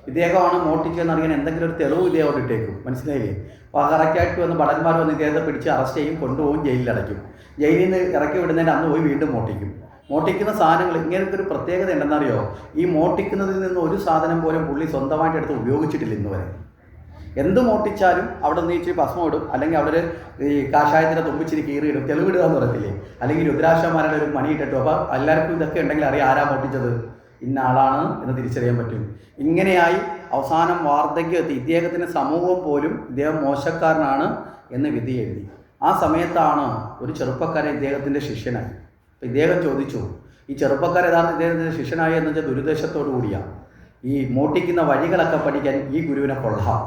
[SPEAKER 1] ഇദ്ദേഹമാണ് മോട്ടിച്ചതെന്നറിയാൻ എന്തെങ്കിലും ഒരു തെളിവ് ഇദ്ദേഹം ഇട്ടേക്കും. മനസ്സിലായില്ലേ? അപ്പോൾ കറക്റ്റായിട്ട് വന്ന് ഭടന്മാർ വന്ന് ഇദ്ദേഹത്തെ പിടിച്ച് അറസ്റ്റ് ചെയ്യും, കൊണ്ടുപോകും, ജയിലിലടയ്ക്കും. ജയിലിൽ നിന്ന് ഇറക്കി വിടുന്നതിന് അന്ന് പോയി വീണ്ടും മോട്ടിക്കുന്ന സാധനങ്ങൾ. ഇങ്ങനത്തെ ഒരു പ്രത്യേകത ഉണ്ടെന്നറിയോ? ഈ മോട്ടിക്കുന്നതിൽ നിന്ന് ഒരു സാധനം പോലും പുള്ളി സ്വന്തമായിട്ട് എടുത്ത് ഉപയോഗിച്ചിട്ടില്ല ഇന്ന് വരെ. എന്ത് മോട്ടിച്ചാലും അവിടെ നിന്ന് ഇച്ചിരി ഭസ്മം ഇടും, അല്ലെങ്കിൽ അവിടെ ഈ കാഷായത്തിൻ്റെ തുമ്പിച്ചിരി കീറിയിടും, തെളിവിടുക എന്ന് പറയത്തില്ലേ? അല്ലെങ്കിൽ രുദ്രാക്ഷമാരുടെ ഒരു മണി ഇട്ടിട്ടു. അപ്പോൾ എല്ലാവർക്കും ഇതൊക്കെ ഉണ്ടെങ്കിൽ അറിയാം ആരാ മോട്ടിച്ചത്, ഇന്ന ആളാണ് എന്ന് തിരിച്ചറിയാൻ പറ്റും. ഇങ്ങനെയായി അവസാനം വാർദ്ധക്യമെത്തി. ഇദ്ദേഹത്തിന് സമൂഹം പോലും ഇദ്ദേഹം മോശക്കാരനാണ് എന്ന് വിധി എഴുതി. ആ സമയത്താണ് ഒരു ചെറുപ്പക്കാരൻ ഇദ്ദേഹത്തിൻ്റെ ശിഷ്യനായി. അപ്പോൾ ഇദ്ദേഹം ചോദിച്ചു, ഈ ചെറുപ്പക്കാരൻ യഥാർത്ഥ ഇദ്ദേഹത്തിൻ്റെ ശിഷ്യനായി എന്ന് വെച്ചാൽ ദുരുദ്ദേശത്തോടു കൂടിയാണ്. ഈ മോട്ടിക്കുന്ന വഴികളൊക്കെ പഠിക്കാൻ ഈ ഗുരുവിനെ കൊള്ളാം,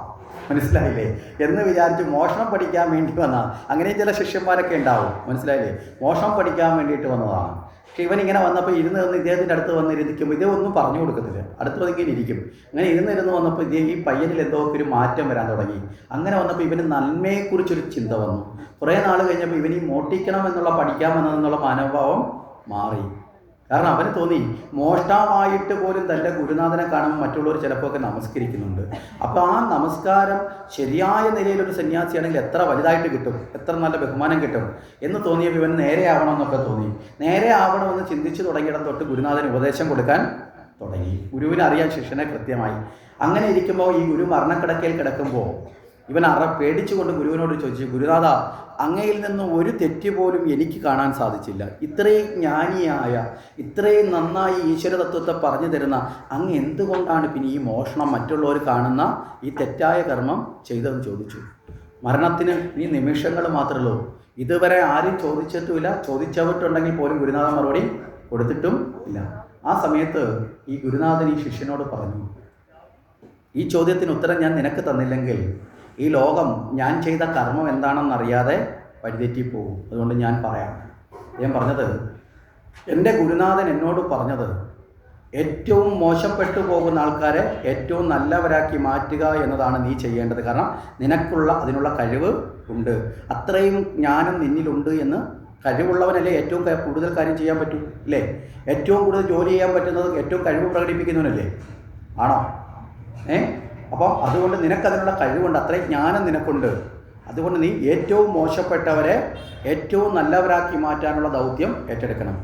[SPEAKER 1] മനസ്സിലായില്ലേ എന്ന് വിചാരിച്ച് മോഷണം പഠിക്കാൻ വേണ്ടി വന്നതാണ്. അങ്ങനെ ചില ശിഷ്യന്മാരൊക്കെ ഉണ്ടാവും, മനസ്സിലായില്ലേ? മോഷണം പഠിക്കാൻ വേണ്ടിയിട്ട് വന്നതാണ്. പക്ഷെ ഇവനിങ്ങനെ വന്നപ്പോൾ ഇരുന്ന് ഇദ്ദേഹത്തിൻ്റെ അടുത്ത് വന്നിരിക്കുമ്പോൾ ഇദ്ദേഹം ഒന്നും പറഞ്ഞു കൊടുക്കത്തില്ല. അടുത്ത് വന്നിങ്ങനെ ഇരിക്കും. അങ്ങനെ ഇരുന്ന് വന്നപ്പോൾ ഈ പയ്യനിൽ എന്തോ ഒരു മാറ്റം വരാൻ തുടങ്ങി. അങ്ങനെ വന്നപ്പോൾ ഇവന് നന്മയെക്കുറിച്ചൊരു ചിന്ത വന്നു. കുറേ നാൾ കഴിഞ്ഞപ്പോൾ ഇവന് ഈ മോട്ടിക്കണം എന്നുള്ള പഠിക്കാൻ വന്നതെന്നുള്ള മനോഭാവം മാറി. കാരണം അവന് തോന്നി മോഷ്ടാവായിട്ട് പോലും തൻ്റെ ഗുരുനാഥനെ കാണുമ്പോൾ മറ്റുള്ളവർ ചിലപ്പോൾ ഒക്കെ നമസ്കരിക്കുന്നുണ്ട്. അപ്പോൾ ആ നമസ്കാരം ശരിയായ നിലയിലൊരു സന്യാസിയാണെങ്കിൽ എത്ര വലുതായിട്ട് കിട്ടും, എത്ര നല്ല ബഹുമാനം കിട്ടും എന്ന് തോന്നിയപ്പോൾ ഇവന് നേരെ ആവണമെന്നൊക്കെ തോന്നി. നേരെ ആവണമെന്ന് ചിന്തിച്ചു തുടങ്ങിയിടം തൊട്ട് ഗുരുനാഥന് ഉപദേശം കൊടുക്കാൻ തുടങ്ങി. ഗുരുവിനെ അറിയാൻ ശിഷ്യനെ കൃത്യമായി. അങ്ങനെ ഇരിക്കുമ്പോൾ ഈ ഗുരു മരണക്കിടക്കയിൽ കിടക്കുമ്പോൾ ഇവൻ പേടിച്ചുകൊണ്ട് ഗുരുവിനോട് ചോദിച്ചു, ഗുരുനാഥ, അങ്ങയിൽ നിന്ന് ഒരു തെറ്റ് പോലും എനിക്ക് കാണാൻ സാധിച്ചില്ല. ഇത്രയും ജ്ഞാനിയായ, ഇത്രയും നന്നായി ഈശ്വരതത്വത്തെ പറഞ്ഞു തരുന്ന അങ്ങ് എന്തുകൊണ്ടാണ് പിന്നെ ഈ മോഷണം, മറ്റുള്ളവർ കാണുന്ന ഈ തെറ്റായ കർമ്മം ചെയ്തതെന്ന് ചോദിച്ചു. മരണത്തിന് ഈ നിമിഷങ്ങൾ മാത്രമേ ഉള്ളൂ. ഇതുവരെ ആരും ചോദിച്ചിട്ടുമില്ല. ചോദിച്ചവട്ടുണ്ടെങ്കിൽ പോലും ഗുരുനാഥൻ മറുപടി കൊടുത്തിട്ടും ഇല്ല. ആ സമയത്ത് ഈ ഗുരുനാഥൻ ഈ ശിഷ്യനോട് പറഞ്ഞു, ഈ ചോദ്യത്തിന് ഉത്തരം ഞാൻ നിനക്ക് തന്നില്ലെങ്കിൽ ഈ ലോകം ഞാൻ ചെയ്ത കർമ്മം എന്താണെന്നറിയാതെ വഴിതെറ്റിപ്പോകും. അതുകൊണ്ട് ഞാൻ പറയാം. ഞാൻ പറഞ്ഞത്, എൻ്റെ ഗുരുനാഥൻ എന്നോട് പറഞ്ഞത് ഏറ്റവും മോശപ്പെട്ടു പോകുന്ന ആൾക്കാരെ ഏറ്റവും നല്ലവരാക്കി മാറ്റുക എന്നതാണ് നീ ചെയ്യേണ്ടത്. കാരണം അതിനുള്ള കഴിവ് ഉണ്ട്, അത്രയും ജ്ഞാനം നിന്നിലുണ്ട് എന്ന്. കഴിവുള്ളവനല്ലേ ഏറ്റവും കൂടുതൽ കാര്യം ചെയ്യാൻ പറ്റൂ, അല്ലേ? ഏറ്റവും കൂടുതൽ ജോലി ചെയ്യാൻ പറ്റുന്നത് ഏറ്റവും കഴിവ് പ്രകടിപ്പിക്കുന്നവനല്ലേ? ആണോ? അപ്പോൾ അതുകൊണ്ട് നിനക്കതിനുള്ള കഴിവുണ്ട്, അത്രയും ജ്ഞാനം നിനക്കുണ്ട്. അതുകൊണ്ട് നീ ഏറ്റവും മോശപ്പെട്ടവരെ ഏറ്റവും നല്ലവരാക്കി മാറ്റാനുള്ള ദൗത്യം ഏറ്റെടുക്കണം.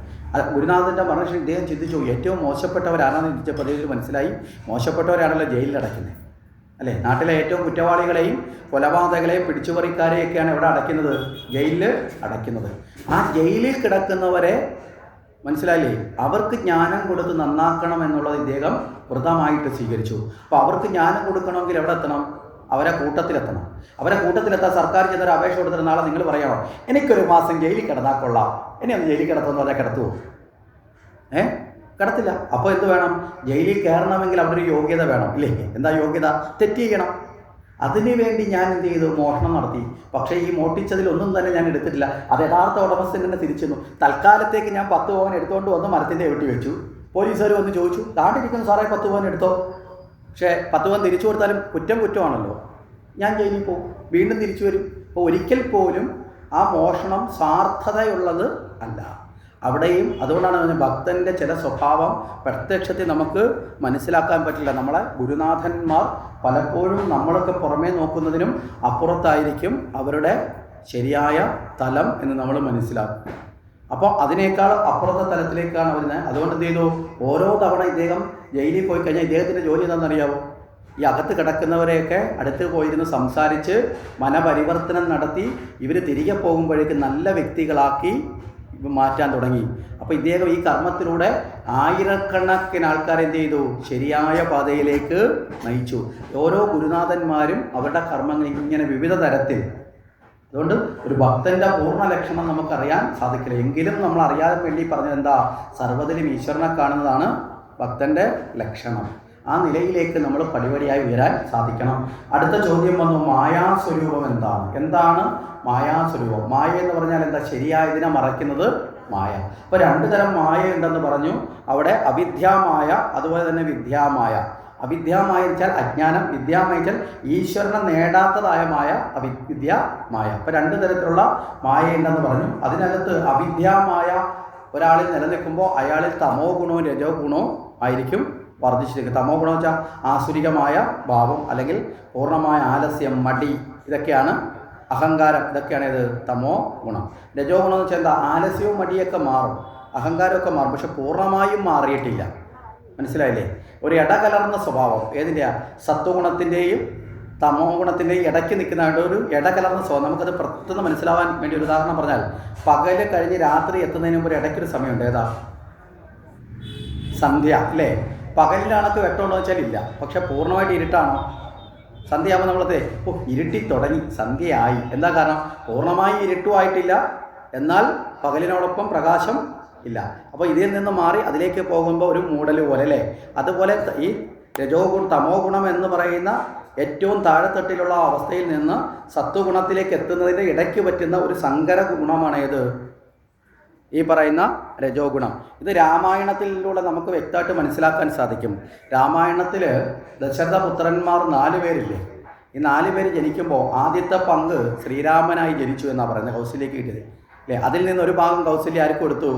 [SPEAKER 1] ഗുരുനാഥൻ്റെ മരണശേഷം ഇദ്ദേഹം ചിന്തിച്ചു, ഏറ്റവും മോശപ്പെട്ടവരാണെന്ന് ചിന്തിച്ചപ്പോൾ അദ്ദേഹത്തിന് മനസ്സിലായി, മോശപ്പെട്ടവരാണല്ലോ ജയിലിലടയ്ക്കുന്നത്, അല്ലേ? നാട്ടിലെ ഏറ്റവും കുറ്റവാളികളെയും കൊലപാതകളെയും പിടിച്ചുപറിക്കാരെയൊക്കെയാണ് ഇവിടെ അടയ്ക്കുന്നത്, ജയിലിൽ അടയ്ക്കുന്നത്. ആ ജയിലിൽ കിടക്കുന്നവരെ മനസ്സിലായില്ലേ? അവർക്ക് ജ്ഞാനം കൊടുത്ത് നന്നാക്കണം എന്നുള്ളത് ഇദ്ദേഹം വ്രതമായിട്ട് സ്വീകരിച്ചു. അപ്പോൾ അവർക്ക് ജ്ഞാനം കൊടുക്കണമെങ്കിൽ എവിടെ എത്തണം? അവരെ കൂട്ടത്തിലെത്തണം. അവരെ കൂട്ടത്തിലെത്താൻ സർക്കാർ ചെന്നൊരു അപേക്ഷ കൊടുത്തിട്ട് നാളെ നിങ്ങൾ പറയണോ എനിക്കൊരു മാസം ജയിലിൽ കിടന്നാൽ കൊള്ളാം, എന്നെ ഒന്ന് ജയിലിൽ കിടത്തുമെന്ന് പറഞ്ഞാൽ കിടത്തുമോ? കിടത്തില്ല. അപ്പോൾ എന്ത് വേണം? ജയിലിൽ കയറണമെങ്കിൽ അവിടെ ഒരു യോഗ്യത വേണം, ഇല്ലേ? എന്താ യോഗ്യത? തെറ്റ് ചെയ്യണം. അതിനു വേണ്ടി ഞാൻ എന്ത് ചെയ്തു? മോഷണം നടത്തി. പക്ഷേ ഈ മോഷ്ടിച്ചതിലൊന്നും തന്നെ ഞാൻ എടുത്തിട്ടില്ല. അത് യഥാർത്ഥ ഉടമസ്ഥൻ തന്നെ തിരിച്ചു. തൽക്കാലത്തേക്ക് ഞാൻ 10 പവൻ എടുത്തുകൊണ്ട് വന്ന് മരത്തിൻ്റെ വെട്ടി വെച്ചു. പോലീസുകാർ വന്ന് ചോദിച്ചു, താണ്ടിരിക്കുന്നു സാറേ 10 പവൻ എടുത്തോ. പക്ഷേ 10 പവൻ തിരിച്ചു കൊടുത്താലും കുറ്റമാണല്ലോ. ഞാൻ ജയിലിൽ പോകും, വീണ്ടും തിരിച്ചു വരും. അപ്പോൾ ഒരിക്കൽ പോലും ആ മോഷണം സ്വാർത്ഥതയുള്ളത് അല്ല. അവിടെയും അതുകൊണ്ടാണ് പറഞ്ഞത് ഭക്തൻ്റെ ചില സ്വഭാവം പ്രത്യക്ഷത്തിൽ നമുക്ക് മനസ്സിലാക്കാൻ പറ്റില്ല. നമ്മളെ ഗുരുനാഥന്മാർ പലപ്പോഴും നമ്മളൊക്കെ പുറമേ നോക്കുന്നതിനും അപ്പുറത്തായിരിക്കും അവരുടെ ശരിയായ തലം എന്ന് നമ്മൾ മനസ്സിലാക്കും. അപ്പോൾ അതിനേക്കാൾ അപ്പുറത്തെ തലത്തിലേക്കാണ് വരുന്നത്. അതുകൊണ്ട് എന്ത് ചെയ്തു? ഓരോ തവണ ഇദ്ദേഹം ജയിലിൽ പോയി കഴിഞ്ഞാൽ ഇദ്ദേഹത്തിൻ്റെ ജോലി എന്താണെന്നറിയാമോ? ഈ അകത്ത് കിടക്കുന്നവരെയൊക്കെ അടുത്ത് പോയിരുന്ന് സംസാരിച്ച് മനപരിവർത്തനം നടത്തി ഇവർ തിരികെ പോകുമ്പോഴേക്ക് നല്ല വ്യക്തികളാക്കി മാറ്റാൻ തുടങ്ങി. അപ്പോൾ ഇദ്ദേഹം ഈ കർമ്മത്തിലൂടെ ആയിരക്കണക്കിന് ആൾക്കാരെ എന്ത് ചെയ്തു? ശരിയായ പാതയിലേക്ക് നയിച്ചു. ഓരോ ഗുരുനാഥന്മാരും അവരുടെ കർമ്മങ്ങൾ ഇങ്ങനെ വിവിധ തരത്തിൽ. അതുകൊണ്ട് ഒരു ഭക്തൻ്റെ പൂർണ്ണ ലക്ഷണം നമുക്കറിയാൻ സാധിക്കില്ല. എങ്കിലും നമ്മൾ അറിയാൻ വേണ്ടി പറഞ്ഞത് എന്താ? സർവ്വതിലും ഈശ്വരനെ കാണുന്നതാണ് ഭക്തൻ്റെ ലക്ഷണം. ആ നിലയിലേക്ക് നമ്മൾ പടിപടിയായി ഉയരാൻ സാധിക്കണം. അടുത്ത ചോദ്യം വന്നു, മായാസ്വരൂപം എന്താണ്? എന്താണ് മായാസ്വരൂപം? മായ എന്ന് പറഞ്ഞാൽ എന്താ? ശരിയായതിനെ മറയ്ക്കുന്നത് മായ. അപ്പോൾ 2 തരം മായ ഉണ്ടെന്ന് പറഞ്ഞു. അവിടെ അവിദ്യാമായ, അതുപോലെ തന്നെ വിദ്യാമായ. അവിദ്യാമായ വെച്ചാൽ അജ്ഞാനം, വിദ്യാമായ വെച്ചാൽ ഈശ്വരനെ നേടാത്തതായ മായ, അവിദ്യാമായ. അപ്പോൾ 2 തരത്തിലുള്ള മായ ഉണ്ടെന്ന് പറഞ്ഞു. അതിനകത്ത് അവിദ്യാമായ ഒരാളിൽ നിലനിൽക്കുമ്പോൾ അയാളിൽ തമോ ഗുണവും രജോ ഗുണവും ആയിരിക്കും വർദ്ധിച്ചിരിക്കും. തമോ ഗുണം വെച്ചാൽ ആസുരികമായ ഭാവം, അല്ലെങ്കിൽ പൂർണ്ണമായ ആലസ്യം, മടി, ഇതൊക്കെയാണ് അഹങ്കാരം. ഇതൊക്കെയാണ് ഇത് തമോ ഗുണം. രജോ ഗുണം എന്ന് വെച്ചാൽ എന്താ? ആലസ്യവും മടിയൊക്കെ മാറും, അഹങ്കാരമൊക്കെ മാറും, പക്ഷെ പൂർണ്ണമായും മാറിയിട്ടില്ല. മനസ്സിലായില്ലേ? ഒരു ഇടകലർന്ന സ്വഭാവം. ഏതിൻ്റെയാണ്? സത്വഗുണത്തിൻ്റെയും തമോ ഗുണത്തിൻ്റെയും ഇടയ്ക്ക് നിൽക്കുന്ന ഒരു ഇടകലർന്ന സ്വഭാവം. നമുക്കത് പെട്ടെന്ന് മനസ്സിലാവാൻ വേണ്ടി ഒരു ഉദാഹരണം പറഞ്ഞാൽ, പകല് കഴിഞ്ഞ് രാത്രി എത്തുന്നതിന് മുമ്പ് ഒരു ഇടയ്ക്കൊരു സമയമുണ്ട്. ഏതാ? സന്ധ്യ, അല്ലേ? പകലിലാണൊക്കെ വെട്ടമുണ്ടോ വെച്ചാൽ ഇല്ല, പക്ഷെ പൂർണ്ണമായിട്ട് ഇരുട്ടാണോ? സന്ധ്യയാകുമ്പോൾ നമ്മളത് ഇരുട്ടി തുടങ്ങി, സന്ധ്യയായി. എന്താ കാരണം? പൂർണ്ണമായി ഇരുട്ടുമായിട്ടില്ല, എന്നാൽ പകലിനോടൊപ്പം പ്രകാശം ഇല്ല. അപ്പോൾ ഇതിൽ നിന്ന് മാറി അതിലേക്ക് പോകുമ്പോൾ ഒരു മൂടൽ പോലെ, അല്ലേ? അതുപോലെ ഈ രജോ ഗുണം തമോ ഗുണം എന്ന് പറയുന്ന ഏറ്റവും താഴെത്തട്ടിലുള്ള അവസ്ഥയിൽ നിന്ന് സത്വഗുണത്തിലേക്ക് എത്തുന്നതിൻ്റെ ഇടയ്ക്ക് പറ്റുന്ന ഒരു സങ്കര ഗുണമാണ് ഏത്? ഈ പറയുന്ന രജോ ഗുണം. ഇത് രാമായണത്തിലൂടെ നമുക്ക് വ്യക്തമായിട്ട് മനസ്സിലാക്കാൻ സാധിക്കും. രാമായണത്തിൽ ദശരഥപുത്രന്മാർ 4 പേരില്ലേ? ഈ 4 പേര് ജനിക്കുമ്പോൾ ആദ്യത്തെ പങ്ക് ശ്രീരാമനായി ജനിച്ചു എന്നാണ് പറയുന്നത്, കൗസല്യക്ക് കിട്ടിയത്, അല്ലേ? അതിൽ നിന്നൊരു ഭാഗം കൗസല്യ ആർക്ക് കൊടുത്തു?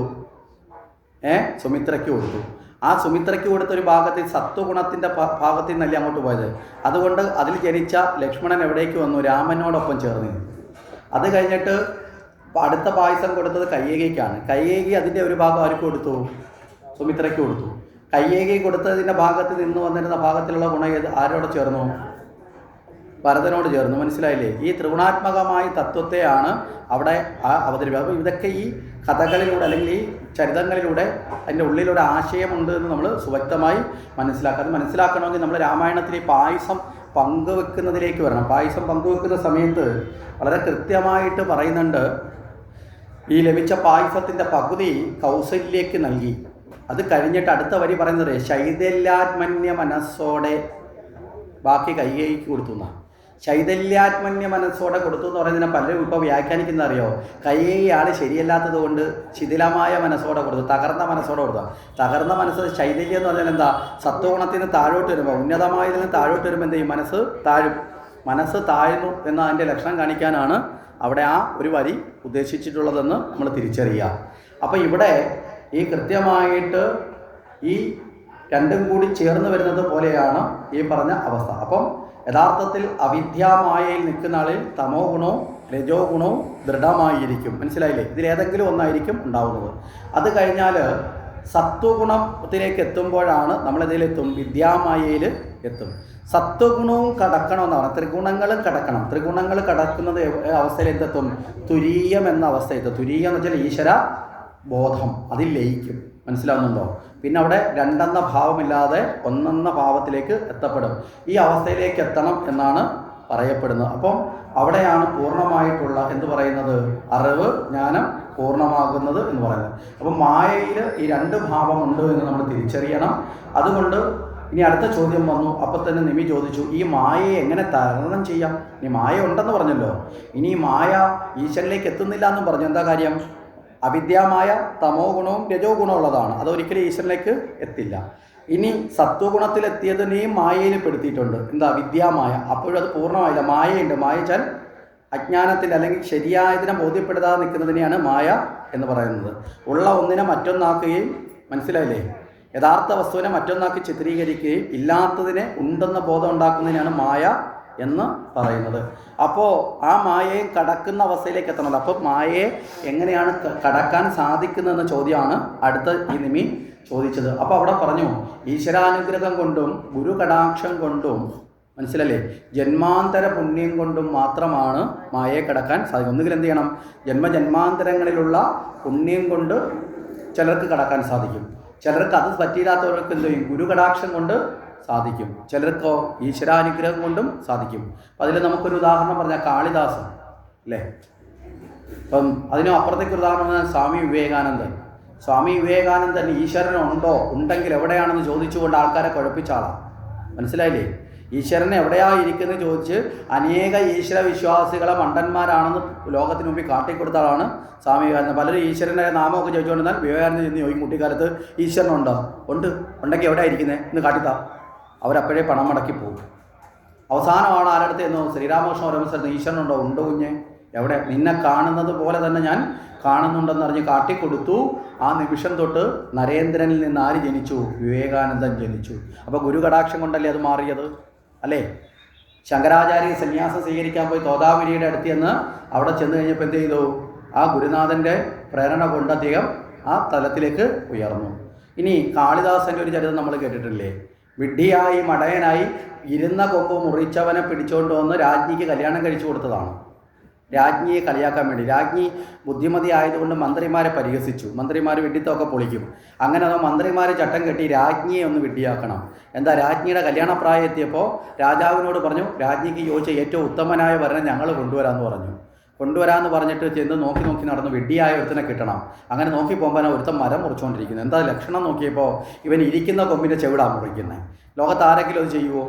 [SPEAKER 1] സുമിത്രയ്ക്ക് കൊടുത്തു. ആ സുമിത്രയ്ക്ക് കൊടുത്തൊരു ഭാഗത്തിൽ സത്വഗുണത്തിൻ്റെ ഭാഗത്തിൽ നിന്നല്ലേ അങ്ങോട്ട് പോയത്. അതുകൊണ്ട് അതിൽ ജനിച്ച ലക്ഷ്മണൻ എവിടേക്ക് വന്നു? രാമനോടൊപ്പം ചേർന്ന്. അത് കഴിഞ്ഞിട്ട് അടുത്ത പായസം കൊടുത്തത് കയ്യേകിക്കാണ്. കയ്യേകി അതിൻ്റെ ഒരു ഭാഗം ആർക്ക് കൊടുത്തു? സുമിത്രയ്ക്ക് കൊടുത്തു. കയ്യേകി കൊടുത്തതിൻ്റെ ഭാഗത്ത് നിന്ന് വന്നിരുന്ന ഭാഗത്തിലുള്ള ഗുണം ആരോട് ചേർന്നു? ഭരതനോട് ചേർന്നു. മനസ്സിലായില്ലേ? ഈ ത്രിഗുണാത്മകമായ തത്വത്തെയാണ് അവിടെ അവതരിപ്പിക്കുക. അപ്പോൾ ഇതൊക്കെ ഈ കഥകളിലൂടെ അല്ലെങ്കിൽ ഈ ചരിതങ്ങളിലൂടെ അതിൻ്റെ ഉള്ളിലൊരു ആശയമുണ്ട് എന്ന് നമ്മൾ സുവ്യക്തമായി മനസ്സിലാക്കണമെങ്കിൽ നമ്മൾ രാമായണത്തിൽ ഈ പായസം പങ്കുവെക്കുന്നതിലേക്ക് വരണം. പായസം പങ്കുവെക്കുന്ന സമയത്ത് വളരെ കൃത്യമായിട്ട് പറയുന്നുണ്ട്, ഈ ലഭിച്ച പായസത്തിൻ്റെ പകുതി കൗസല്യക്ക് നൽകി. അത് കഴിഞ്ഞിട്ട് അടുത്ത വരി പറയുന്നത് ശൈഥല്യാത്മന്യ മനസ്സോടെ ബാക്കി കൈകേയിക്ക് കൊടുത്തു എന്നാണ്. ശൈഥല്യാത്മന്യ മനസ്സോടെ കൊടുത്തു എന്ന് പറയുന്നതിനെ പലരും ഇപ്പോൾ വ്യാഖ്യാനിക്കുന്നത് അറിയോ? കൈകേയി ആൾ ശരിയല്ലാത്തത് കൊണ്ട് ശിഥിലമായ മനസ്സോടെ കൊടുത്തു, തകർന്ന മനസ്സോടെ കൊടുത്തു. തകർന്ന മനസ്സ് ശൈഥല്യം എന്ന് പറഞ്ഞാൽ എന്താ? സത്വഗുണത്തിന് താഴോട്ട് വരുമ്പോൾ, ഉന്നതമായതിൽ നിന്ന് താഴോട്ട് വരുമ്പോൾ എന്ത് ചെയ്യും? മനസ്സ് താഴും. മനസ്സ് താഴ്ന്നു എന്ന അതിൻ്റെ ലക്ഷണം കാണിക്കാനാണ് അവിടെ ആ ഒരു വരി ഉദ്ദേശിച്ചിട്ടുള്ളതെന്ന് നമ്മൾ തിരിച്ചറിയുക. അപ്പോൾ ഇവിടെ ഈ കൃത്യമായിട്ട് ഈ രണ്ടും കൂടി ചേർന്ന് വരുന്നത് പോലെയാണ് ഈ പറഞ്ഞ അവസ്ഥ. അപ്പം യഥാർത്ഥത്തിൽ അവിദ്യാമായയിൽ നിൽക്കുന്ന ആളിൽ തമോ ഗുണവും രജോ ഗുണവും ദൃഢമായിരിക്കും. മനസ്സിലായില്ലേ? ഇതിലേതെങ്കിലും ഒന്നായിരിക്കും ഉണ്ടാവുന്നത്. അത് കഴിഞ്ഞാൽ സത്വഗുണത്തിലേക്ക് എത്തുമ്പോഴാണ് നമ്മളിതിലെത്തും, വിദ്യാമായയിൽ എത്തും. സത്വഗുണവും കടക്കണമെന്നാണ്. ത്രിഗുണങ്ങളും കടക്കണം. ത്രിഗുണങ്ങൾ കടക്കുന്നത് അവസ്ഥയിൽ എന്തെത്തും? തുരീയം എന്ന അവസ്ഥ എത്തും. തുരീയം എന്ന് വെച്ചാൽ ഈശ്വര ബോധം അതിൽ ലയിക്കും. മനസ്സിലാവുന്നുണ്ടോ? പിന്നെ അവിടെ രണ്ടെന്ന ഭാവമില്ലാതെ ഒന്നെന്ന ഭാവത്തിലേക്ക് എത്തപ്പെടും. ഈ അവസ്ഥയിലേക്ക് എത്തണം എന്നാണ് പറയപ്പെടുന്നത്. അപ്പം അവിടെയാണ് പൂർണ്ണമായിട്ടുള്ള എന്ത് പറയുന്നത്, അറിവ് ജ്ഞാനം പൂർണ്ണമാകുന്നത് എന്ന് പറയുന്നത്. അപ്പം മായയിൽ ഈ രണ്ട് ഭാവമുണ്ട് എന്ന് നമ്മൾ തിരിച്ചറിയണം. അതുകൊണ്ട് ഇനി അടുത്ത ചോദ്യം വന്നു. അപ്പം തന്നെ നിമി ചോദിച്ചു, ഈ മായയെ എങ്ങനെ തരണം ചെയ്യാം? ഇനി മായ ഉണ്ടെന്ന് പറഞ്ഞല്ലോ, ഇനി മായ ഈശ്വരനിലേക്ക് എത്തുന്നില്ല എന്നും പറഞ്ഞു. എന്താ കാര്യം? അവിദ്യാമായ തമോ ഗുണവും രജോ ഗുണവും ഉള്ളതാണ്, അതൊരിക്കലും ഈശ്വരനിലേക്ക് എത്തില്ല. ഇനി സത്വഗുണത്തിലെത്തിയതിനെയും മായയിൽ പെടുത്തിയിട്ടുണ്ട്. എന്താ? വിദ്യാമായ. അപ്പോഴും അത് പൂർണ്ണമായില്ല, മായയുണ്ട്. മായ വെച്ചാൽ അജ്ഞാനത്തിൻ്റെ അല്ലെങ്കിൽ ശരിയായതിനെ ബോധ്യപ്പെടുത്താതെ നിൽക്കുന്നതിനെയാണ് മായ എന്ന് പറയുന്നത്. ഉള്ള ഒന്നിനെ മറ്റൊന്നാക്കുകയും, മനസ്സിലായില്ലേ, യഥാർത്ഥ വസ്തുവിനെ മറ്റൊന്നാക്കി ചിത്രീകരിക്കുകയും ഇല്ലാത്തതിനെ ഉണ്ടെന്ന ബോധം ഉണ്ടാക്കുന്നതിനാണ് മായ എന്ന് പറയുന്നത്. അപ്പോൾ ആ മായയെ കടക്കുന്ന അവസ്ഥയിലേക്ക് എത്തണമല്ലോ. അപ്പോൾ മായയെ എങ്ങനെയാണ് കടക്കാൻ സാധിക്കുന്നതെന്ന ചോദ്യമാണ് അടുത്ത ഈ നിമി ചോദിച്ചത്. അപ്പോൾ അവിടെ പറഞ്ഞു, ഈശ്വരാനുഗ്രഹം കൊണ്ടും ഗുരു കടാക്ഷം കൊണ്ടും, മനസ്സിലല്ലേ, ജന്മാന്തര പുണ്യം കൊണ്ടും മാത്രമാണ് മായയെ കടക്കാൻ സാധിക്കും. ഒന്നുകിൽ എന്ത് ചെയ്യണം? ജന്മജന്മാന്തരങ്ങളിലുള്ള പുണ്യം കൊണ്ട് ചിലർക്ക് കടക്കാൻ സാധിക്കും, ചിലർക്ക് അത് പറ്റിയില്ലാത്തവർക്ക് എന്ത് ചെയ്യും? ഗുരു കടാക്ഷം കൊണ്ട് സാധിക്കും, ചിലർക്കോ ഈശ്വരാനുഗ്രഹം കൊണ്ടും സാധിക്കും. അപ്പം അതിൽ നമുക്കൊരു ഉദാഹരണം പറഞ്ഞാൽ കാളിദാസൻ അല്ലേ. അപ്പം അതിനും അപ്പുറത്തേക്ക് ഉദാഹരണം പറഞ്ഞാൽ സ്വാമി വിവേകാനന്ദൻ. സ്വാമി വിവേകാനന്ദൻ ഈശ്വരനുണ്ടോ, ഉണ്ടെങ്കിൽ എവിടെയാണെന്ന് ചോദിച്ചുകൊണ്ട് ആൾക്കാരെ കുഴപ്പിച്ച ആളാണ്. മനസ്സിലായില്ലേ? ഈശ്വരൻ എവിടെയാ ഇരിക്കുന്നത് ചോദിച്ച് അനേക ഈശ്വര വിശ്വാസികളെ മണ്ടന്മാരാണെന്ന് ലോകത്തിന് മുമ്പിൽ കാട്ടിക്കൊടുത്ത ആളാണ് സ്വാമി വിവേകാനന്ദൻ. പലരും ഈശ്വരൻ്റെ നാമമൊക്കെ ചോദിച്ചുകൊണ്ടിരുന്നാൽ വിവേകാനന്ദൻ ചെന്ന് ചോദിക്കും, കുട്ടിക്കാലത്ത് ഈശ്വരനുണ്ടോ? ഉണ്ടെങ്കിൽ എവിടെയാണ് ഇരിക്കുന്നത് എന്ന് കാട്ടിത്താ. അവരപ്പോഴേ പണം മടക്കി പോകും. അവസാനമാണ് ആരടുത്ത് എന്ന് ശ്രീരാമകൃഷ്ണ പരമഹംസർ, ഈശ്വരനുണ്ടോ? ഉണ്ട് കുഞ്ഞ്, എവിടെ? നിന്നെ കാണുന്നത് പോലെ തന്നെ ഞാൻ കാണുന്നുണ്ടെന്ന് അറിഞ്ഞ് കാട്ടിക്കൊടുത്തു. ആ നിമിഷം തൊട്ട് നരേന്ദ്രനിൽ നിന്ന് ആര് ജനിച്ചു? വിവേകാനന്ദൻ ജനിച്ചു. അപ്പോൾ ഗുരു കടാക്ഷം കൊണ്ടല്ലേ അത് മാറിയത് അല്ലേ? ശങ്കരാചാര്യ സന്യാസം സ്വീകരിക്കാൻ പോയി തോതാപുരിയുടെ അടുത്ത് ചെന്ന് അവിടെ ചെന്ന് കഴിഞ്ഞപ്പോൾ എന്ത് ചെയ്തു? ആ ഗുരുനാഥൻ്റെ പ്രേരണ കൊണ്ട് അദ്ദേഹം ആ തലത്തിലേക്ക് ഉയർന്നു. ഇനി കാളിദാസൻ്റെ ഒരു ചരിത്രം നമ്മൾ കേട്ടിട്ടില്ലേ? വിഡ്ഢിയായി മടയനായി ഇരുന്ന കൊമ്പ് മുറിച്ചവനെ പിടിച്ചുകൊണ്ട് വന്ന് രാജ്ഞിക്ക് കല്യാണം കഴിച്ചു കൊടുത്തതാണ്. രാജ്ഞിയെ കളിയാക്കാൻ വേണ്ടി. രാജ്ഞി ബുദ്ധിമതി ആയതുകൊണ്ട് മന്ത്രിമാരെ പരിഹസിച്ചു. മന്ത്രിമാർ വിഡ്ഢിത്തമൊക്കെ പൊളിക്കും. അങ്ങനെ അത് മന്ത്രിമാർ ചട്ടം കെട്ടി രാജ്ഞിയെ ഒന്ന് വിഡ്ഢിയാക്കണം. എന്താ? രാജ്ഞിയുടെ കല്യാണപ്രായം എത്തിയപ്പോൾ രാജാവിനോട് പറഞ്ഞു, രാജ്ഞിക്ക് യോജിച്ച ഏറ്റവും ഉത്തമനായ വരനെ ഞങ്ങൾ കൊണ്ടുവരാമെന്ന് പറഞ്ഞു. കൊണ്ടുവരാമെന്ന് പറഞ്ഞിട്ട് ചെന്ന് നോക്കി നടന്നു. വിഡ്ഢിയായ ഒരുത്തനെ കിട്ടണം. അങ്ങനെ നോക്കി പോകുമ്പോൾ ഒരുത്തൻ മരം മുറിച്ചുകൊണ്ടിരിക്കുന്നത്. എന്താ ലക്ഷണം നോക്കിയപ്പോൾ ഇവൻ ഇരിക്കുന്ന കൊമ്പിൻ്റെ ചെവിടാണ് മുറിക്കുന്നത്. ലോകത്ത് ആരെങ്കിലും അത് ചെയ്യുമോ?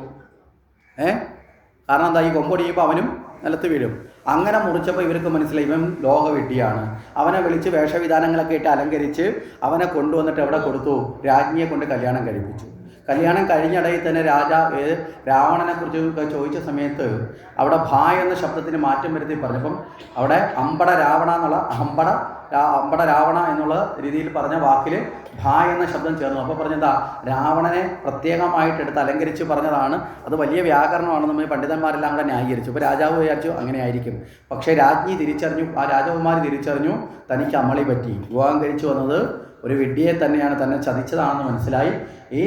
[SPEAKER 1] കാരണം എന്താ? ഈ കൊമ്പൊടിയുമ്പോൾ അവനും നിലത്ത് വീഴും. അങ്ങനെ മുറിച്ചപ്പോൾ ഇവർക്ക് മനസ്സിലായി ഇവൻ ലോക വിഡ്ഢിയാണ്. അവനെ വിളിച്ച് വേഷവിധാനങ്ങളൊക്കെ ഇട്ട് അലങ്കരിച്ച് അവനെ കൊണ്ടുവന്നിട്ട് എവിടെ കൊടുത്തു? രാജ്ഞിയെ കൊണ്ട് കല്യാണം കഴിപ്പിച്ചു. കല്യാണം കഴിഞ്ഞിടയിൽ തന്നെ രാവണനെ കുറിച്ച് ചോദിച്ച സമയത്ത് അവിടെ ഭ എന്ന ശബ്ദത്തിന് മാറ്റം വരുത്തി പറഞ്ഞപ്പം അവിടെ അമ്പട രാവണ എന്നുള്ള അമ്പട രാവണ എന്നുള്ള രീതിയിൽ പറഞ്ഞ വാക്കിൽ ഭ എന്ന ശബ്ദം ചേർന്നു. അപ്പോൾ പറഞ്ഞെന്താ? രാവണനെ പ്രത്യേകമായിട്ട് എടുത്ത് അലങ്കരിച്ച് പറഞ്ഞതാണ്. അത് വലിയ വ്യാകരണമാണെന്ന് നമ്മൾ പണ്ഡിതന്മാരെല്ലാം കൂടെ ന്യായീകരിച്ചു. അപ്പോൾ രാജാവ് വിചാരിച്ചു അങ്ങനെ ആയിരിക്കും. പക്ഷേ രാജ്ഞി തിരിച്ചറിഞ്ഞു, ആ രാജകുമാരി തിരിച്ചറിഞ്ഞു തനിക്ക് അമ്മളി പറ്റി. വിവാഹം കഴിച്ചു വന്നത് ഒരു വിഡ്ഢിയെ തന്നെയാണ്, തന്നെ ചതിച്ചതാണെന്ന് മനസ്സിലായി. ഈ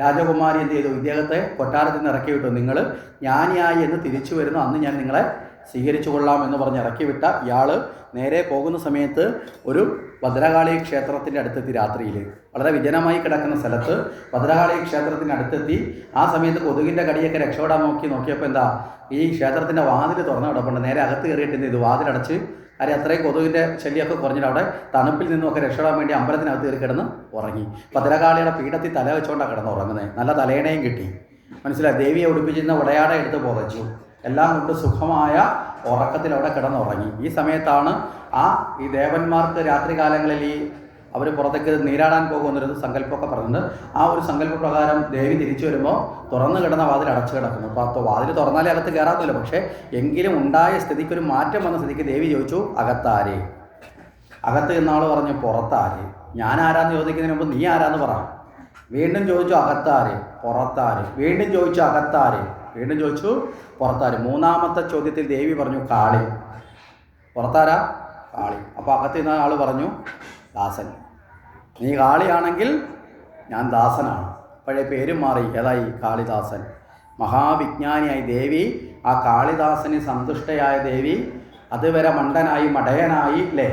[SPEAKER 1] രാജകുമാരി എന്ത് ചെയ്തു? ഇദ്ദേഹത്തെ കൊട്ടാരത്തിൽ നിന്ന് ഇറക്കി വിട്ടു. നിങ്ങൾ ജ്ഞാനിയായി എന്ന് തിരിച്ചു വരുന്നു, അന്ന് ഞാൻ നിങ്ങളെ സ്വീകരിച്ചു കൊള്ളാം എന്ന് പറഞ്ഞ് ഇറക്കി വിട്ട ഇയാൾ നേരെ പോകുന്ന സമയത്ത് ഒരു ഭദ്രകാളി ക്ഷേത്രത്തിൻ്റെ അടുത്തെത്തി. രാത്രിയിൽ വളരെ വിജനമായി കിടക്കുന്ന സ്ഥലത്ത് ഭദ്രകാളി ക്ഷേത്രത്തിൻ്റെ അടുത്തെത്തി. ആ സമയത്ത് കൊതുകിൻ്റെ കടിയൊക്കെ രക്ഷപ്പെടാൻ നോക്കിയപ്പോൾ എന്താ? ഈ ക്ഷേത്രത്തിൻ്റെ വാതിൽ തുറന്നു കിടപ്പുണ്ട്. നേരെ അകത്ത് കയറിയിട്ട് എന്ത് ചെയ്തു? വാതിലടച്ച്. കാര്യം അത്രയും കൊതുകിൻ്റെ ശല്യമൊക്കെ കുറഞ്ഞിട്ട് അവിടെ തണുപ്പിൽ നിന്നുമൊക്കെ രക്ഷപ്പെടാൻ വേണ്ടി അമ്പലത്തിനകത്ത് കയറി കിടന്ന് ഉറങ്ങി. ഭദ്രകാളിയുടെ പീഠത്തിൽ തല വെച്ചുകൊണ്ടാണ് കിടന്ന് ഉറങ്ങുന്നത്. നല്ല തലയണയും കിട്ടി. മനസ്സിലായി? ദേവിയെ ഉടുപ്പിച്ചിരുന്ന ഉടയാട എടുത്ത് പുതച്ചു. എല്ലാം കൊണ്ട് സുഖമായ ഉറക്കത്തിൽ അവിടെ കിടന്നുറങ്ങി. ഈ സമയത്താണ് ഈ ദേവന്മാർക്ക് രാത്രികാലങ്ങളിൽ അവർ പുറത്തേക്ക് നീരാടാൻ പോകുന്നൊരു സങ്കല്പമൊക്കെ പറഞ്ഞിട്ടുണ്ട്. ആ ഒരു സങ്കല്പപ്രകാരം ദേവി തിരിച്ചു വരുമ്പോൾ തുറന്നു കിടന്ന വാതിൽ അടച്ചു കിടക്കുന്നു. അപ്പോൾ വാതിൽ തുറന്നാലേ അകത്ത് കയറാത്തില്ല. പക്ഷേ എങ്കിലും ഉണ്ടായ സ്ഥിതിക്ക് ഒരു മാറ്റം വന്ന സ്ഥിതിക്ക് ദേവി ചോദിച്ചു, അകത്താരെ? അകത്ത് എന്നാൾ പറഞ്ഞു, പുറത്താരെ? ഞാൻ ആരാന്ന് ചോദിക്കുന്നതിന് മുമ്പ് നീ ആരാന്ന് പറ. വീണ്ടും ചോദിച്ചു, അകത്താരെ? പുറത്താരെ? വീണ്ടും ചോദിച്ചു, അകത്താരെ? വീണ്ടും ചോദിച്ചു, പുറത്താര്? മൂന്നാമത്തെ ചോദ്യത്തിൽ ദേവി പറഞ്ഞു, കാളി. പുറത്താരാ? കാളി. അപ്പോൾ അകത്ത് നിന്ന ആൾ പറഞ്ഞു, ദാസൻ. നീ കാളിയാണെങ്കിൽ ഞാൻ ദാസനാണ്. പഴയ പേരും മാറി. ഏതായി? കാളിദാസൻ. മഹാവിജ്ഞാനിയായി ദേവി. ആ കാളിദാസന് സന്തുഷ്ടയായ ദേവി അതുവരെ മണ്ടനായി മടയനായി അല്ലേ?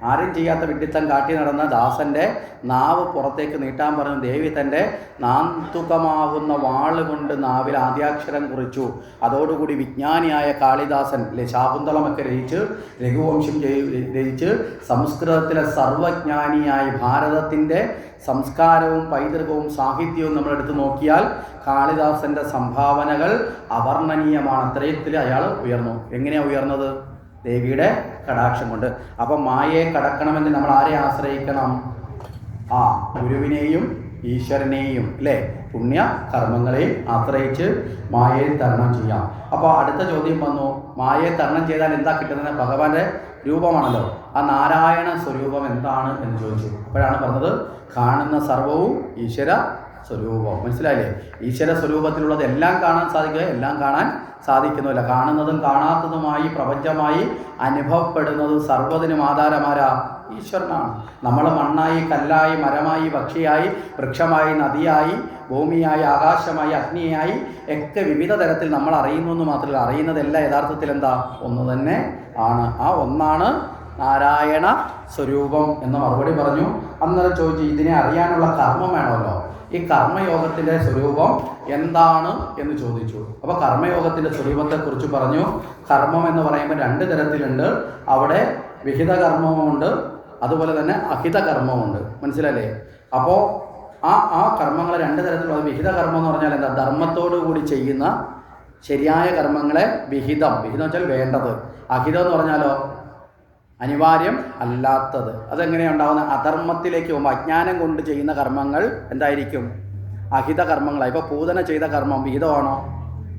[SPEAKER 1] ആരും ചെയ്യാത്ത വിഡ്ഢിത്തം കാട്ടി നടന്ന ദാസൻ്റെ നാവ് പുറത്തേക്ക് നീട്ടാൻ പറഞ്ഞു. ദേവി തൻ്റെ നാന്തുകമാകുന്ന വാളുകൊണ്ട് നാവിൽ ആദ്യാക്ഷരം കുറിച്ചു. അതോടുകൂടി വിജ്ഞാനിയായ കാളിദാസൻ ശാകുന്തളമൊക്കെ രചിച്ച് രഘുവംശം രചിച്ച് സംസ്കൃതത്തിലെ സർവജ്ഞാനിയായി ഭാരതത്തിൻ്റെ സംസ്കാരവും പൈതൃകവും സാഹിത്യവും നമ്മളെടുത്ത് നോക്കിയാൽ കാളിദാസൻ്റെ സംഭാവനകൾ അവർണ്ണനീയമാണ്. അത്രയത്തിൽ അയാൾ ഉയർന്നു. എങ്ങനെയാണ് ഉയർന്നത്? ദേവിയുടെ കടാക്ഷം കൊണ്ട്. അപ്പം മായയെ കടക്കണമെങ്കിൽ നമ്മൾ ആരെ ആശ്രയിക്കണം? ഗുരുവിനെയും ഈശ്വരനെയും അല്ലേ, പുണ്യ കർമ്മങ്ങളെയും ആശ്രയിച്ച് മായയെ തരണം ചെയ്യാം. അപ്പോൾ അടുത്ത ചോദ്യം വന്നു, മായയെ തരണം ചെയ്താൽ എന്താ കിട്ടുന്നത്? ഭഗവാന്റെ രൂപമാണല്ലോ. ആ നാരായണ സ്വരൂപം എന്താണ് എന്ന് ചോദിച്ചു. അപ്പോഴാണ് പറഞ്ഞത് കാണുന്ന സർവവും ഈശ്വര സ്വരൂപം. മനസ്സിലായില്ലേ? ഈശ്വര സ്വരൂപത്തിലുള്ളത് എല്ലാം കാണാൻ സാധിക്കുക, എല്ലാം കാണാൻ സാധിക്കുന്നില്ല. കാണുന്നതും കാണാത്തതുമായി പ്രപഞ്ചമായി അനുഭവപ്പെടുന്നത് സർവ്വതിനും ആധാരമാരാ? ഈശ്വരനാണ്. നമ്മൾ മണ്ണായി, കല്ലായി, മരമായി, പക്ഷിയായി, വൃക്ഷമായി, നദിയായി, ഭൂമിയായി, ആകാശമായി, അഗ്നിയായി ഒക്കെ വിവിധ തരത്തിൽ നമ്മൾ അറിയുന്നു എന്ന് മാത്രമല്ല, അറിയുന്നതെല്ലാം യഥാർത്ഥത്തിൽ എന്താ? ഒന്ന് തന്നെ ആണ്. ആ ഒന്നാണ് നാരായണ സ്വരൂപം എന്ന് മറുപടി പറഞ്ഞു. അന്നേരം ചോദിച്ചു, ഇതിനെ അറിയാനുള്ള കർമ്മം വേണമല്ലോ, ഈ കർമ്മയോഗത്തിൻ്റെ സ്വരൂപം എന്താണ് എന്ന് ചോദിച്ചു. അപ്പോൾ കർമ്മയോഗത്തിൻ്റെ സ്വരൂപത്തെക്കുറിച്ച് പറഞ്ഞു. കർമ്മം എന്ന് പറയുമ്പോൾ 2 തരത്തിലുണ്ട്. അവിടെ വിഹിത കർമ്മമുണ്ട്, അതുപോലെ തന്നെ അഹിത കർമ്മമുണ്ട്. മനസ്സിലല്ലേ? അപ്പോൾ ആ കർമ്മങ്ങൾ 2 തരത്തിലുള്ള. വിഹിത കർമ്മം എന്ന് പറഞ്ഞാൽ എന്താ? ധർമ്മത്തോടു കൂടി ചെയ്യുന്ന ശരിയായ കർമ്മങ്ങളെ വിഹിതം വെച്ചാൽ വേണ്ടത്. അഹിതം എന്ന് പറഞ്ഞാലോ അനിവാര്യം അല്ലാത്തത്. അതെങ്ങനെയാണ് ഉണ്ടാകുന്നത്? അധർമ്മത്തിലേക്ക് പോകുമ്പോൾ അജ്ഞാനം കൊണ്ട് ചെയ്യുന്ന കർമ്മങ്ങൾ എന്തായിരിക്കും? അഹിത കർമ്മങ്ങളായി. ഇപ്പോൾ പൂതന ചെയ്ത കർമ്മം വിഹിതമാണോ?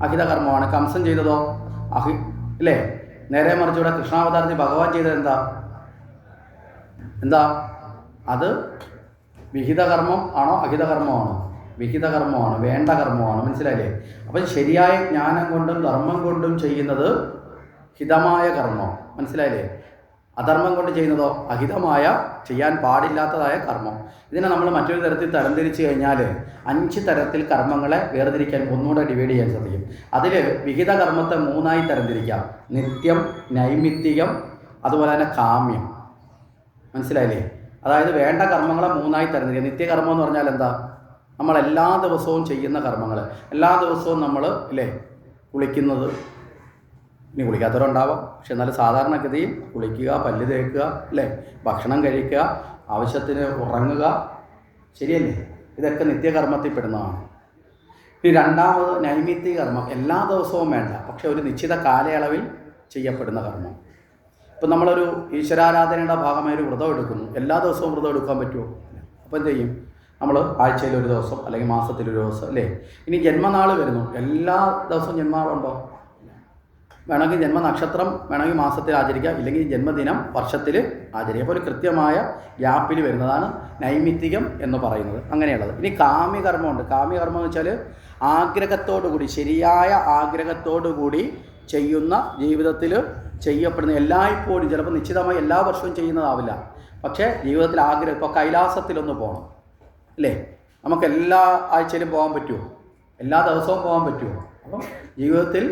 [SPEAKER 1] അഹിത കർമ്മമാണ്. കംസൻ ചെയ്തതോ ഇല്ലേ? നേരെ മറിച്ച് ഇവിടെ കൃഷ്ണാവതാരത്തിൽ ഭഗവാൻ ചെയ്തത് എന്താ? അത് വിഹിത കർമ്മം ആണോ അഹിത കർമ്മമാണോ? വിഹിത കർമ്മമാണ്, വേണ്ട കർമ്മമാണ്. മനസ്സിലായില്ലേ? അപ്പം ശരിയായ ജ്ഞാനം കൊണ്ടും ധർമ്മം കൊണ്ടും ചെയ്യുന്നത് ഹിതമായ കർമ്മം. മനസ്സിലായില്ലേ? അധർമ്മം കൊണ്ട് ചെയ്യുന്നതോ അഹിതമായ, ചെയ്യാൻ പാടില്ലാത്തതായ കർമ്മം. ഇതിനെ നമ്മൾ മറ്റൊരു തരത്തിൽ തരംതിരിച്ച് കഴിഞ്ഞാൽ 5 തരത്തിൽ കർമ്മങ്ങളെ വേർതിരിക്കാൻ ഒന്നുകൂടെ ഡിവൈഡ് ചെയ്യാൻ സാധിക്കും. അതിൽ വിഹിത കർമ്മത്തെ 3ആയി തരംതിരിക്കാം: നിത്യം, നൈമിത്തികം, അതുപോലെ തന്നെ കാമ്യം. മനസ്സിലായില്ലേ? അതായത് വേണ്ട കർമ്മങ്ങളെ 3ആയി തരംതിരിക്കുക. നിത്യകർമ്മം എന്ന് പറഞ്ഞാൽ എന്താ? നമ്മൾ എല്ലാ ദിവസവും ചെയ്യുന്ന കർമ്മങ്ങൾ. എല്ലാ ദിവസവും നമ്മൾ ഇല്ലേ കുളിക്കുന്നത്, ഇനി കുളിക്കാത്തവരുണ്ടാവാം, പക്ഷെ എന്നാലും സാധാരണഗതിയിൽ കുളിക്കുക, പല്ല് തേക്കുക, അല്ലേ, ഭക്ഷണം കഴിക്കുക, ആവശ്യത്തിന് ഉറങ്ങുക, ശരിയല്ലേ? ഇതൊക്കെ നിത്യകർമ്മത്തിൽ പെടുന്നതാണ്. ഈ രണ്ടാമത് നൈമിത്തിക കർമ്മം. എല്ലാ ദിവസവും വേണ്ട, പക്ഷെ ഒരു നിശ്ചിത കാലയളവിൽ ചെയ്യപ്പെടുന്ന കർമ്മം. ഇപ്പം നമ്മളൊരു ഈശ്വരാരാധനയുടെ ഭാഗമായി ഒരു വ്രതം എടുക്കുന്നു. എല്ലാ ദിവസവും വ്രതം എടുക്കാൻ പറ്റുമോ? അപ്പോൾ എന്ത് ചെയ്യും? നമ്മൾ ആഴ്ചയിൽ ഒരു ദിവസം അല്ലെങ്കിൽ മാസത്തിലൊരു ദിവസം, അല്ലേ? ഇനി ജന്മനാൾ വരുന്നു. എല്ലാ ദിവസവും ജന്മനാളുണ്ടോ? വേണമെങ്കിൽ ജന്മനക്ഷത്രം വേണമെങ്കിൽ മാസത്തിൽ ആചരിക്കാം, ഇല്ലെങ്കിൽ ജന്മദിനം വർഷത്തിൽ ആചരിക്കാം. അപ്പോൾ ഒരു കൃത്യമായ ഗ്യാപ്പിൽ വരുന്നതാണ് നൈമിത്തികം എന്ന് പറയുന്നത്. അങ്ങനെയുള്ളത്. ഇനി കാമ്യകർമ്മമുണ്ട്. കാമ്യകർമ്മം എന്ന് വെച്ചാൽ ആഗ്രഹത്തോടു കൂടി, ശരിയായ ആഗ്രഹത്തോടു കൂടി ചെയ്യുന്ന, ജീവിതത്തിൽ ചെയ്യപ്പെടുന്ന, എല്ലായ്പ്പോഴും ചിലപ്പോൾ നിശ്ചിതമായി എല്ലാ വർഷവും ചെയ്യുന്നതാവില്ല, പക്ഷേ ജീവിതത്തിൽ ആഗ്രഹം. ഇപ്പോൾ കൈലാസത്തിലൊന്ന് പോകണം, അല്ലേ? നമുക്ക് എല്ലാ ആഴ്ചയിലും പോകാൻ പറ്റുമോ? എല്ലാ ദിവസവും പോകാൻ പറ്റുമോ? അപ്പം ജീവിതത്തിൽ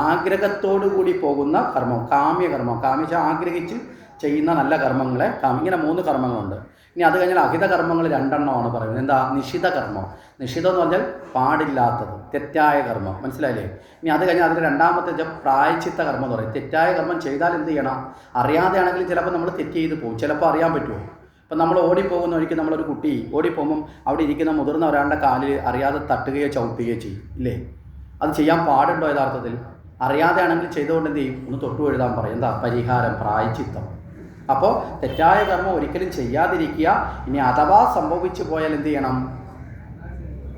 [SPEAKER 1] ആഗ്രഹത്തോടു കൂടി പോകുന്ന കർമ്മം കാമ്യകർമ്മം. കാമ്യ ആഗ്രഹിച്ച് ചെയ്യുന്ന നല്ല കർമ്മങ്ങളെ ഇങ്ങനെ 3 കർമ്മങ്ങളുണ്ട്. ഇനി അത് കഴിഞ്ഞാൽ അഹിത കർമ്മങ്ങൾ 2 എണ്ണമാണ് പറയുന്നത്. എന്താ? നിഷിത കർമ്മം. നിഷിതം എന്ന് പറഞ്ഞാൽ പാടില്ലാത്തത്, തെറ്റായ കർമ്മം. മനസ്സിലായില്ലേ? ഇനി അത് കഴിഞ്ഞാൽ അതിൻ്റെ രണ്ടാമത്തെ പ്രായശ്ചിത്ത കർമ്മം എന്ന് പറയും. തെറ്റായ കർമ്മം ചെയ്താൽ എന്ത് ചെയ്യണം? അറിയാതെ ആണെങ്കിലും ചിലപ്പോൾ നമ്മൾ തെറ്റ് ചെയ്ത് പോകും, ചിലപ്പോൾ അറിയാൻ പറ്റുമോ? ഇപ്പം നമ്മൾ ഓടിപ്പോകുന്ന വഴിക്ക് നമ്മളൊരു കുട്ടി ഓടിപ്പോകുമ്പം അവിടെ ഇരിക്കുന്ന മുതിർന്ന ഒരാളുടെ കാലിൽ അറിയാതെ തട്ടുകയോ ചവിട്ടുകയോ ചെയ്യും, ഇല്ലേ? അത് ചെയ്യാൻ പാടുണ്ടോ യഥാർത്ഥത്തിൽ? അറിയാതെ ആണെങ്കിൽ ചെയ്തുകൊണ്ട് എന്ത് ചെയ്യും? ഒന്ന് തൊട്ടു എഴുതാൻ പറയും. എന്താ? പരിഹാരം, പ്രായശ്ചിത്തം. അപ്പോൾ തെറ്റായ കർമ്മം ഒരിക്കലും ചെയ്യാതിരിക്കുക. ഇനി അഥവാ സംഭവിച്ചു പോയാൽ എന്ത് ചെയ്യണം?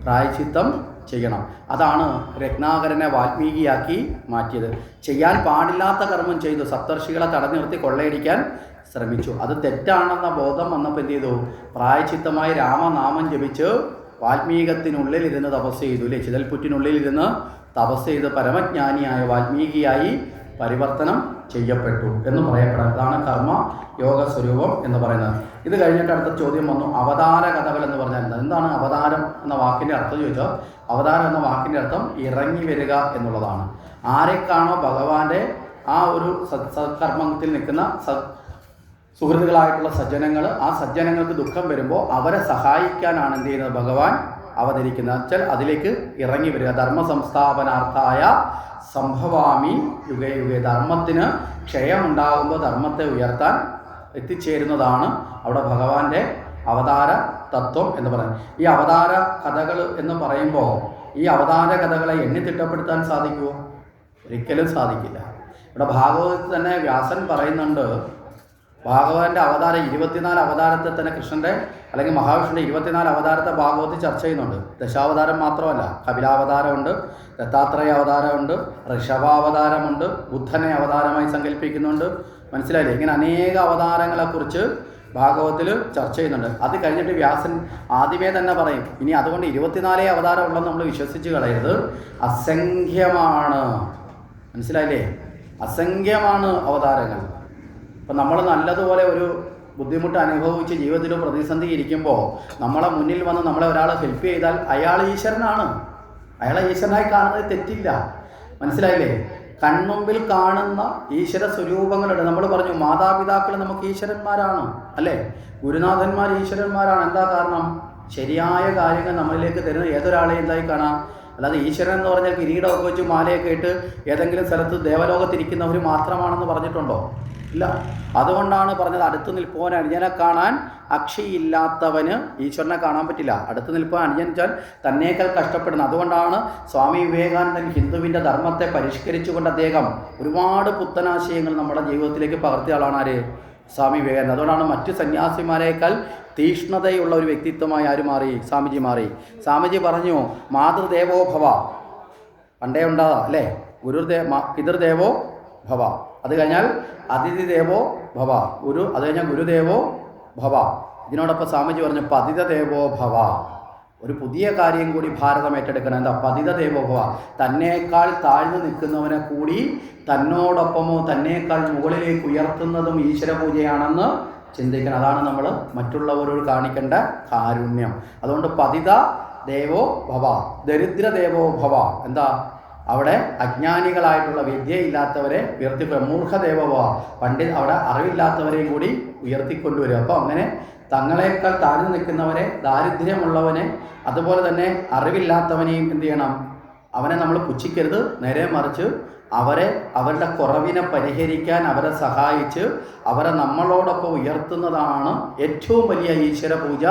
[SPEAKER 1] പ്രായശ്ചിത്തം ചെയ്യണം. അതാണ് രത്നാകരനെ വാൽമീകിയാക്കി മാറ്റിയത്. ചെയ്യാൻ പാടില്ലാത്ത കർമ്മം ചെയ്തു, സപ്തർഷികളെ തടഞ്ഞു നിർത്തി കൊള്ളയടിക്കാൻ ശ്രമിച്ചു. അത് തെറ്റാണെന്ന ബോധം വന്നപ്പോൾ എന്ത് ചെയ്തു? പ്രായശ്ചിത്തമായി രാമനാമം ജപിച്ച് വാൽമീകത്തിനുള്ളിലിരുന്ന് തപസ് ചെയ്തു, അല്ലേ? ചിതൽപുറ്റിനുള്ളിലിരുന്ന് തപസ് ചെയ്ത് പരമജ്ഞാനിയായ വാൽമീകിയായി പരിവർത്തനം ചെയ്യപ്പെട്ടു എന്ന് പറയപ്പെടാം. ഇതാണ് കർമ്മ യോഗ സ്വരൂപം എന്ന് പറയുന്നത്. ഇത് കഴിഞ്ഞിട്ട് അടുത്ത ചോദ്യം വന്നു, അവതാര കഥകൾ എന്ന് പറഞ്ഞാൽ എന്താ? എന്താണ് അവതാരം എന്ന വാക്കിൻ്റെ അർത്ഥം ചോദിച്ചാൽ, അവതാരം എന്ന വാക്കിൻ്റെ അർത്ഥം ഇറങ്ങി വരിക എന്നുള്ളതാണ്. ആരെക്കാണോ ഭഗവാന്റെ ആ ഒരു സത്കർമ്മത്തിൽ നിൽക്കുന്ന സുഹൃത്തുക്കളായിട്ടുള്ള സജ്ജനങ്ങൾ, ആ സജ്ജനങ്ങൾക്ക് ദുഃഖം വരുമ്പോൾ അവരെ സഹായിക്കാനാണ് എന്ത് ചെയ്യുന്നത് ഭഗവാൻ അവതരിക്കുന്നത്. വെച്ചാൽ അതിലേക്ക് ഇറങ്ങി വരിക. ധർമ്മ സംസ്ഥാപനാർത്ഥായ സംഭവാമി യുഗേ യുഗേ. ധർമ്മത്തിന് ക്ഷയമുണ്ടാകുമ്പോൾ ധർമ്മത്തെ ഉയർത്താൻ എത്തിച്ചേരുന്നതാണ് അവിടെ ഭഗവാന്റെ അവതാര തത്വം എന്ന് പറയുന്നത്. ഈ അവതാര കഥകൾ എന്ന് പറയുമ്പോൾ ഈ അവതാര കഥകളെ എണ്ണിത്തിട്ടപ്പെടുത്താൻ സാധിക്കുമോ? ഒരിക്കലും സാധിക്കില്ല. ഇവിടെ ഭാഗവതത്തിൽ തന്നെ വ്യാസൻ പറയുന്നുണ്ട്, ഭാഗവതൻ്റെ അവതാരം 24 അവതാരത്തെ തന്നെ കൃഷ്ണൻ്റെ അല്ലെങ്കിൽ മഹാവിഷ്ണുവിൻ്റെ 24 അവതാരത്തെ ഭാഗവതത്തിൽ ചർച്ച ചെയ്യുന്നുണ്ട്. ദശാവതാരം മാത്രമല്ല, കപിലാവതാരമുണ്ട്, ദത്താത്രേയ അവതാരമുണ്ട്, ഋഷഭാവതാരമുണ്ട്, ബുദ്ധനെ അവതാരമായി സങ്കല്പിക്കുന്നുണ്ട്. മനസ്സിലായില്ലേ? ഇങ്ങനെ അനേക അവതാരങ്ങളെക്കുറിച്ച് ഭാഗവതത്തിൽ ചർച്ച ചെയ്യുന്നുണ്ട്. അത് കഴിഞ്ഞിട്ട് വ്യാസൻ ആദ്യമേ തന്നെ പറയും, ഇനി അതുകൊണ്ട് 24 അവതാരം ഉള്ളതെന്ന് നമ്മൾ വിശ്വസിച്ച് കളയരുത്, അസംഖ്യമാണ്. മനസ്സിലായില്ലേ? അസംഖ്യമാണ് അവതാരങ്ങൾ. അപ്പം നമ്മൾ നല്ലതുപോലെ ഒരു ബുദ്ധിമുട്ട് അനുഭവിച്ച് ജീവിതത്തിൽ പ്രതിസന്ധി ഇരിക്കുമ്പോൾ നമ്മളെ മുന്നിൽ വന്ന് നമ്മളെ ഒരാൾ ഹെൽപ്പ് ചെയ്താൽ അയാൾ ഈശ്വരനാണ്. അയാളെ ഈശ്വരനായി കാണുന്നത് തെറ്റില്ല. മനസ്സിലായില്ലേ? കൺമുമ്പിൽ കാണുന്ന ഈശ്വര സ്വരൂപങ്ങളുണ്ട്. നമ്മൾ പറഞ്ഞു മാതാപിതാക്കൾ നമുക്ക് ഈശ്വരന്മാരാണ്, അല്ലേ? ഗുരുനാഥന്മാർ ഈശ്വരന്മാരാണ്. എന്താ കാരണം? ശരിയായ കാര്യങ്ങൾ നമ്മളിലേക്ക് തരുന്ന ഏതൊരാളെയും എന്തായി കാണാം. അല്ലാതെ ഈശ്വരൻ എന്ന് പറഞ്ഞാൽ കിരീടമൊക്കെ വെച്ച് മാലയൊക്കെ ഇട്ട് ഏതെങ്കിലും സ്ഥലത്ത് ദേവലോകത്തിരിക്കുന്നവർ മാത്രമാണെന്ന് പറഞ്ഞിട്ടുണ്ടോ? ഇല്ല. അതുകൊണ്ടാണ് പറഞ്ഞത് അടുത്ത് നിൽപ്പോൻ അനുജനെ കാണാൻ അക്ഷിയില്ലാത്തവന് ഈശ്വരനെ കാണാൻ പറ്റില്ല. അടുത്ത് നിൽപ്പോൻ അനുജൻ വെച്ചാൽ തന്നേക്കാൾ കഷ്ടപ്പെടുന്നത്. അതുകൊണ്ടാണ് സ്വാമി വിവേകാനന്ദൻ ഹിന്ദുവിൻ്റെ ധർമ്മത്തെ പരിഷ്കരിച്ചുകൊണ്ട് അദ്ദേഹം ഒരുപാട് പുത്തനാശയങ്ങൾ നമ്മുടെ ജീവിതത്തിലേക്ക് പകർത്തിയ ആളാണ്. ആര്? സ്വാമി വിവേകാനന്ദൻ. അതുകൊണ്ടാണ് മറ്റു സന്യാസിമാരേക്കാൾ തീഷ്ണതയുള്ള ഒരു വ്യക്തിത്വമായി ആര് മാറി? സ്വാമിജി മാറി. സ്വാമിജി പറഞ്ഞു മാതൃദേവോ ഭവ. പണ്ടേ ഉണ്ടാകാം, അല്ലേ? പിതൃദേവോ ഭവ. അത് കഴിഞ്ഞാൽ അതിഥി ദേവോ ഭവ. അത് കഴിഞ്ഞാൽ ഗുരുദേവോ ഭവ. ഇതിനോടൊപ്പം സ്വാമിജി പറഞ്ഞു പതിത ദേവോ ഭവ. ഒരു പുതിയ കാര്യം കൂടി ഭാരതം ഏറ്റെടുക്കണം. എന്താ? പതിത ദേവോ ഭവ. തന്നേക്കാൾ താഴ്ന്നു നിൽക്കുന്നവനെ കൂടി തന്നോടൊപ്പമോ തന്നേക്കാൾ മുകളിലേക്ക് ഉയർത്തുന്നതും ഈശ്വര പൂജയാണെന്ന് ചിന്തിക്കണം. അതാണ് നമ്മൾ മറ്റുള്ളവരോട് കാണിക്കേണ്ട കാരുണ്യം. അതുകൊണ്ട് പതിത ദേവോ ഭവ, ദരിദ്ര ദേവോ ഭവ. എന്താ? അവിടെ അജ്ഞാനികളായിട്ടുള്ള വിദ്യയില്ലാത്തവരെ മൂർഖദേവോ അവിടെ അറിവില്ലാത്തവരെയും കൂടി ഉയർത്തിക്കൊണ്ടുവരും. അപ്പോൾ അങ്ങനെ തങ്ങളെക്കാൾ താഴ്ന്നു നിൽക്കുന്നവരെ, ദാരിദ്ര്യമുള്ളവനെ, അതുപോലെ തന്നെ അറിവില്ലാത്തവനെയും എന്ത് ചെയ്യണം? അവനെ നമ്മൾ പുച്ഛിക്കരുത്. നേരെ മറിച്ച് അവരുടെ കുറവിനെ പരിഹരിക്കാൻ അവരെ സഹായിച്ച് അവരെ നമ്മളോടൊപ്പം ഉയർത്തുന്നതാണ് ഏറ്റവും വലിയ ഈശ്വര പൂജ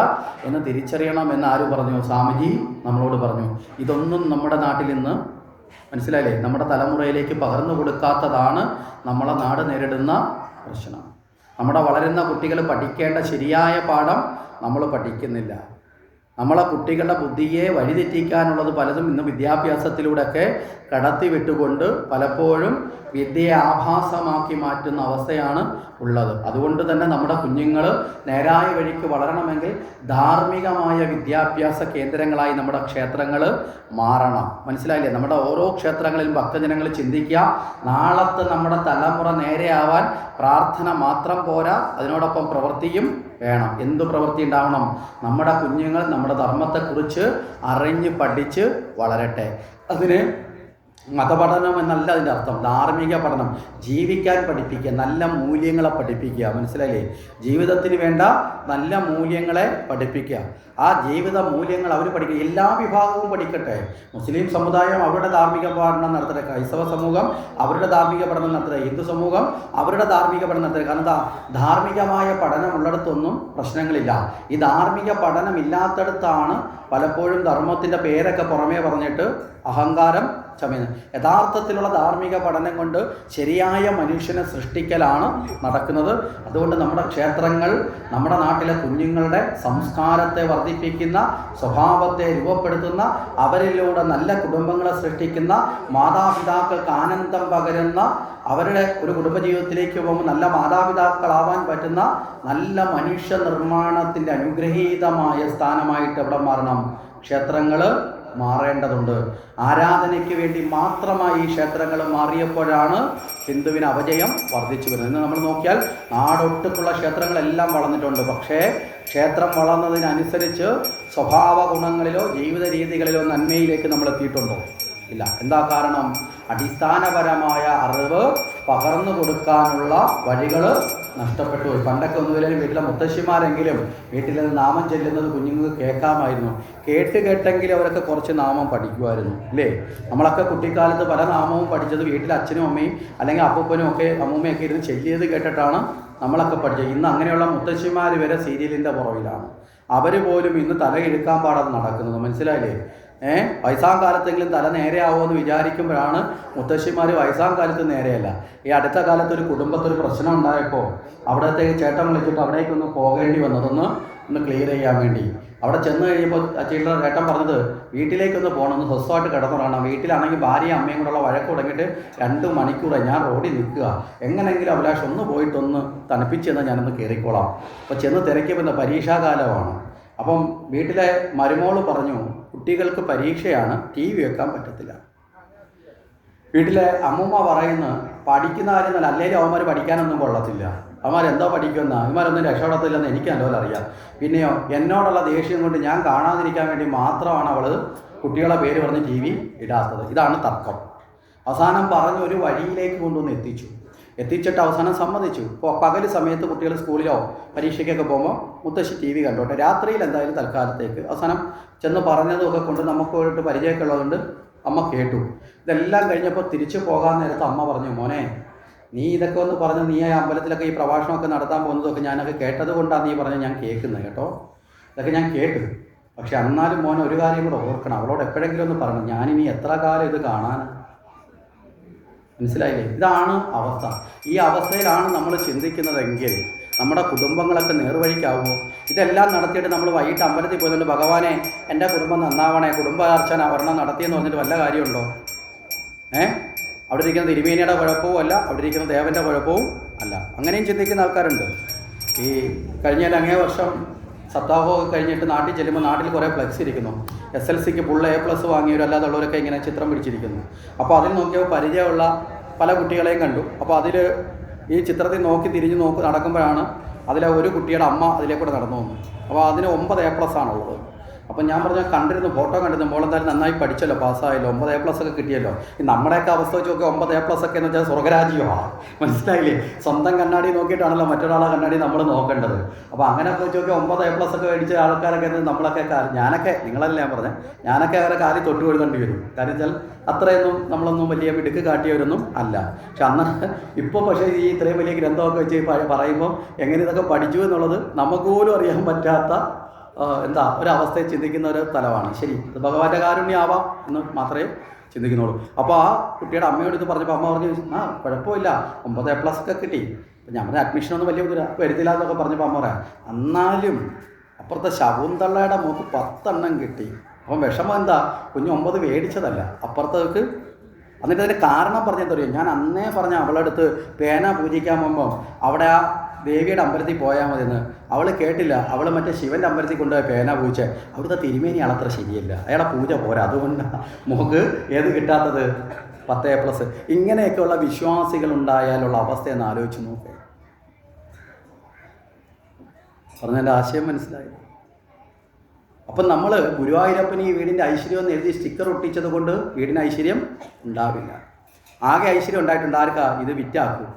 [SPEAKER 1] എന്ന് തിരിച്ചറിയണം എന്ന് ആര് പറഞ്ഞു? സ്വാമിജി നമ്മളോട് പറഞ്ഞു. ഇതൊന്നും നമ്മുടെ നാട്ടിൽ ഇന്ന് മനസ്സിലായില്ലേ? നമ്മുടെ തലമുറയിലേക്ക് പകർന്നു കൊടുക്കാത്തതാണ് നമ്മളെ നാട് നേരിടുന്ന പ്രശ്നം. നമ്മുടെ വളരുന്ന കുട്ടികൾ പഠിക്കേണ്ട ശരിയായ പാഠം നമ്മൾ പഠിക്കുന്നില്ല. നമ്മളെ കുട്ടികളുടെ ബുദ്ധിയെ വഴിതെറ്റിക്കാനുള്ളത് പലതും ഇന്ന് വിദ്യാഭ്യാസത്തിലൂടെയൊക്കെ കടത്തി വിട്ടുകൊണ്ട് പലപ്പോഴും വിദ്യയെ ആഭാസമാക്കി മാറ്റുന്ന അവസ്ഥയാണ് ഉള്ളത്. അതുകൊണ്ട് തന്നെ നമ്മുടെ കുഞ്ഞുങ്ങൾ നേരായ വഴിക്ക് വളരണമെങ്കിൽ ധാർമ്മികമായ വിദ്യാഭ്യാസ കേന്ദ്രങ്ങളായി നമ്മുടെ ക്ഷേത്രങ്ങൾ മാറണം. മനസ്സിലായില്ലേ? നമ്മുടെ ഓരോ ക്ഷേത്രങ്ങളിലും ഭക്തജനങ്ങൾ ചിന്തിക്കുക, നാളത്തെ നമ്മുടെ തലമുറ നേരെയാവാൻ പ്രാർത്ഥന മാത്രം പോരാ, അതിനോടൊപ്പം പ്രവൃത്തിയും വേണം. എന്ത് പ്രവൃത്തി ഉണ്ടാവണം? നമ്മുടെ കുഞ്ഞുങ്ങൾ നമ്മുടെ ധർമ്മത്തെക്കുറിച്ച് അറിഞ്ഞ് പഠിച്ച് വളരട്ടെ. അതിന് മതപഠനം എന്നല്ല അതിൻ്റെ അർത്ഥം. ധാർമ്മിക പഠനം, ജീവിക്കാൻ പഠിപ്പിക്കുക, നല്ല മൂല്യങ്ങളെ പഠിപ്പിക്കുക. മനസ്സിലായില്ലേ? ജീവിതത്തിന് വേണ്ട നല്ല മൂല്യങ്ങളെ പഠിപ്പിക്കുക. ആ ജീവിത മൂല്യങ്ങൾ അവർ പഠിക്കുക. എല്ലാ വിഭാഗവും പഠിക്കട്ടെ. മുസ്ലിം സമുദായം അവരുടെ ധാർമ്മിക പഠനം നടത്തട്ടെ, ക്രൈസ്തവ സമൂഹം അവരുടെ ധാർമ്മിക പഠനം നടത്തട്ടെ, ഹിന്ദു സമൂഹം അവരുടെ ധാർമ്മിക പഠനം നടത്തട്ടെ. കാരണം ധാർമ്മികമായ പഠനം ഉള്ളിടത്തൊന്നും പ്രശ്നങ്ങളില്ല. ഈ ധാർമ്മിക പഠനം ഇല്ലാത്തടത്താണ് പലപ്പോഴും ധർമ്മത്തിൻ്റെ പേരൊക്കെ പുറമേ പറഞ്ഞിട്ട് അഹങ്കാരം ചമയുന്നത്. യഥാർത്ഥത്തിലുള്ള ധാർമ്മിക പഠനം കൊണ്ട് ശരിയായ മനുഷ്യനെ സൃഷ്ടിക്കലാണ് നടക്കുന്നത്. അതുകൊണ്ട് നമ്മുടെ ക്ഷേത്രങ്ങൾ നമ്മുടെ നാട്ടിലെ കുഞ്ഞുങ്ങളുടെ സംസ്കാരത്തെ വർദ്ധിപ്പിക്കുന്ന, സ്വഭാവത്തെ രൂപപ്പെടുത്തുന്ന, അവരിലൂടെ നല്ല കുടുംബങ്ങളെ സൃഷ്ടിക്കുന്ന, മാതാപിതാക്കൾക്ക് ആനന്ദം പകരുന്ന, അവരുടെ ഒരു കുടുംബജീവിതത്തിലേക്ക് പോകുമ്പോൾ നല്ല മാതാപിതാക്കളാവാൻ പറ്റുന്ന നല്ല മനുഷ്യ നിർമ്മാണത്തിൻ്റെ അനുഗ്രഹീതമായ സ്ഥാനമായിട്ട് എവിടെ മാറണം? ക്ഷേത്രങ്ങൾ മാറേണ്ടതുണ്ട്. ആരാധനയ്ക്ക് വേണ്ടി മാത്രമായി ഈ ക്ഷേത്രങ്ങൾ മാറിയപ്പോഴാണ് ഹിന്ദുവിന് അപജയം വർദ്ധിച്ചു വരുന്നത്. ഇന്ന് നമ്മൾ നോക്കിയാൽ നാടൊട്ടുക്കുള്ള ക്ഷേത്രങ്ങളെല്ലാം വളർന്നിട്ടുണ്ട്. പക്ഷേ ക്ഷേത്രം വളർന്നതിനനുസരിച്ച് സ്വഭാവ ഗുണങ്ങളിലോ ജീവിത രീതികളിലോ നന്മയിലേക്ക് നമ്മൾ എത്തിയിട്ടുണ്ടോ? ഇല്ല. എന്താ കാരണം? അടിസ്ഥാനപരമായ അറിവ് പകർന്നു കൊടുക്കാനുള്ള വഴികൾ നഷ്ടപ്പെട്ടു പോയി. പണ്ടൊക്കെ ഒന്നുമില്ലെങ്കിലും വീട്ടിലെ മുത്തശ്ശിമാരെങ്കിലും വീട്ടിൽ നിന്ന് നാമം ചെല്ലുന്നത് കുഞ്ഞുങ്ങൾക്ക് കേൾക്കാമായിരുന്നു. കേട്ടെങ്കിലും അവരൊക്കെ കുറച്ച് നാമം പഠിക്കുമായിരുന്നു അല്ലേ? നമ്മളൊക്കെ കുട്ടിക്കാലത്ത് പല നാമവും പഠിച്ചത് വീട്ടിൽ അച്ഛനും അമ്മയും അല്ലെങ്കിൽ അപ്പൂപ്പനും ഒക്കെ അമ്മൂമ്മയൊക്കെ ഇരുന്ന് ചെല്ലിയത് കേട്ടിട്ടാണ് നമ്മളൊക്കെ പഠിച്ചത്. ഇന്ന് അങ്ങനെയുള്ള മുത്തശ്ശിമാർ വരെ സീരിയലിൻ്റെ പുറകിലാണ്. അവർ പോലും ഇന്ന് തല ഇഴുക്കാൻ പാടാതെ നടക്കുന്നത്, മനസ്സിലായില്ലേ? വയസ്സാം കാലത്തെങ്കിലും തല നേരെയാവുമെന്ന് വിചാരിക്കുമ്പോഴാണ് മുത്തശ്ശിമാർ വയസ്സാം കാലത്ത് നേരെയല്ല. ഈ അടുത്ത കാലത്ത് ഒരു കുടുംബത്തൊരു പ്രശ്നം ഉണ്ടായപ്പോൾ അവിടത്തേക്ക് ചേട്ടൻ വിളിച്ചിട്ട് അവിടേക്കൊന്ന് പോകേണ്ടി വന്നതൊന്ന് ക്ലിയർ ചെയ്യാൻ വേണ്ടി. അവിടെ ചെന്ന് കഴിയുമ്പോൾ ചില്ലറ ചേട്ടൻ പറഞ്ഞത് വീട്ടിലേക്കൊന്ന് പോകണം, ഒന്ന് സ്വസ്ഥമായിട്ട് കിടന്നുറങ്ങണം. വീട്ടിലാണെങ്കിൽ ഭാര്യയും അമ്മയും കൂടെയുള്ള വഴക്ക് തുടങ്ങിയിട്ട് 2 മണിക്കൂറായി ഞാൻ റോഡിൽ നിൽക്കുക. എങ്ങനെയെങ്കിലും അഭിലാഷ് ഒന്ന് പോയിട്ടൊന്ന് തണുപ്പിച്ചെന്ന് ഞാനൊന്ന് കയറിക്കോളാം. അപ്പോൾ ചെന്ന് തിരക്കിയപ്പോൾ പരീക്ഷാകാലമാണ്. അപ്പം വീട്ടിലെ മരുമോള് പറഞ്ഞു, കുട്ടികൾക്ക് പരീക്ഷയാണ്, TV വെക്കാൻ പറ്റത്തില്ല. വീട്ടിലെ അമ്മൂമ്മ പറയുന്നു, പഠിക്കുന്ന കാര്യം നല്ല, അല്ലെങ്കിൽ അവന്മാർ പഠിക്കാനൊന്നും കൊള്ളത്തില്ല, അവന്മാരെന്തോ പഠിക്കുമെന്ന, അവന്മാരൊന്നും രക്ഷപ്പെടത്തില്ലെന്ന് എനിക്ക് നല്ലപോലെ അറിയാം. പിന്നെയോ എന്നോടുള്ള ദേഷ്യം കൊണ്ട് ഞാൻ കാണാതിരിക്കാൻ വേണ്ടി മാത്രമാണ് അവൾ കുട്ടികളെ പേര് പറഞ്ഞ് TV ഇടാത്തത്. ഇതാണ് തർക്കം. അവസാനം പറഞ്ഞ് ഒരു വഴിയിലേക്ക് കൊണ്ടുവന്ന് എത്തിച്ചിട്ട് അവസാനം സമ്മതിച്ചു. ഇപ്പോൾ പകൽ സമയത്ത് കുട്ടികൾ സ്കൂളിലോ പരീക്ഷയ്ക്കൊക്കെ പോകുമ്പോൾ മുത്തശ്ശി TV കണ്ടോട്ടെ, രാത്രിയിൽ എന്തായാലും തൽക്കാലത്തേക്ക്. അവസാനം ചെന്ന് പറഞ്ഞതൊക്കെ കൊണ്ട് നമുക്കൊരു പരിചയമൊക്കെ ഉള്ളതുകൊണ്ട് അമ്മ കേട്ടു. ഇതെല്ലാം കഴിഞ്ഞപ്പോൾ തിരിച്ചു പോകാൻ നേരത്ത് അമ്മ പറഞ്ഞു, മോനെ നീ ഇതൊക്കെ ഒന്ന് പറഞ്ഞ് നീ അമ്പലത്തിലൊക്കെ ഈ പ്രഭാഷണമൊക്കെ നടത്താൻ പോകുന്നതൊക്കെ ഞാനൊക്കെ കേട്ടത് കൊണ്ടാണ് നീ പറഞ്ഞ് ഞാൻ കേൾക്കുന്നത് കേട്ടോ, ഇതൊക്കെ ഞാൻ കേട്ടു. പക്ഷെ എന്നാലും മോനെ ഒരു കാര്യം കൂടെ ഓർക്കണം, അവളോട് എപ്പോഴെങ്കിലും ഒന്ന് പറഞ്ഞു, ഞാനിനി എത്ര കാലം ഇത് കാണാൻ. മനസ്സിലായില്ലേ? ഇതാണ് അവസ്ഥ. ഈ അവസ്ഥയിലാണ് നമ്മൾ ചിന്തിക്കുന്നതെങ്കിൽ നമ്മുടെ കുടുംബങ്ങളൊക്കെ നേർവഴിക്കാവുമോ? ഇതെല്ലാം നടത്തിയിട്ട് നമ്മൾ വൈകിട്ട് അമ്പലത്തിൽ പോയതുകൊണ്ട് ഭഗവാനെ എൻ്റെ കുടുംബം നന്നാവണേ, കുടുംബാർച്ചന ഒരെണ്ണം നടത്തിയെന്ന് പറഞ്ഞിട്ട് വല്ല കാര്യമുണ്ടോ? അവിടെ ഇരിക്കുന്ന തിരുമേനിയുടെ കുഴപ്പവും അല്ല, അവിടെ ഇരിക്കുന്ന ദേവൻ്റെ കുഴപ്പവും അല്ല. അങ്ങനെയും ചിന്തിക്കുന്ന ആൾക്കാരുണ്ട്. ഈ കഴിഞ്ഞാൽ അങ്ങേ വർഷം സപ്താഹമൊക്കെ കഴിഞ്ഞിട്ട് നാട്ടിൽ ചെല്ലുമ്പോൾ നാട്ടിൽ കുറേ ഫ്ലെക്സ് ഇരിക്കുന്നു. SLCക്ക് ഫുൾ A+ വാങ്ങിയവരും അല്ലാതുള്ളവരൊക്കെ ഇങ്ങനെ ചിത്രം പിടിച്ചിരിക്കുന്നു. അപ്പോൾ അതിൽ നോക്കിയപ്പോൾ പരിചയമുള്ള പല കുട്ടികളെയും കണ്ടു. അപ്പോൾ അതിൽ ഈ ചിത്രത്തിൽ തിരിഞ്ഞ് നടക്കുമ്പോഴാണ് അതിലെ ഒരു കുട്ടിയുടെ അമ്മ അതിലേക്കൂടെ നടന്നു വന്നു. അപ്പോൾ അതിന് 9 A+ ആണുള്ളത്. അപ്പം ഞാൻ പറഞ്ഞാൽ ഫോട്ടോ കണ്ടിരുന്നു, മോളെന്തായാലും നന്നായി പഠിച്ചല്ലോ, പാസ്സായല്ലോ, 9 A+ ഒക്കെ കിട്ടിയല്ലോ. ഈ നമ്മുടെയൊക്കെ അവസ്ഥ വെച്ച് നോക്കി 9 A+ ഒക്കെ എന്ന് വെച്ചാൽ സ്വർഗരാജ്യമാണ്. മനസ്സിലായില്ലേ? സ്വന്തം കണ്ണാടി നോക്കിയിട്ടാണല്ലോ മറ്റൊരാളെ കണ്ണാടി നമ്മൾ നോക്കേണ്ടത്. അപ്പോൾ അങ്ങനെയൊക്കെ വെച്ച് നോക്കി 9 A+ ഒക്കെ മേടിച്ച ആൾക്കാരൊക്കെ നമ്മളൊക്കെ ഞാനൊക്കെ, നിങ്ങളല്ല ഞാൻ പറഞ്ഞത്, ഞാനൊക്കെ അവരെ കാലിൽ തൊട്ട് എഴുതേണ്ടി വരും. കാരണം വെച്ചാൽ അത്രയൊന്നും നമ്മളൊന്നും വലിയ മിടുക്ക് കാട്ടിയവരൊന്നും അല്ല. പക്ഷെ അന്ന് ഇപ്പോൾ പക്ഷേ ഈ ഇത്രയും വലിയ ഗ്രന്ഥമൊക്കെ വെച്ച് പറയുമ്പോൾ എങ്ങനെ ഇതൊക്കെ പഠിച്ചു എന്നുള്ളത് നമുക്ക് പോലും അറിയാൻ പറ്റാത്ത ഒരവസ്ഥയെ ചിന്തിക്കുന്ന ഒരു തലമാണ്. ശരി, ഇത് ഭഗവാന്റെ കാരുണ്യമാവാം എന്ന് മാത്രമേ ചിന്തിക്കുന്നുള്ളൂ. അപ്പോൾ ആ കുട്ടിയുടെ അമ്മയോട് ഇത് പറഞ്ഞപ്പോൾ അമ്മ പറഞ്ഞു, കുഴപ്പമില്ല, 9 A+ ഒക്കെ കിട്ടി. അപ്പം ഞാൻ പറഞ്ഞ അഡ്മിഷനൊന്നും വലിയ വരുത്തില്ല എന്നൊക്കെ പറഞ്ഞപ്പോൾ അമ്മ പറയാം, എന്നാലും അപ്പുറത്തെ ശകുന്തളയുടെ മോക്ക് 10 എണ്ണം കിട്ടി. അപ്പം വിഷമം എന്താ, കുഞ്ഞ് 9 മേടിച്ചതല്ല, അപ്പുറത്തേക്ക്. എന്നിട്ട് അതിൻ്റെ കാരണം പറഞ്ഞെന്തറിയോ, ഞാൻ അന്നേ പറഞ്ഞ അവളടുത്ത് പേന പൂജിക്കാൻ പോകുമ്പോൾ അവിടെ ആ ദേവിയുടെ അമ്പലത്തിൽ പോയാൽ മതിയെന്ന്. അവൾ കേട്ടില്ല. അവൾ മറ്റേ ശിവൻ്റെ അമ്പലത്തിൽ കൊണ്ടുപോയി പേന പൂജ. അവിടുത്തെ തിരുമേനി അത്ര ശരിയല്ല, അയാളെ പൂജ പോരാ, അതുകൊണ്ടാണ് മോക്ക് ഏത് കിട്ടാത്തത് 10 A+. ഇങ്ങനെയൊക്കെയുള്ള വിശ്വാസികൾ ഉണ്ടായാലുള്ള അവസ്ഥയെന്ന് ആലോചിച്ച് നോക്കുക. പറഞ്ഞതിൻ്റെ ആശയം മനസ്സിലായി? അപ്പം നമ്മൾ ഗുരുവായൂരപ്പന് ഈ വീടിൻ്റെ ഐശ്വര്യം എന്ന് എഴുതി സ്റ്റിക്കർ ഒട്ടിച്ചത് കൊണ്ട് വീടിന് ഐശ്വര്യം ഉണ്ടാവില്ല. ആകെ ഐശ്വര്യം ഉണ്ടായിട്ടുണ്ട് ആർക്കാ? ഇത് വിറ്റാക്കും.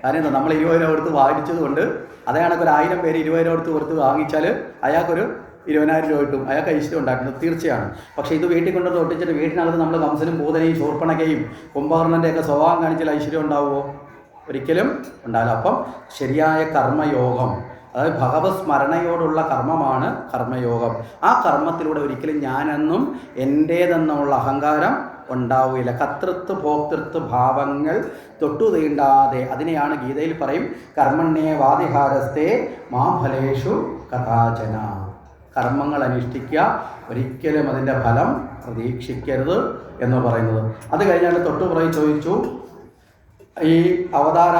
[SPEAKER 1] കാരണം എന്താ, നമ്മൾ 20 രൂപ കൊടുത്ത് വാങ്ങിച്ചത് കൊണ്ട് അതേ കണക്ക് 1000 പേര് 20 രൂപ കൊടുത്ത് വാങ്ങിച്ചാൽ അയാൾക്കൊരു 20,000 രൂപ കിട്ടും, അയാൾക്ക് ഐശ്വര്യം ഉണ്ടായിട്ടുണ്ട്, തീർച്ചയാണ്. പക്ഷേ ഇത് വീട്ടിൽ കൊണ്ട് ഒട്ടിച്ചിട്ട് വീട്ടിനകത്ത് നമ്മൾ കംസനും പൂതനയും ശൂർപ്പണകയും കുംഭകർണൻ്റെയൊക്കെ സ്വഭാവം കാണിച്ചാൽ ഐശ്വര്യം ഉണ്ടാവുമോ? ഒരിക്കലും ഉണ്ടാവില്ല. അപ്പം ശരിയായ കർമ്മയോഗം, അതായത് ഭഗവത് സ്മരണയോടുള്ള കർമ്മമാണ് കർമ്മയോഗം. ആ കർമ്മത്തിലൂടെ ഒരിക്കലും ഞാനെന്നും എൻ്റേതെന്നുള്ള അഹങ്കാരം ഉണ്ടാവുകയില്ല. കർത്തൃത്വ ഭോക്തൃത്വ ഭാവങ്ങൾ തൊട്ടു തീണ്ടാതെ, അതിനെയാണ് ഗീതയിൽ പറയും, കർമ്മണ്യേ വാദിഹാരസ്തേ മാം ഫലേഷു കഥാചന. കർമ്മങ്ങൾ അനുഷ്ഠിക്കുക, ഒരിക്കലും അതിൻ്റെ ഫലം പ്രതീക്ഷിക്കരുത് എന്ന് പറയുന്നത്. അത് കഴിഞ്ഞാൽ തൊട്ടുപുറകെ ചോദിച്ചു ഈ അവതാര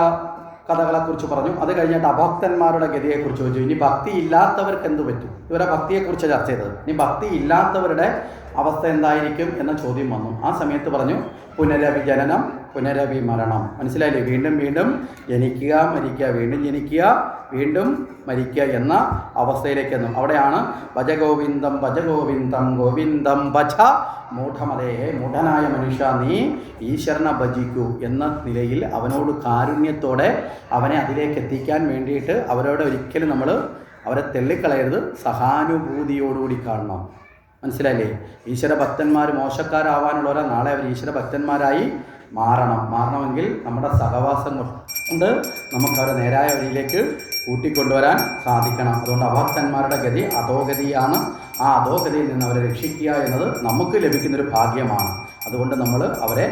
[SPEAKER 1] കഥകളെക്കുറിച്ച് പറഞ്ഞു. അത് കഴിഞ്ഞിട്ട് അഭക്തന്മാരുടെ ഗതിയെക്കുറിച്ച് ചോദിച്ചു. ഇനി ഭക്തി ഇല്ലാത്തവർക്ക് എന്ത് പറ്റും? ഇവരെ ഭക്തിയെക്കുറിച്ച് ചർച്ച ചെയ്തത്. ഇനി ഭക്തി ഇല്ലാത്തവരുടെ അവസ്ഥ എന്തായിരിക്കും എന്ന ചോദ്യം വന്നു. ആ സമയത്ത് പറഞ്ഞു പുനരവി ജനനം പുനരവി മരണം. മനസ്സിലായില്ലേ? വീണ്ടും വീണ്ടും ജനിക്കുക, മരിക്കുക, വീണ്ടും ജനിക്കുക, വീണ്ടും മരിക്കുക എന്ന അവസ്ഥയിലേക്ക് എന്നും. അവിടെയാണ് ഭജഗോവിന്ദം ഭജഗോവിന്ദം ഗോവിന്ദം ഭജ മൂഢമതേ, മൂഢനായ മനുഷ്യ നീ ഈശ്വരനെ ഭജിക്കൂ എന്ന നിലയിൽ അവനോട് കാരുണ്യത്തോടെ അവനെ അതിലേക്ക് എത്തിക്കാൻ വേണ്ടിയിട്ട് അവരോട് ഒരിക്കലും നമ്മൾ അവരെ തെള്ളിക്കളയരുത്, സഹാനുഭൂതിയോടുകൂടി കാണണം. മനസ്സിലായില്ലേ? ഈശ്വര ഭക്തന്മാർ മോശക്കാരാവാനുള്ളവരെ നാളെ അവർ ഈശ്വര ഭക്തന്മാരായി മാറണമെങ്കിൽ നമ്മുടെ സഹവാസം കൊണ്ട് നമുക്കവരെ നേരായ വഴിയിലേക്ക് കൂട്ടിക്കൊണ്ടുവരാൻ സാധിക്കണം. അതുകൊണ്ട് അഭക്തന്മാരുടെ ഗതി അധോഗതിയാണ്. ആ അധോഗതിയിൽ നിന്ന് അവരെ രക്ഷിക്കുക എന്നത് നമുക്ക് ലഭിക്കുന്നൊരു ഭാഗ്യമാണ്. അതുകൊണ്ട് നമ്മൾ അവരെ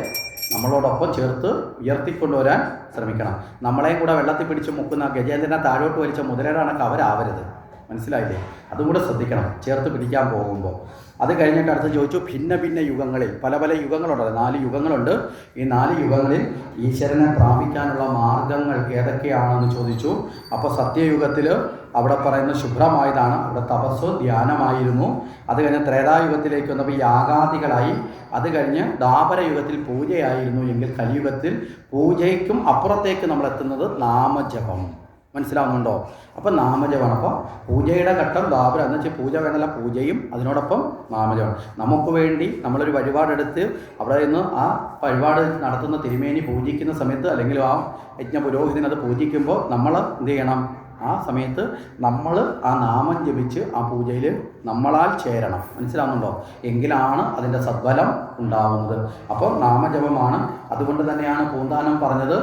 [SPEAKER 1] നമ്മളോടൊപ്പം ചേർത്ത് ഉയർത്തിക്കൊണ്ടുവരാൻ ശ്രമിക്കണം. നമ്മളെയും കൂടെ വെള്ളത്തിൽ പിടിച്ച് മുക്കുന്ന ഗജേന്ദ്രനെ താഴോട്ട് വലിച്ച മുതലയുടെ കണക്ക് അവരാവരുത്. മനസ്സിലായില്ലേ? അതും കൂടെ ശ്രദ്ധിക്കണം ചേർത്ത് പിടിക്കാൻ പോകുമ്പോൾ. അത് കഴിഞ്ഞിട്ട് അടുത്ത് ചോദിച്ചു, ഭിന്ന ഭിന്ന യുഗങ്ങളിൽ പല പല യുഗങ്ങളുണ്ട്, 4 യുഗങ്ങളുണ്ട്. ഈ 4 യുഗങ്ങളിൽ ഈശ്വരനെ പ്രാപിക്കാനുള്ള മാർഗങ്ങൾ ഏതൊക്കെയാണെന്ന് ചോദിച്ചു. അപ്പോൾ സത്യയുഗത്തിൽ അവിടെ പറയുന്ന ശുഭ്രമായതാണ്, അവിടെ തപസ്സോ ധ്യാനമായിരുന്നു. അത് കഴിഞ്ഞ് ത്രേതായുഗത്തിലേക്ക് വന്നപ്പോൾ യാഗാദികളായി. അത് കഴിഞ്ഞ് ദ്വാപരയുഗത്തിൽ പൂജയായിരുന്നു എങ്കിൽ കലിയുഗത്തിൽ പൂജയ്ക്കും അപ്പുറത്തേക്ക് നമ്മൾ എത്തുന്നത് നാമജപം. മനസ്സിലാവുന്നുണ്ടോ? അപ്പം നാമജപമാണ്. അപ്പോൾ പൂജയുടെ ഘട്ടം ദ്വാപരം എന്ന് വെച്ചാൽ പൂജ വേണമല്ല, പൂജയും അതിനോടൊപ്പം നാമജപം. നമുക്ക് വേണ്ടി നമ്മളൊരു വഴിപാടെടുത്ത് അവിടെ നിന്ന് ആ വഴിപാട് നടത്തുന്ന തിരുമേനി പൂജിക്കുന്ന സമയത്ത് അല്ലെങ്കിൽ ആ യജ്ഞ പുരോഹിതൻ അത് പൂജിക്കുമ്പോൾ നമ്മൾ എന്ത് ചെയ്യണം? ആ സമയത്ത് നമ്മൾ ആ നാമം ജപിച്ച് ആ പൂജയിൽ നമ്മളാൽ ചേരണം. മനസ്സിലാവുന്നുണ്ടോ? എങ്കിലാണ് അതിൻ്റെ സദ്ഫലം ഉണ്ടാവുന്നത്. അപ്പോൾ നാമജപമാണ്. അതുകൊണ്ട് തന്നെയാണ് പൂന്താനം പറഞ്ഞത്,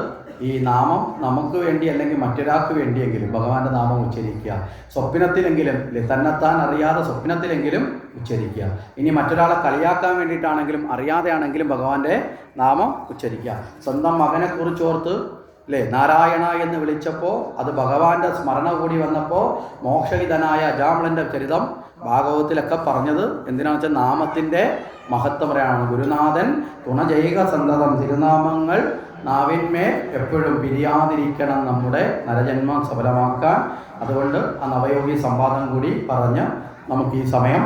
[SPEAKER 1] ഈ നാമം നമുക്ക് വേണ്ടി അല്ലെങ്കിൽ മറ്റൊരാൾക്ക് വേണ്ടിയെങ്കിലും ഭഗവാന്റെ നാമം ഉച്ചരിക്കുക. സ്വപ്നത്തിലെങ്കിലും തന്നെത്താൻ അറിയാതെ സ്വപ്നത്തിലെങ്കിലും ഉച്ചരിക്കുക. ഇനി മറ്റൊരാളെ കളിയാക്കാൻ വേണ്ടിയിട്ടാണെങ്കിലും അറിയാതെയാണെങ്കിലും ഭഗവാന്റെ നാമം ഉച്ചരിക്കുക. സ്വന്തം മകനെക്കുറിച്ചോർത്ത് നാരായണ എന്ന് വിളിച്ചപ്പോൾ അത് ഭഗവാന്റെ സ്മരണ കൂടി വന്നപ്പോൾ മോക്ഷഹിതനായ അജാമളൻ്റെ ചരിതം ഭാഗവതത്തിലൊക്കെ പറഞ്ഞത് എന്തിനാണെന്ന് വെച്ചാൽ നാമത്തിൻ്റെ മഹത്വം പറയാണ്. ഗുരുനാഥൻ തുണ ചെയ്യുക സന്തതം, തിരുനാമങ്ങൾ നാവിന്മേൽ എപ്പോഴും പിരിയാതിരിക്കണം നമ്മുടെ നരജന്മം സഫലമാക്കാൻ. അതുകൊണ്ട് ആ നവയോഗി സംവാദം കൂടി പറഞ്ഞ് നമുക്ക് ഈ സമയം